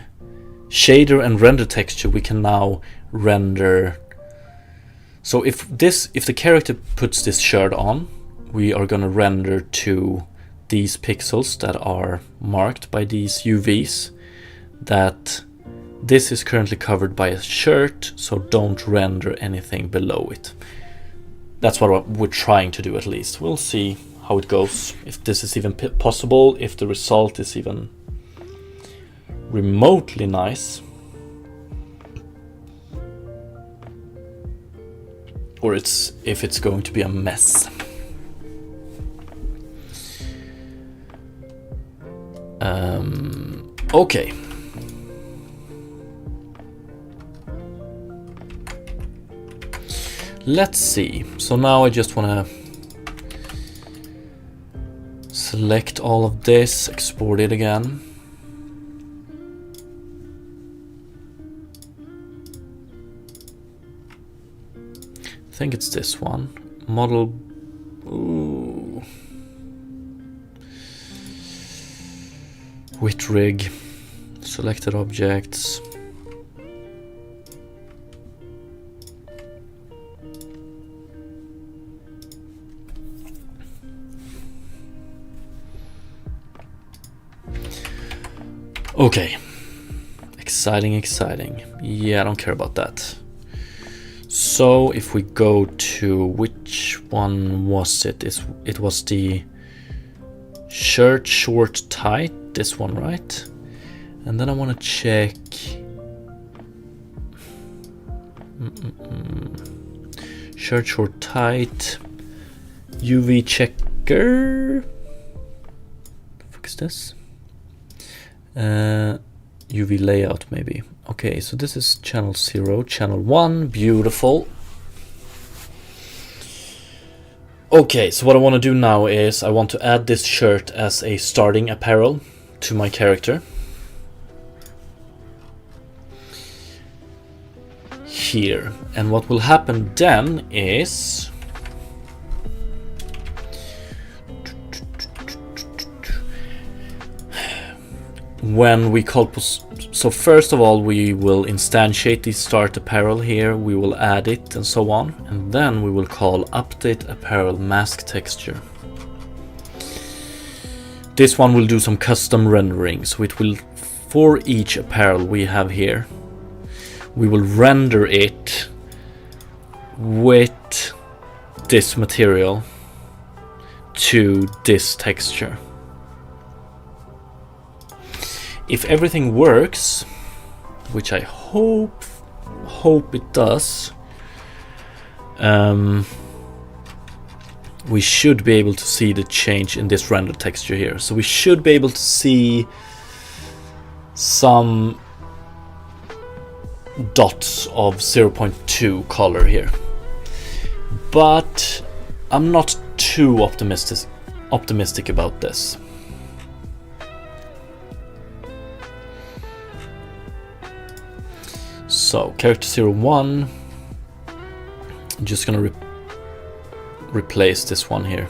shader and render texture, we can now render. So if the character puts this shirt on, we are gonna render to these pixels that are marked by these UVs, that this is currently covered by a shirt, so don't render anything below it. That's what we're trying to do, at least. We'll see how it goes, if this is even possible, if the result is even remotely nice, or if it's going to be a mess. Okay. Let's see. So now I just want to select all of this, export it again. I think it's this one. Model. Ooh. Wit rig. Selected objects. Okay. Exciting, exciting. Yeah, I don't care about that. So if we go to, which one was it? It was the shirt short tight, this one, right? And then I want to check shirt short tight, UV checker. The fuck is this? UV layout maybe. Okay, so this is channel 0, channel 1, beautiful. Okay, so what I want to do now is I want to add this shirt as a starting apparel to my character. Here. And what will happen then is when we call so first of all we will instantiate the start apparel here, we will add it and so on, and then we will call update apparel mask texture. This one will do some custom rendering, so it will, for each apparel we have here, we will render it with this material to this texture. If everything works, which I hope it does, we should be able to see the change in this render texture here. So we should be able to see some dots of 0.2 color here. But I'm not too optimistic about this. So, character 01, I'm just gonna replace this one here.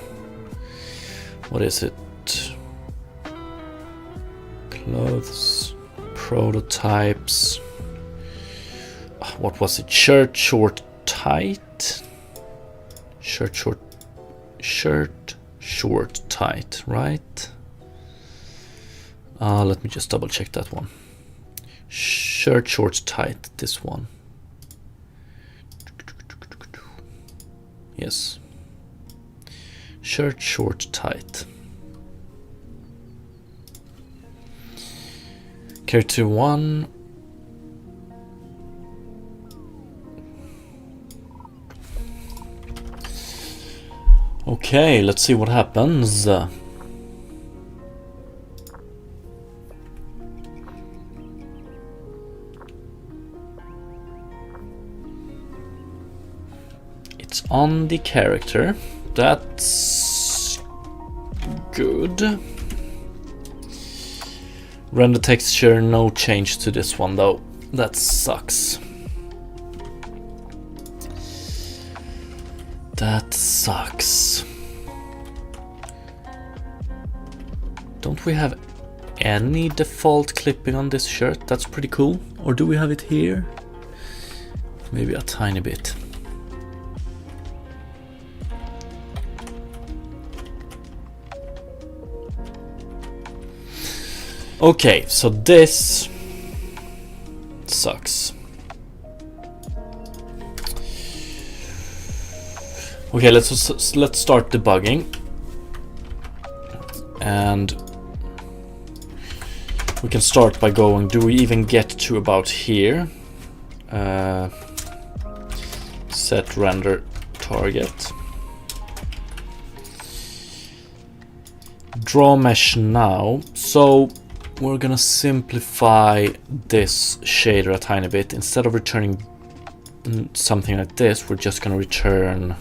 What is it? Clothes, prototypes. What was it? Shirt short tight? Shirt short tight, right? Let me just double check that one. Shirt shorts tight, this one. Yes. Shirt short tight. Character 1. Okay, let's see what happens. It's on the character. That's good. Render texture, no change to this one though. That sucks. That sucks. Don't we have any default clipping on this shirt? That's pretty cool. Or do we have it here? Maybe a tiny bit. Okay, so this sucks. Okay, let's start debugging, and we can start by going. Do we even get to about here? Set render target. Draw mesh now. So we're gonna simplify this shader a tiny bit. Instead of returning something like this, we're just going to return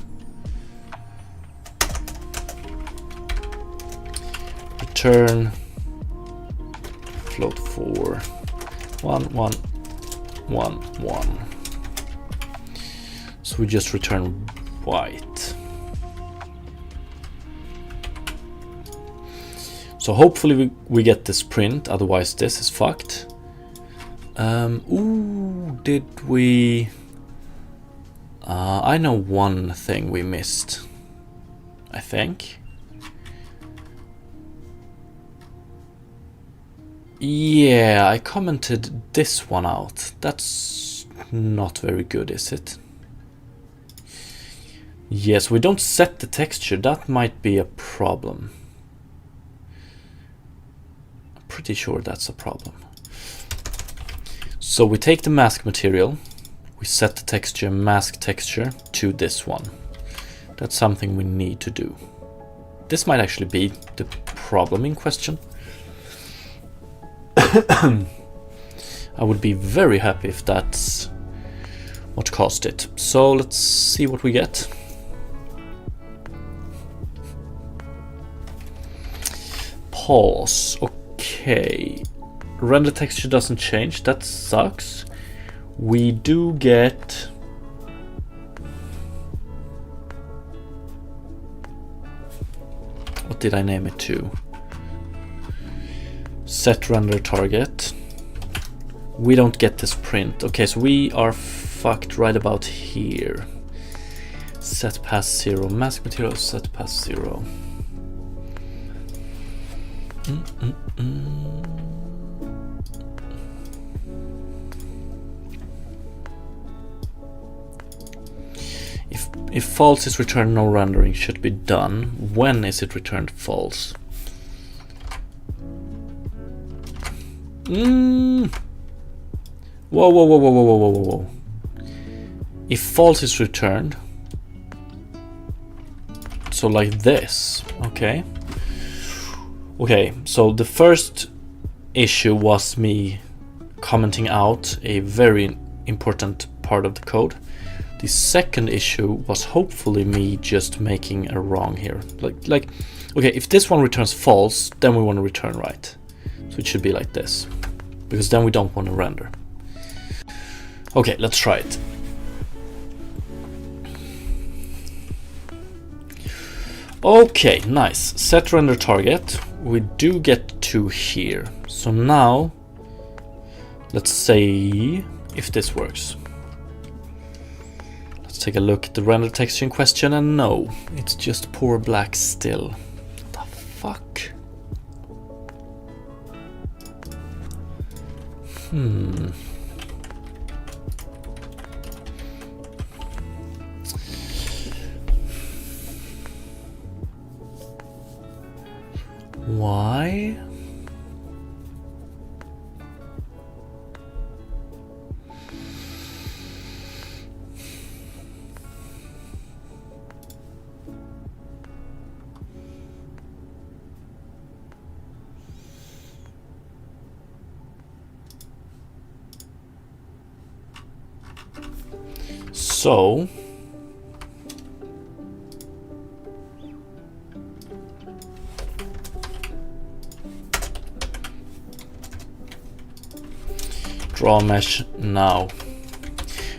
float 4 1 1 1 1. So we just return white. So hopefully we get this print, otherwise this is fucked. Ooh, did we... I know one thing we missed, I think. Yeah, I commented this one out. That's not very good, is it? Yes, we don't set the texture. That might be a problem. I'm pretty sure that's a problem. So we take the mask material, we set the texture, mask texture, to this one. That's something we need to do. This might actually be the problem in question. I would be very happy if that's what caused it. So let's see what we get. Pause. Okay. Render texture doesn't change. That sucks. We do get... What did I name it to? Set render target. We don't get this print. Okay, so we are fucked right about here. Set pass 0. Mask material set pass 0. If false is returned, no rendering should be done. When is it returned false? Whoa, whoa, whoa, whoa, whoa, whoa, whoa, whoa. If false is returned, so like this, okay. Okay, so the first issue was me commenting out a very important part of the code. The second issue was hopefully me just making a wrong here. Like, okay, if this one returns false, then we want to return right. So it should be like this, because then we don't want to render. Okay, let's try it. Okay, nice. Set render target. We do get to here. So now, let's see if this works. Let's take a look at the render texture in question, and no, it's just poor black still. What the fuck? Why? So draw mesh now.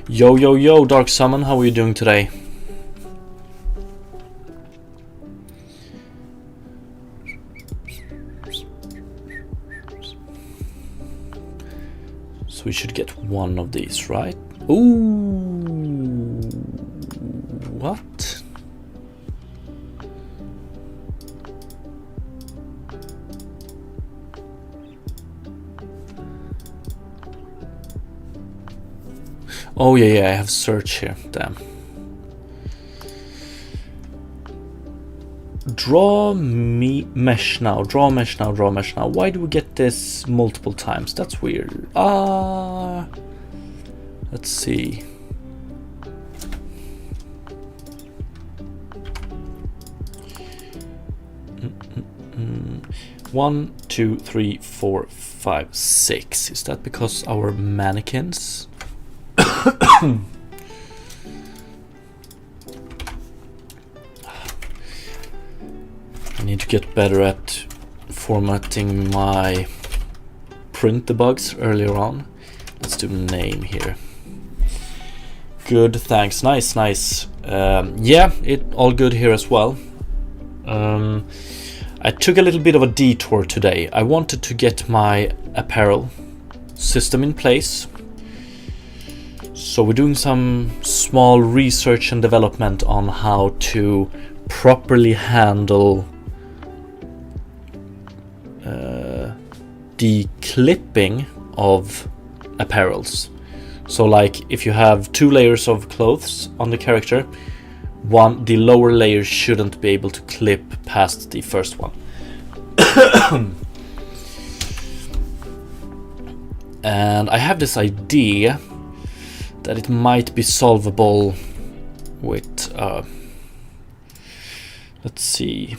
Yo, yo, yo, Dark Summon, how are you doing today? So we should get one of these, right? Ooh, what? Oh yeah, I have search here, damn. Draw mesh now, draw mesh now, draw mesh now. Why do we get this multiple times? That's weird. Let's see. One, two, three, four, five, six. Is that because our mannequins need to get better at formatting my print debugs earlier on. Let's do name here. Good, thanks. Nice, nice. Yeah, it all good here as well. I took a little bit of a detour today. I wanted to get my apparel system in place. So we're doing some small research and development on how to properly handle the clipping of apparels. So like if you have 2 layers of clothes on the character, the lower layer shouldn't be able to clip past the first one. And I have this idea that it might be solvable with let's see.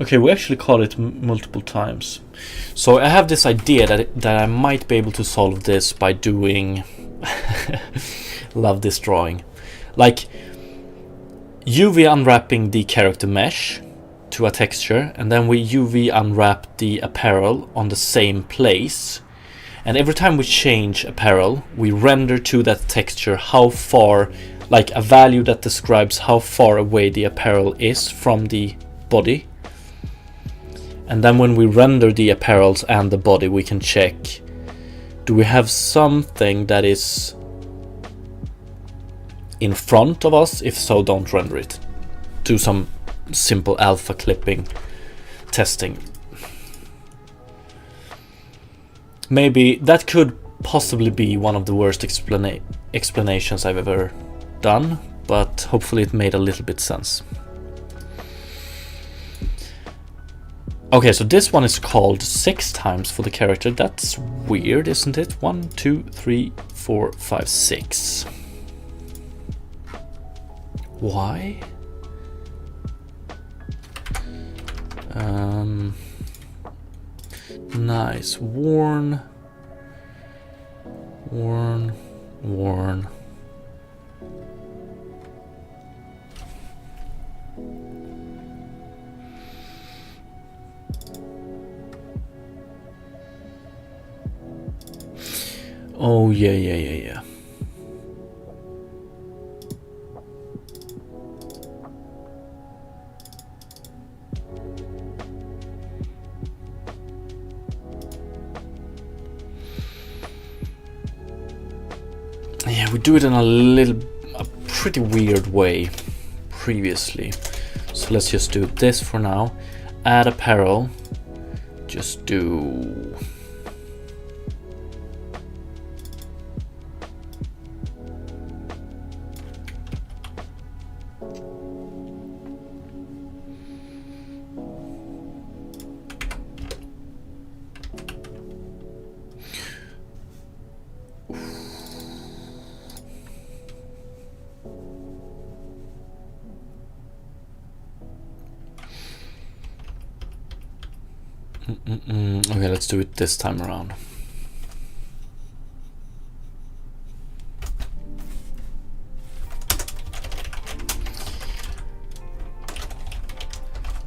Okay, we actually call it multiple times. So I have this idea that I might be able to solve this by doing love this drawing. Like UV unwrapping the character mesh to a texture, and then we UV unwrap the apparel on the same place. And every time we change apparel, we render to that texture how far, like a value that describes how far away the apparel is from the body. And then when we render the apparels and the body, we can check, do we have something that is in front of us? If so, don't render it. Do some simple alpha clipping testing. Maybe that could possibly be one of the worst explanations I've ever done, but hopefully it made a little bit sense. Okay, so this one is called 6 times for the character. That's weird, isn't it? 1, 2, 3, 4, 5, 6. Why? Nice. Worn. Oh, yeah. Yeah, we do it in a pretty weird way previously. So let's just do this for now. Add apparel. Just do... Okay, let's do it this time around.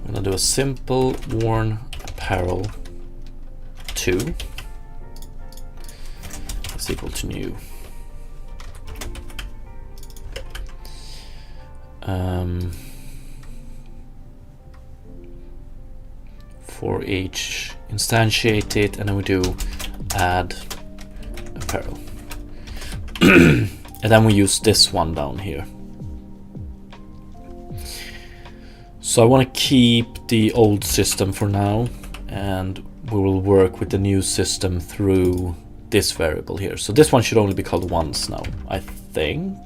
I'm gonna do a simple worn apparel 2 is equal to new. For each instantiate it, and then we do add apparel. And then we use this one down here. So I want to keep the old system for now, and we will work with the new system through this variable here. So this one should only be called once now, I think.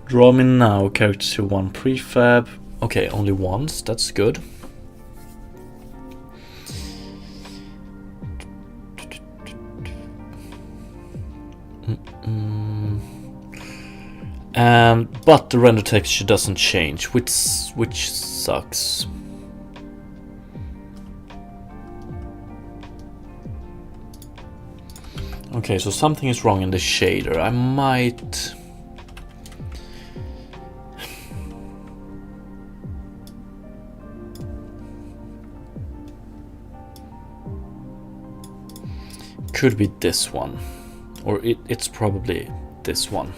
Draw me now, character to 1 prefab. Okay, only once, that's good. But the render texture doesn't change, which sucks. Okay, so something is wrong in the shader. I might... Could be this one. Or it's probably this one.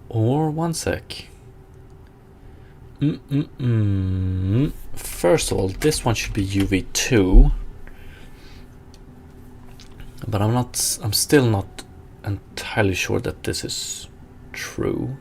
Or one sec. First of all, this one should be UV2. But I'm still not entirely sure that this is true.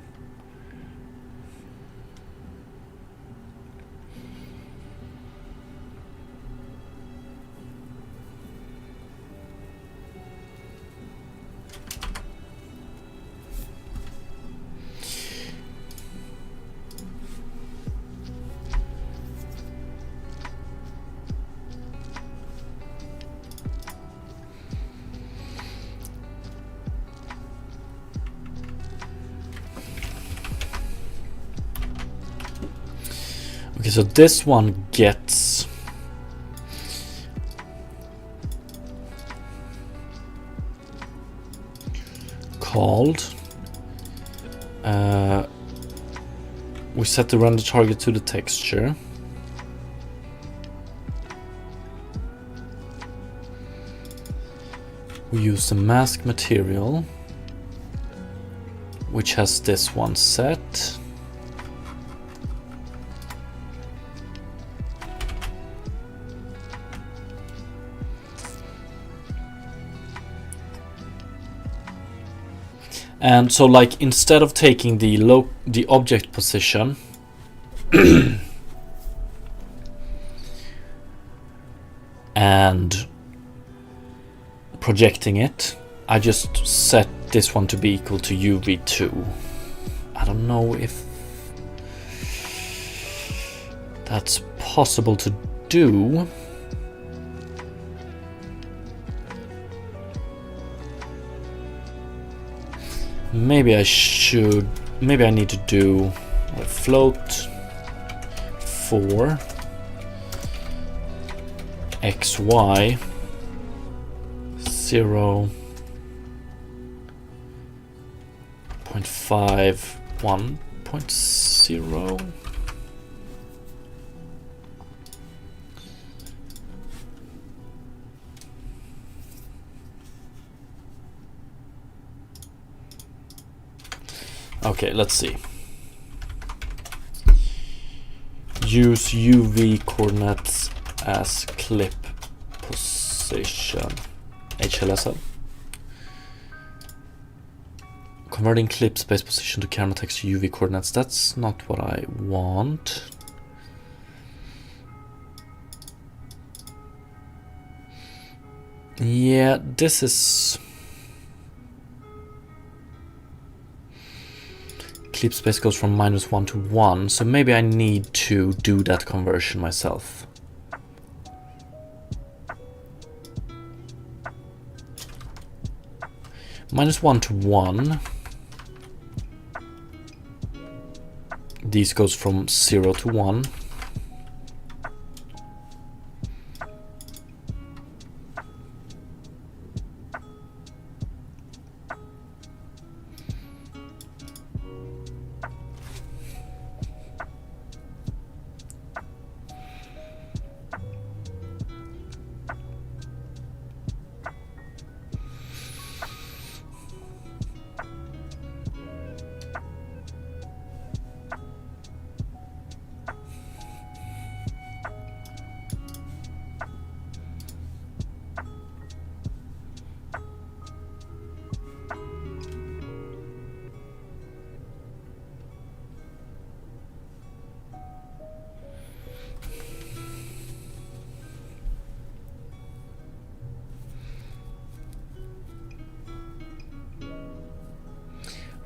Okay, so this one gets called. We set the render target to the texture. We use the mask material, which has this one set. And so, like, instead of taking the object position and projecting it, I just set this one to be equal to UV2. I don't know if that's possible to do. Maybe I need to do a float for xy 0.5 1.0. Okay, let's see. Use UV coordinates as clip position. HLSL. Converting clip space position to camera text to UV coordinates. That's not what I want. Yeah, this is... Clip space goes from -1 to 1, so maybe I need to do that conversion myself. -1 to 1. These goes from 0 to 1.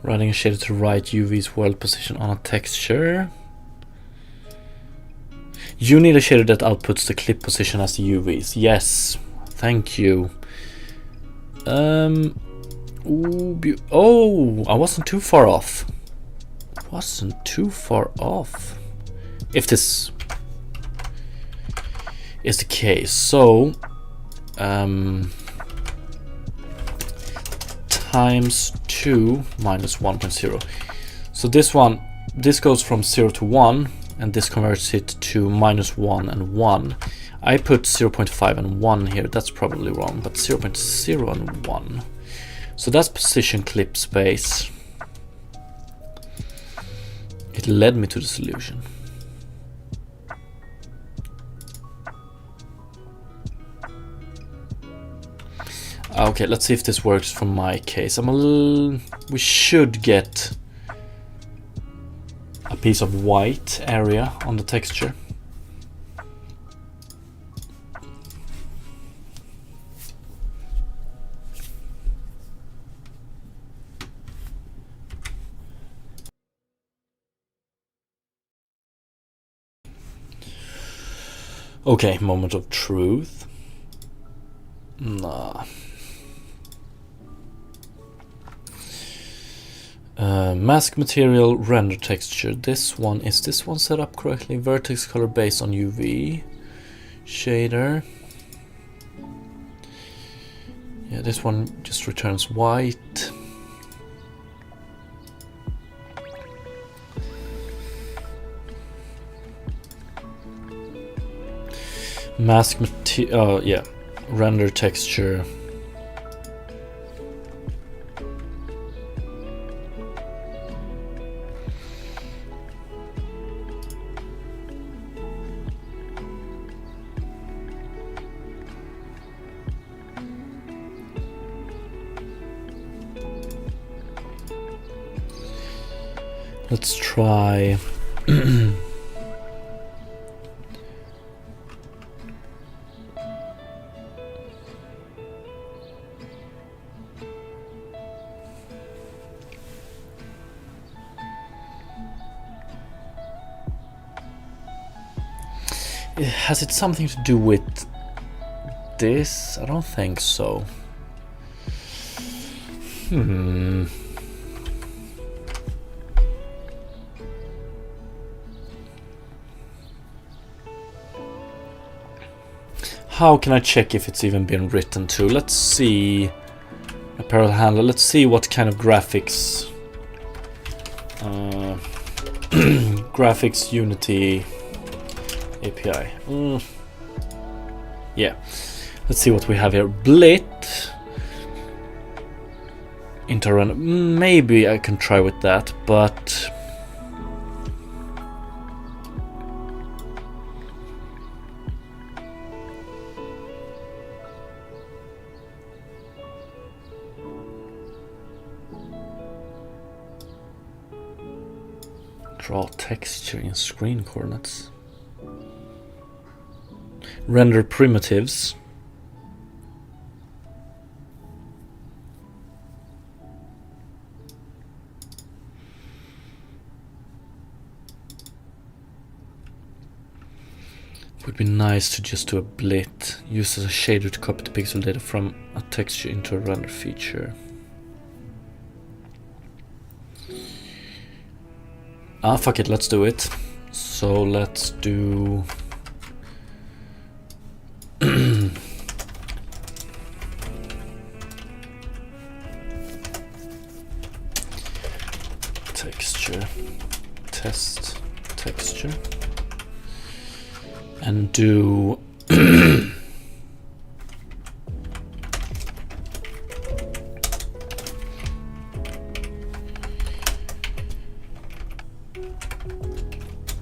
Running a shader to right UV's world position on a texture. You need a shader that outputs the clip position as the UVs. Yes, thank you. Oh, I wasn't too far off. If this is the case, so times 2 minus 1.0. So this goes from 0 to 1, and this converts it to minus 1 and 1. I put 0.5 and 1 here, that's probably wrong, but 0.0 and 1. So that's position clip space. It led me to the solution. Okay, let's see if this works for my case. We should get a piece of white area on the texture. Okay, moment of truth. Nah. Mask material, render texture. Is this one set up correctly? Vertex color based on UV. Shader. Yeah, this one just returns white. Mask material, yeah, render texture. Let's try has it something to do with this? I don't think so. How can I check if it's even been written to? Let's see. Apparel handler. Let's see what kind of graphics. Graphics Unity API. Yeah. Let's see what we have here. Blit. Interrun. Maybe I can try with that, but. Draw texture in screen coordinates. Render primitives. Would be nice to just do a blit. Use as a shader to copy the pixel data from a texture into a render feature. Fuck it, let's do it. So let's do texture, test texture, and do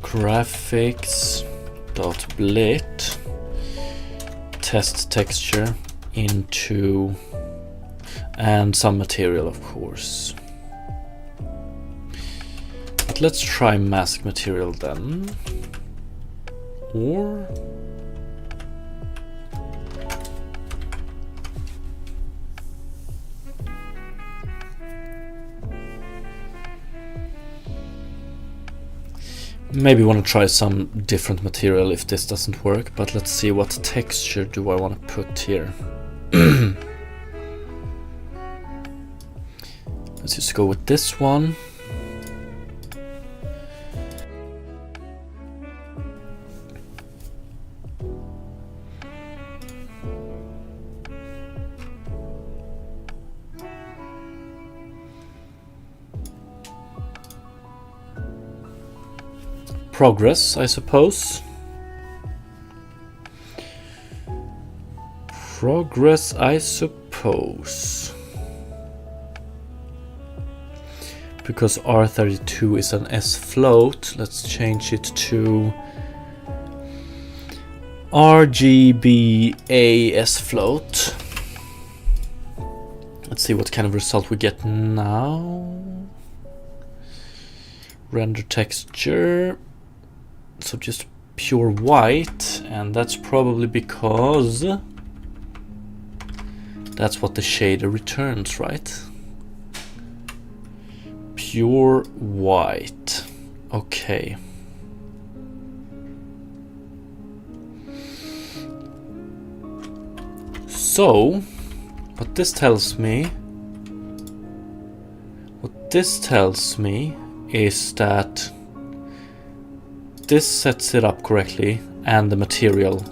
graphics.blit test texture into and some material, of course. But let's try mask material then. Or Maybe want to try some different material if this doesn't work, but let's see what texture do I want to put here. Let's just go with this one. Progress, I suppose. Progress, I suppose. Because R32 is an S float, let's change it to RGBA S float. Let's see what kind of result we get now. Render texture. So just pure white, and that's probably because that's what the shader returns, right? Pure white. Okay. So, what this tells me is that this sets it up correctly and the material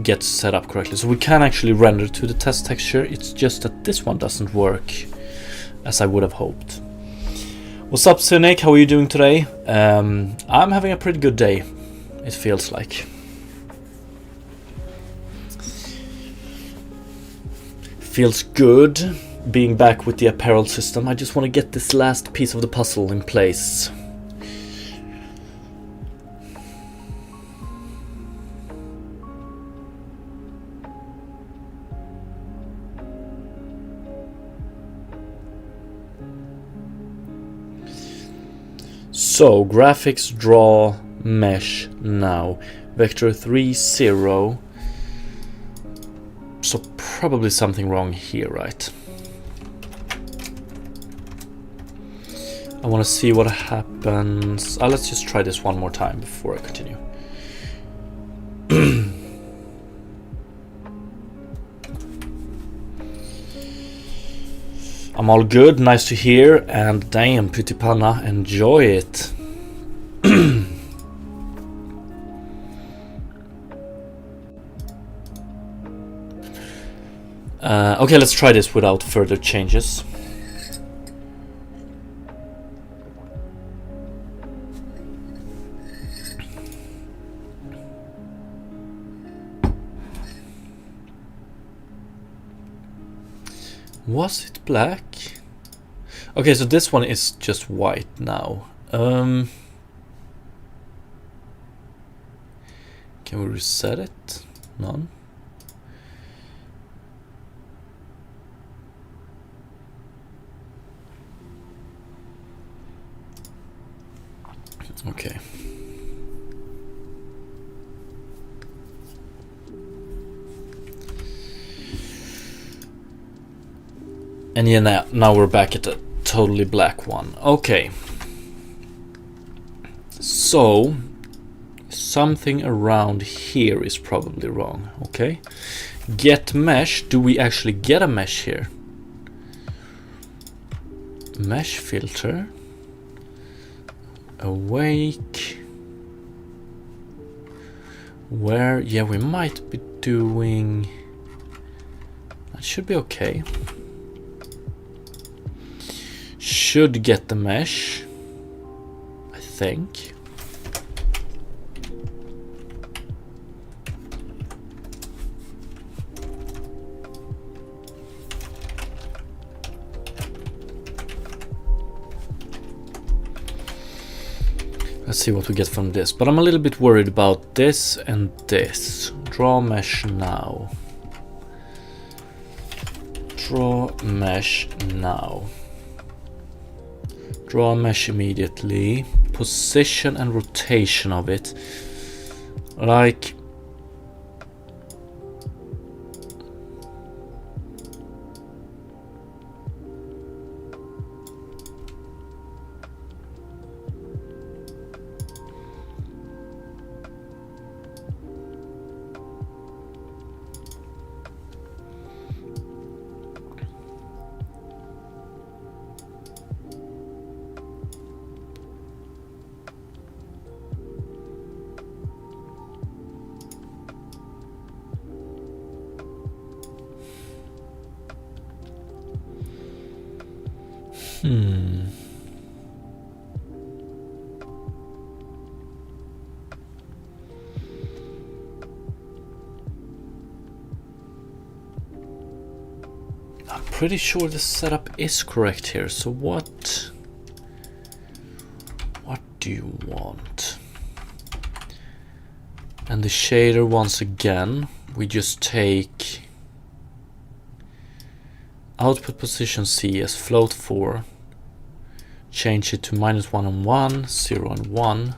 gets set up correctly. So we can actually render to the test texture. It's just that this one doesn't work as I would have hoped. What's up, Cynic? How are you doing today? I'm having a pretty good day, it feels like. Feels good being back with the apparel system. I just want to get this last piece of the puzzle in place. So, graphics, draw, mesh now. Vector 3, 0. So probably something wrong here, right? I want to see what happens. Let's just try this one more time before I continue. I'm all good, nice to hear, and damn, Pyttipanna, enjoy it. Okay, let's try this without further changes. Was it black? Okay, so this one is just white now. Can we reset it? None. Okay. And yeah, now we're back at a totally black one. Okay. So, something around here is probably wrong. Okay. Get mesh. Do we actually get a mesh here? Mesh filter. Awake. Where? Yeah, we might be doing... That should be okay. Should get the mesh, I think. Let's see what we get from this, but I'm a little bit worried about this and this. Draw mesh now. Draw mesh now. Draw mesh immediately. Position and rotation of it. Like... I'm pretty sure the setup is correct here. So what do you want? And the shader, once again, we just take output position C as float 4, change it to -1 and 1, 0 and 1.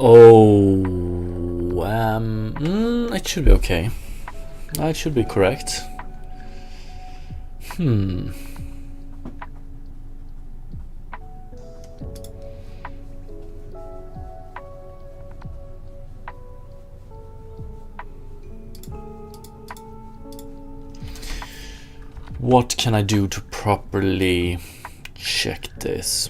Oh, it should be okay. It should be correct. What can I do to properly check this?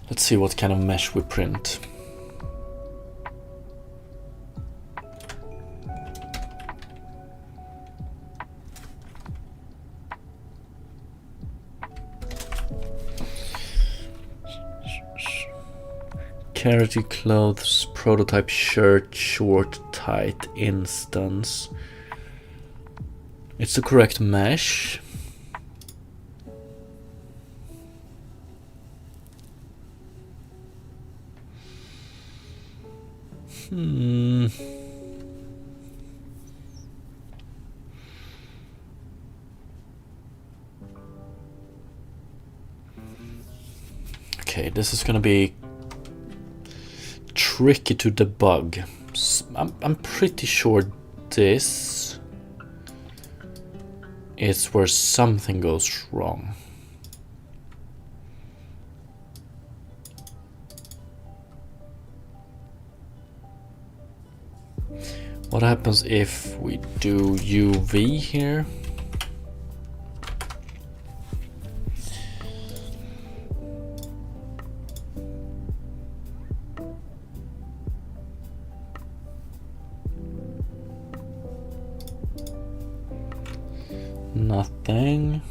Let's see what kind of mesh we print. Carroty clothes, prototype shirt, short, tight, instance. It's the correct mesh. Okay, this is gonna be tricky to debug. I'm pretty sure this is where something goes wrong. What happens if we do UV here? Nothing.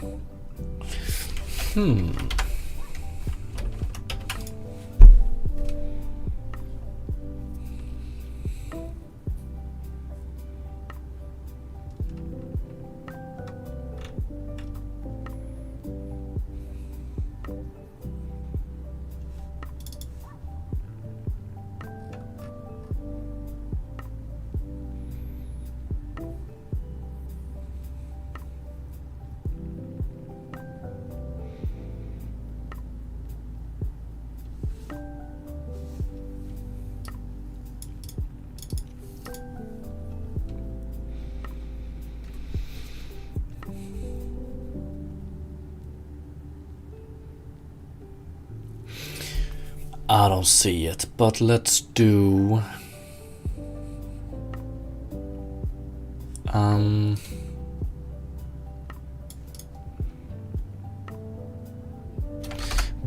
I don't see it, but let's do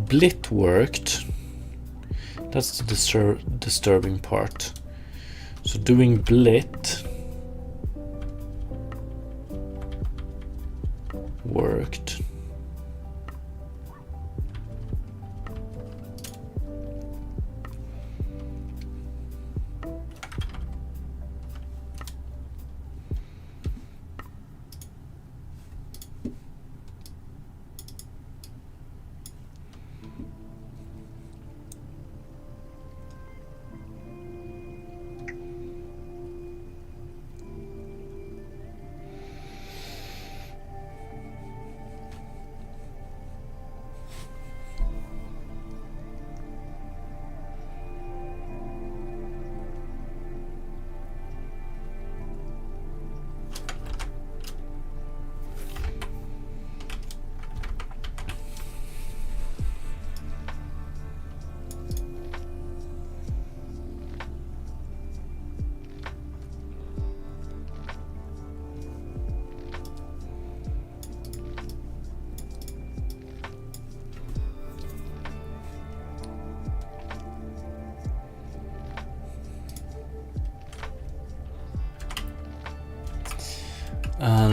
Blit worked. That's the disturbing part. So doing Blit worked.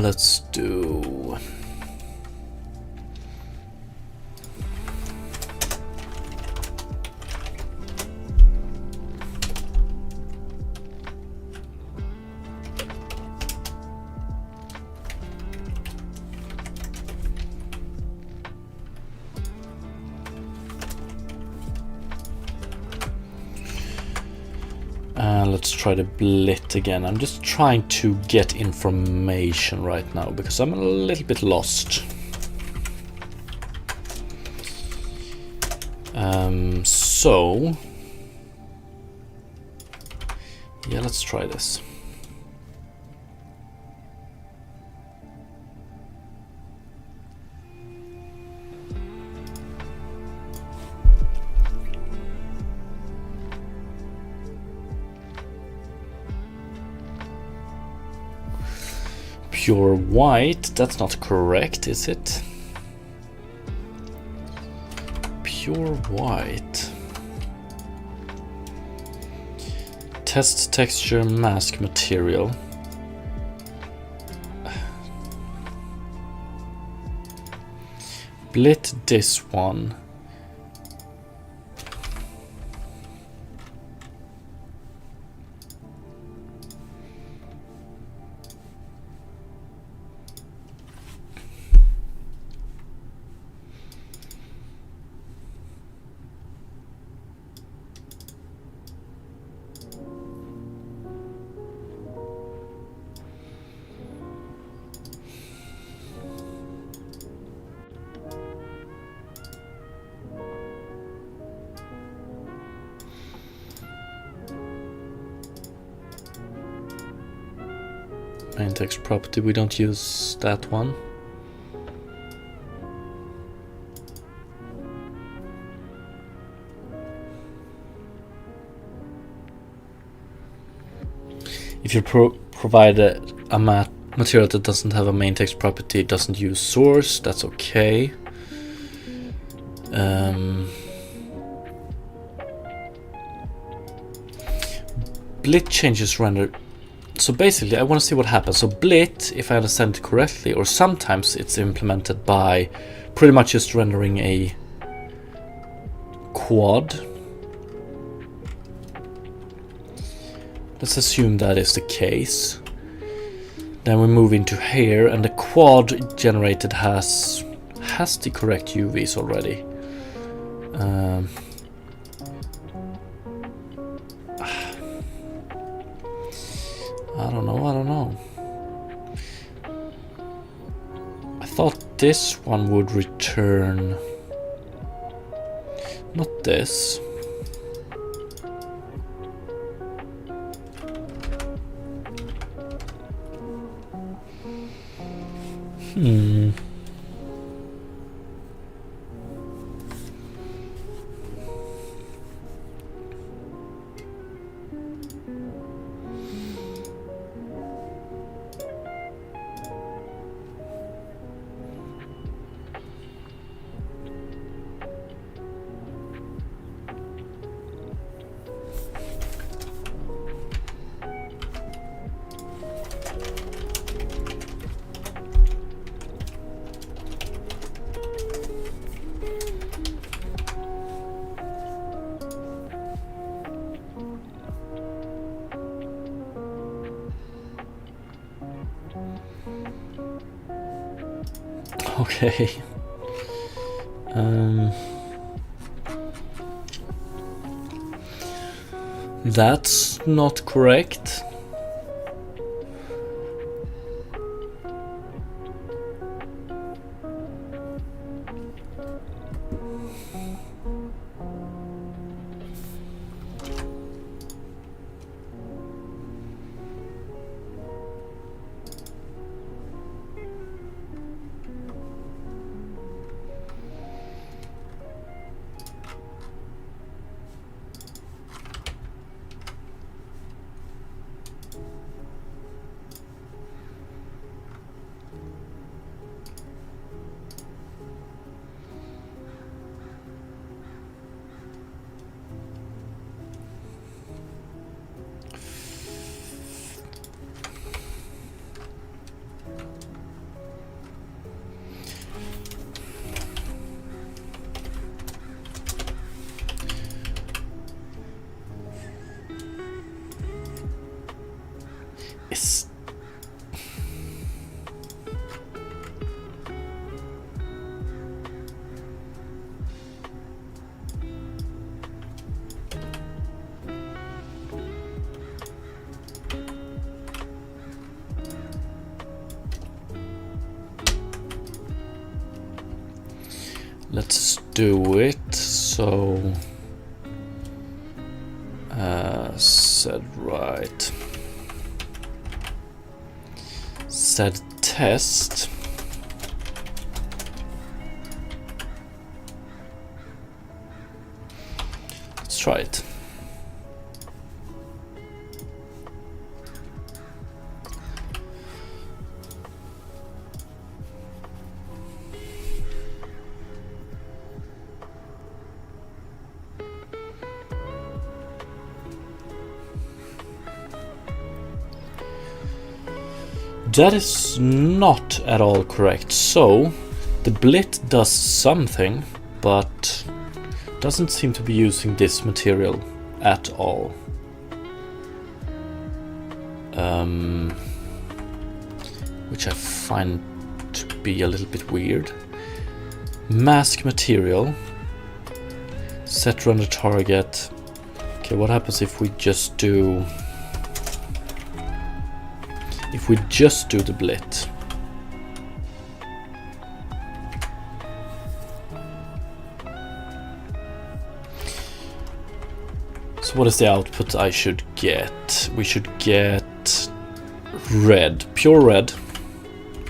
Let's do... let's try the blit again. I'm just trying to get information right now because I'm a little bit lost. So yeah, let's try this. Pure white, that's not correct, is it? Pure white. Test texture mask material. Blit this one. Main text property, we don't use that one. If you provide a material that doesn't have a main text property, it doesn't use source, that's okay. Blit changes render. So basically I want to see what happens. So blit, if I understand it correctly, or sometimes it's implemented by pretty much just rendering a quad. Let's assume that is the case. Then we move into here, and the quad generated has the correct UVs already. I don't know. I thought this one would return, not this. Okay. That's not correct. is... Let's do it. So set right, set test. Let's try it. That is not at all correct. So the blit does something, but doesn't seem to be using this material at all. Which I find to be a little bit weird. Mask material. Set render target. Okay, what happens if we just do... If we just do the blit? So what is the output I should get? We should get red, pure red,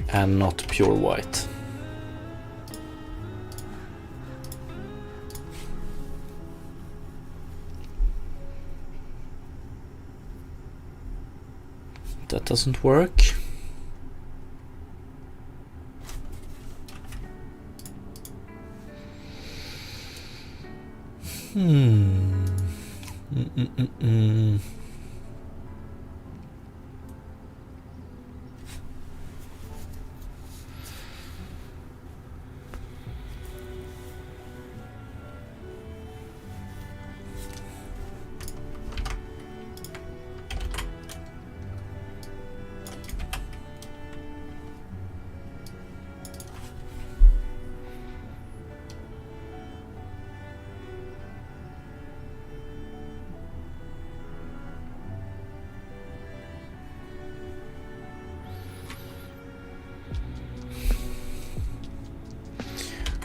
and not pure white. That doesn't work.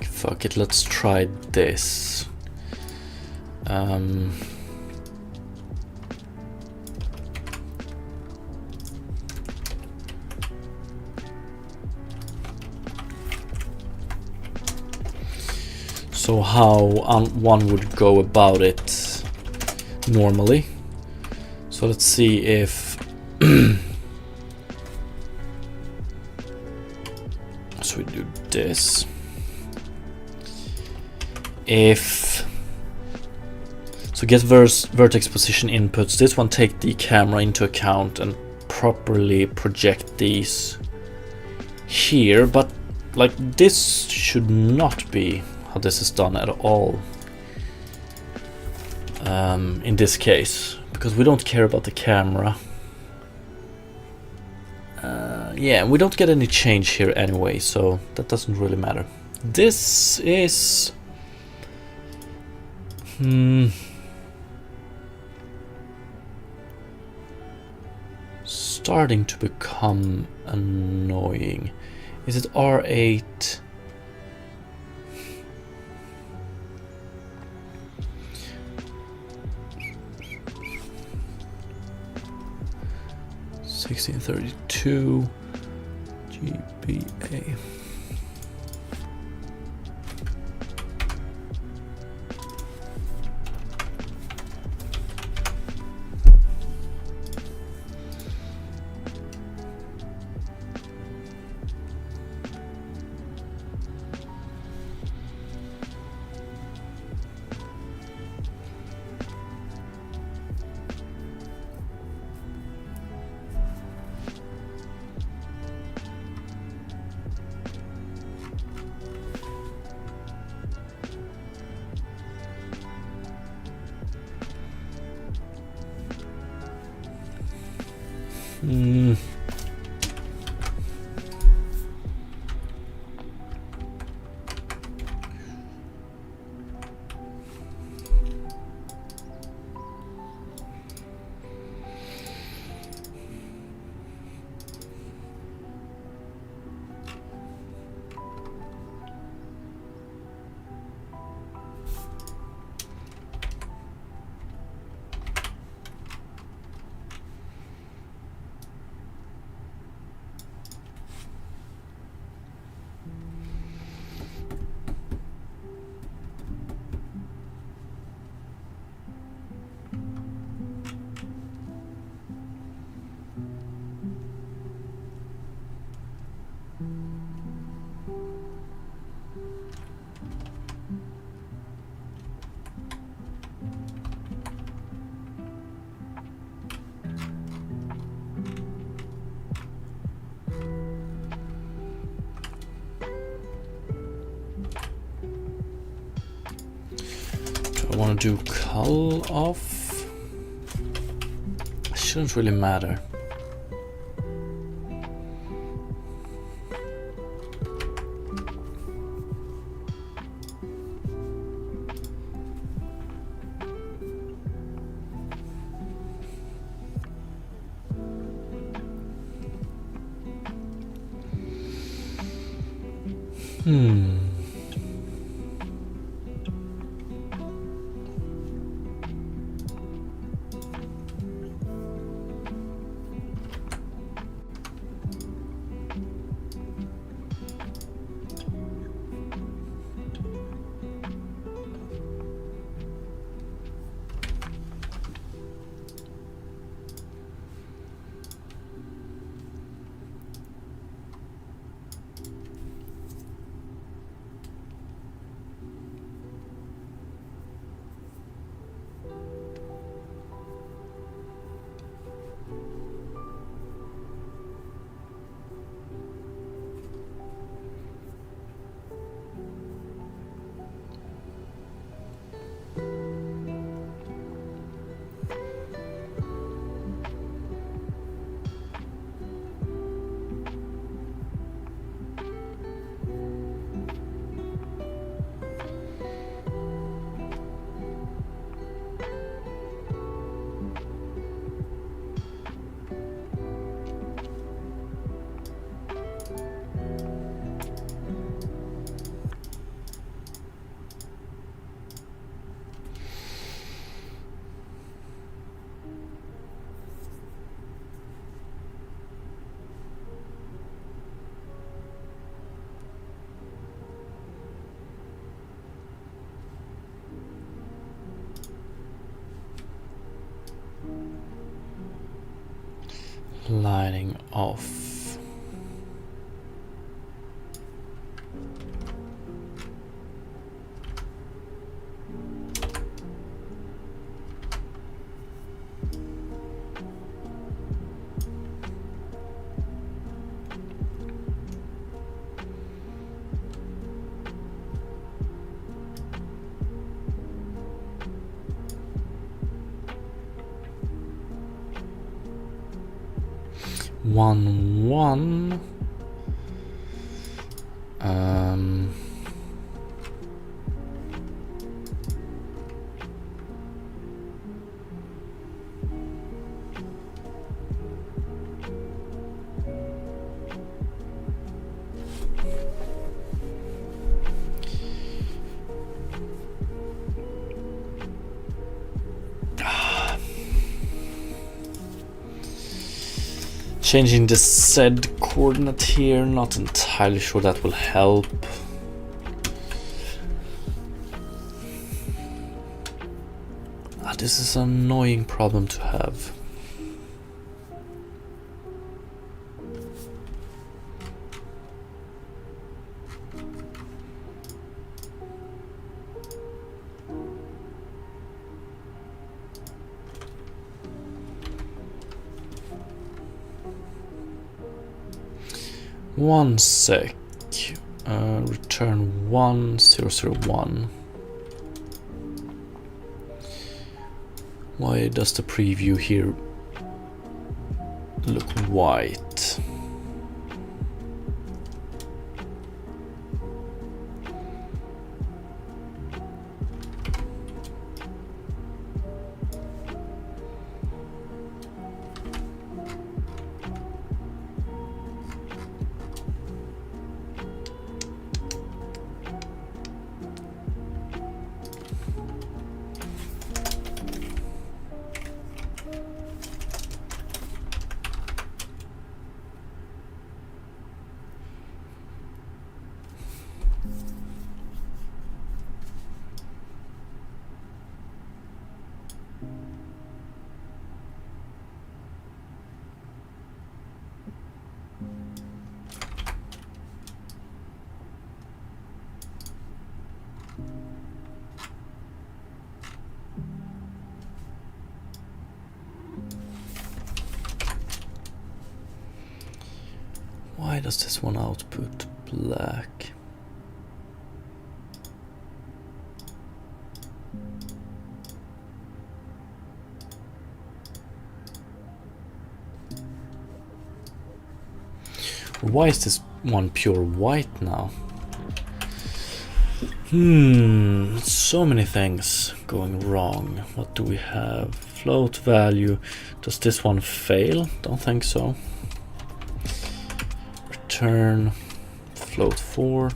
Fuck it, let's try this. So how one would go about it normally. So let's see if so we do this. If so, get vertex position inputs. This one take the camera into account and properly project these here, but like this should not be how this is done at all in this case, because we don't care about the camera. Yeah, we don't get any change here anyway, so that doesn't really matter. This is starting to become annoying. Is it R8? $1632 GBA. Hmm. I want to do cull off. It shouldn't really matter. Lining off. One. Changing the Z coordinate here, not entirely sure that will help. This is an annoying problem to have. One sec. Return 1001. Why does the preview here look white. Why does this one output black? Why is this one pure white now? So many things going wrong. What do we have? Float value. Does this one fail? Don't think so. Return float 4.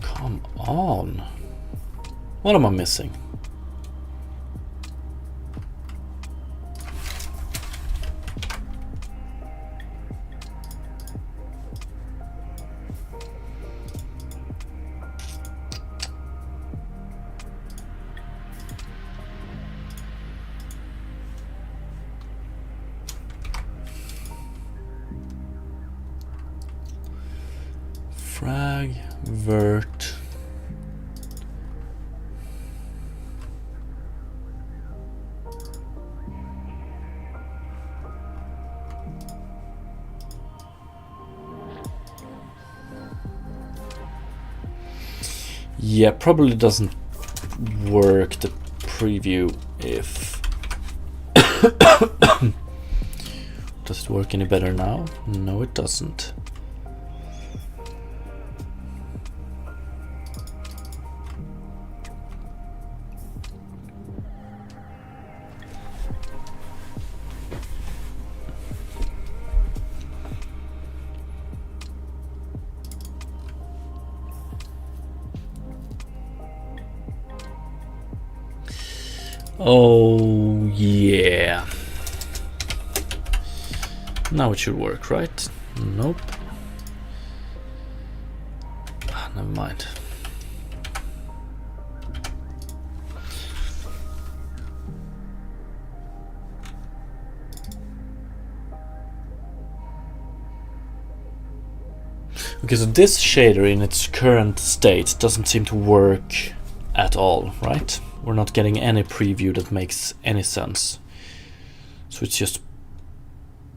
Come on. What am I missing? Frag, vert. Yeah, probably doesn't work, the preview, if... Does it work any better now? No, it doesn't. Oh, yeah. Now it should work, right? Nope. Never mind. Okay, so this shader in its current state doesn't seem to work at all, right? We're not getting any preview that makes any sense. So it's just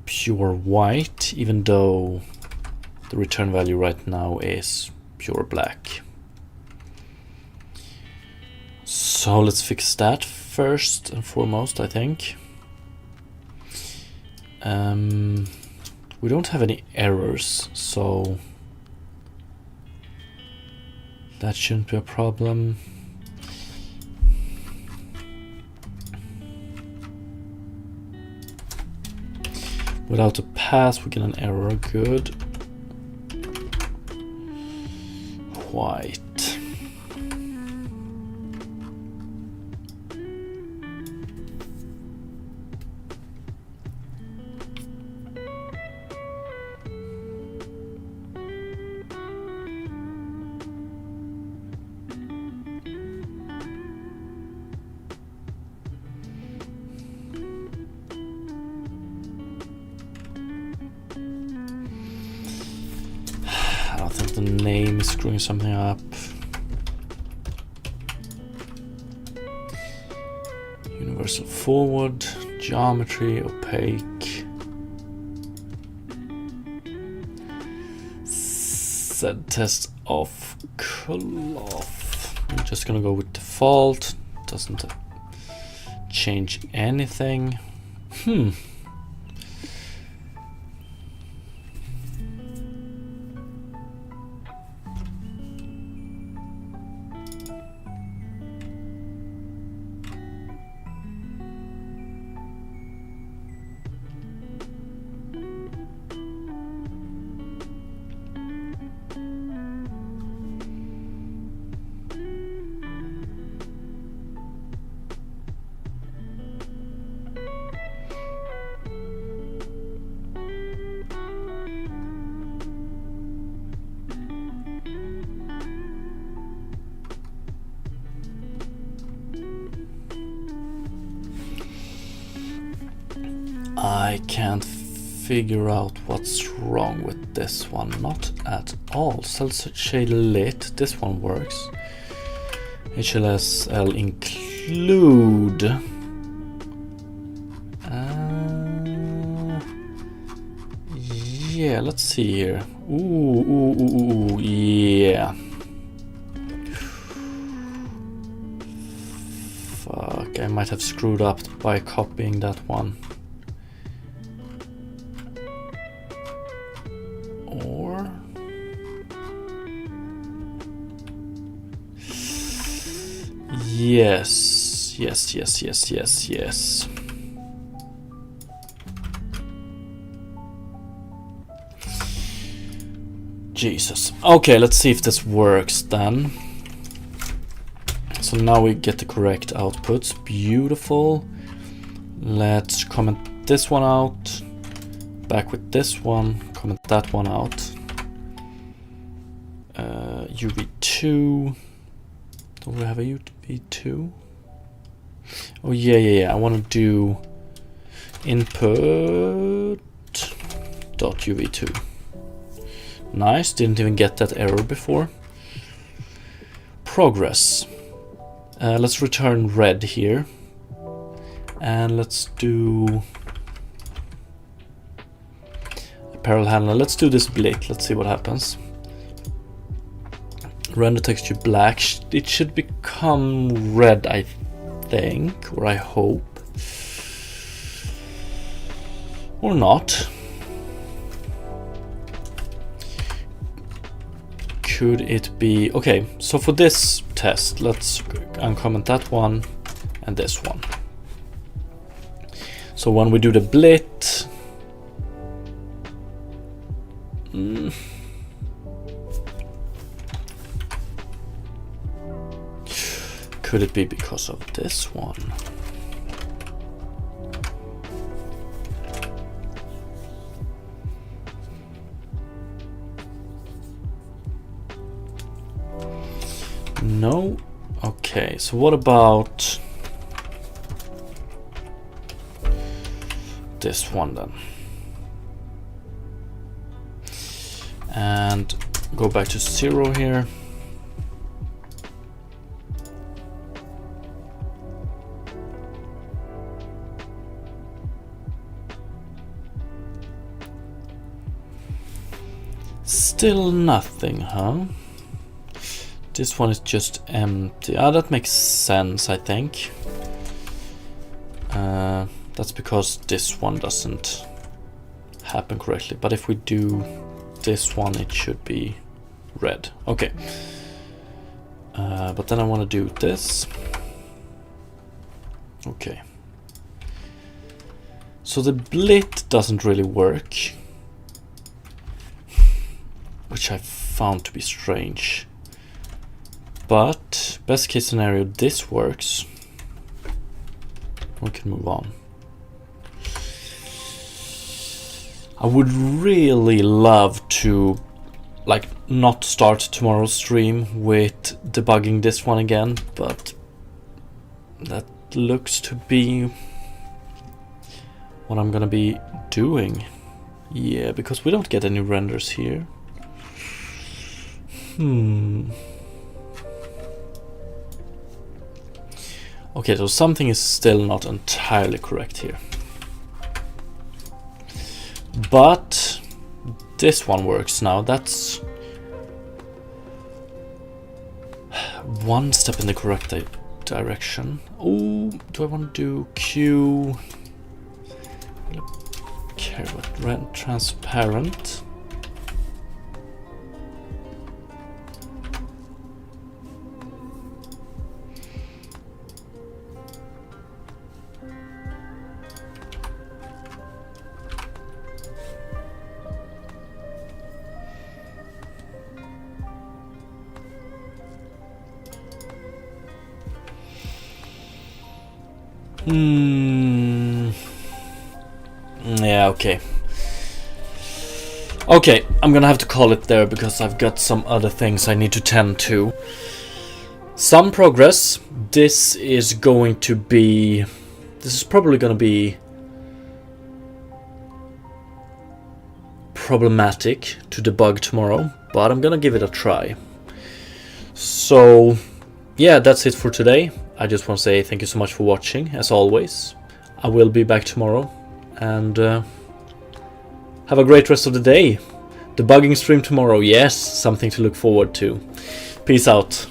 pure white, even though the return value right now is pure black. So let's fix that first and foremost, I think. We don't have any errors, so that shouldn't be a problem. Without a pass, we get an error. Good. White. The name is screwing something up. Universal forward, geometry, opaque. said test of cloth. I'm just gonna go with default. Doesn't change anything. I can't figure out what's wrong with this one. Not at all. Cell shade lit. This one works. HLSL include. Yeah, let's see here. Ooh, yeah. Fuck, I might have screwed up by copying that one. Or yes. Jesus. Okay, let's see if this works then. So now we get the correct outputs. Beautiful. Let's comment this one out. Back with this one. Comment that one out. UV2. Don't we have a UV2? Oh yeah. I want to do input dot UV2. Nice. Didn't even get that error before. Progress. Let's return red here. And let's do apparel handler. Let's do this blit. Let's see what happens. Render texture black. It should become red, I think, or I hope. Or not. Could it be... Okay, so for this test, let's uncomment that one and this one. So when we do the blit... Could it be because of this one? No. Okay, so what about this one then? And go back to 0 here. Still nothing, huh? This one is just empty. Ah, that makes sense, I think. That's because this one doesn't happen correctly. But if we do this one, it should be red. Okay. But then I want to do this. Okay. So the blit doesn't really work, which I found to be strange. But best case scenario, this works. We can move on. I would really love to like not start tomorrow's stream with debugging this one again, but that looks to be what I'm gonna be doing. Yeah, because we don't get any renders here. Okay, so something is still not entirely correct here. But this one works now. That's one step in the correct direction. Oh, do I want to do Q? Okay, but transparent. Yeah, okay. Okay, I'm gonna have to call it there because I've got some other things I need to tend to. Some progress. This is probably gonna be problematic to debug tomorrow, but I'm gonna give it a try. So, yeah, that's it for today. I just want to say thank you so much for watching, as always. I will be back tomorrow, and have a great rest of the day. Debugging stream tomorrow, yes, something to look forward to. Peace out.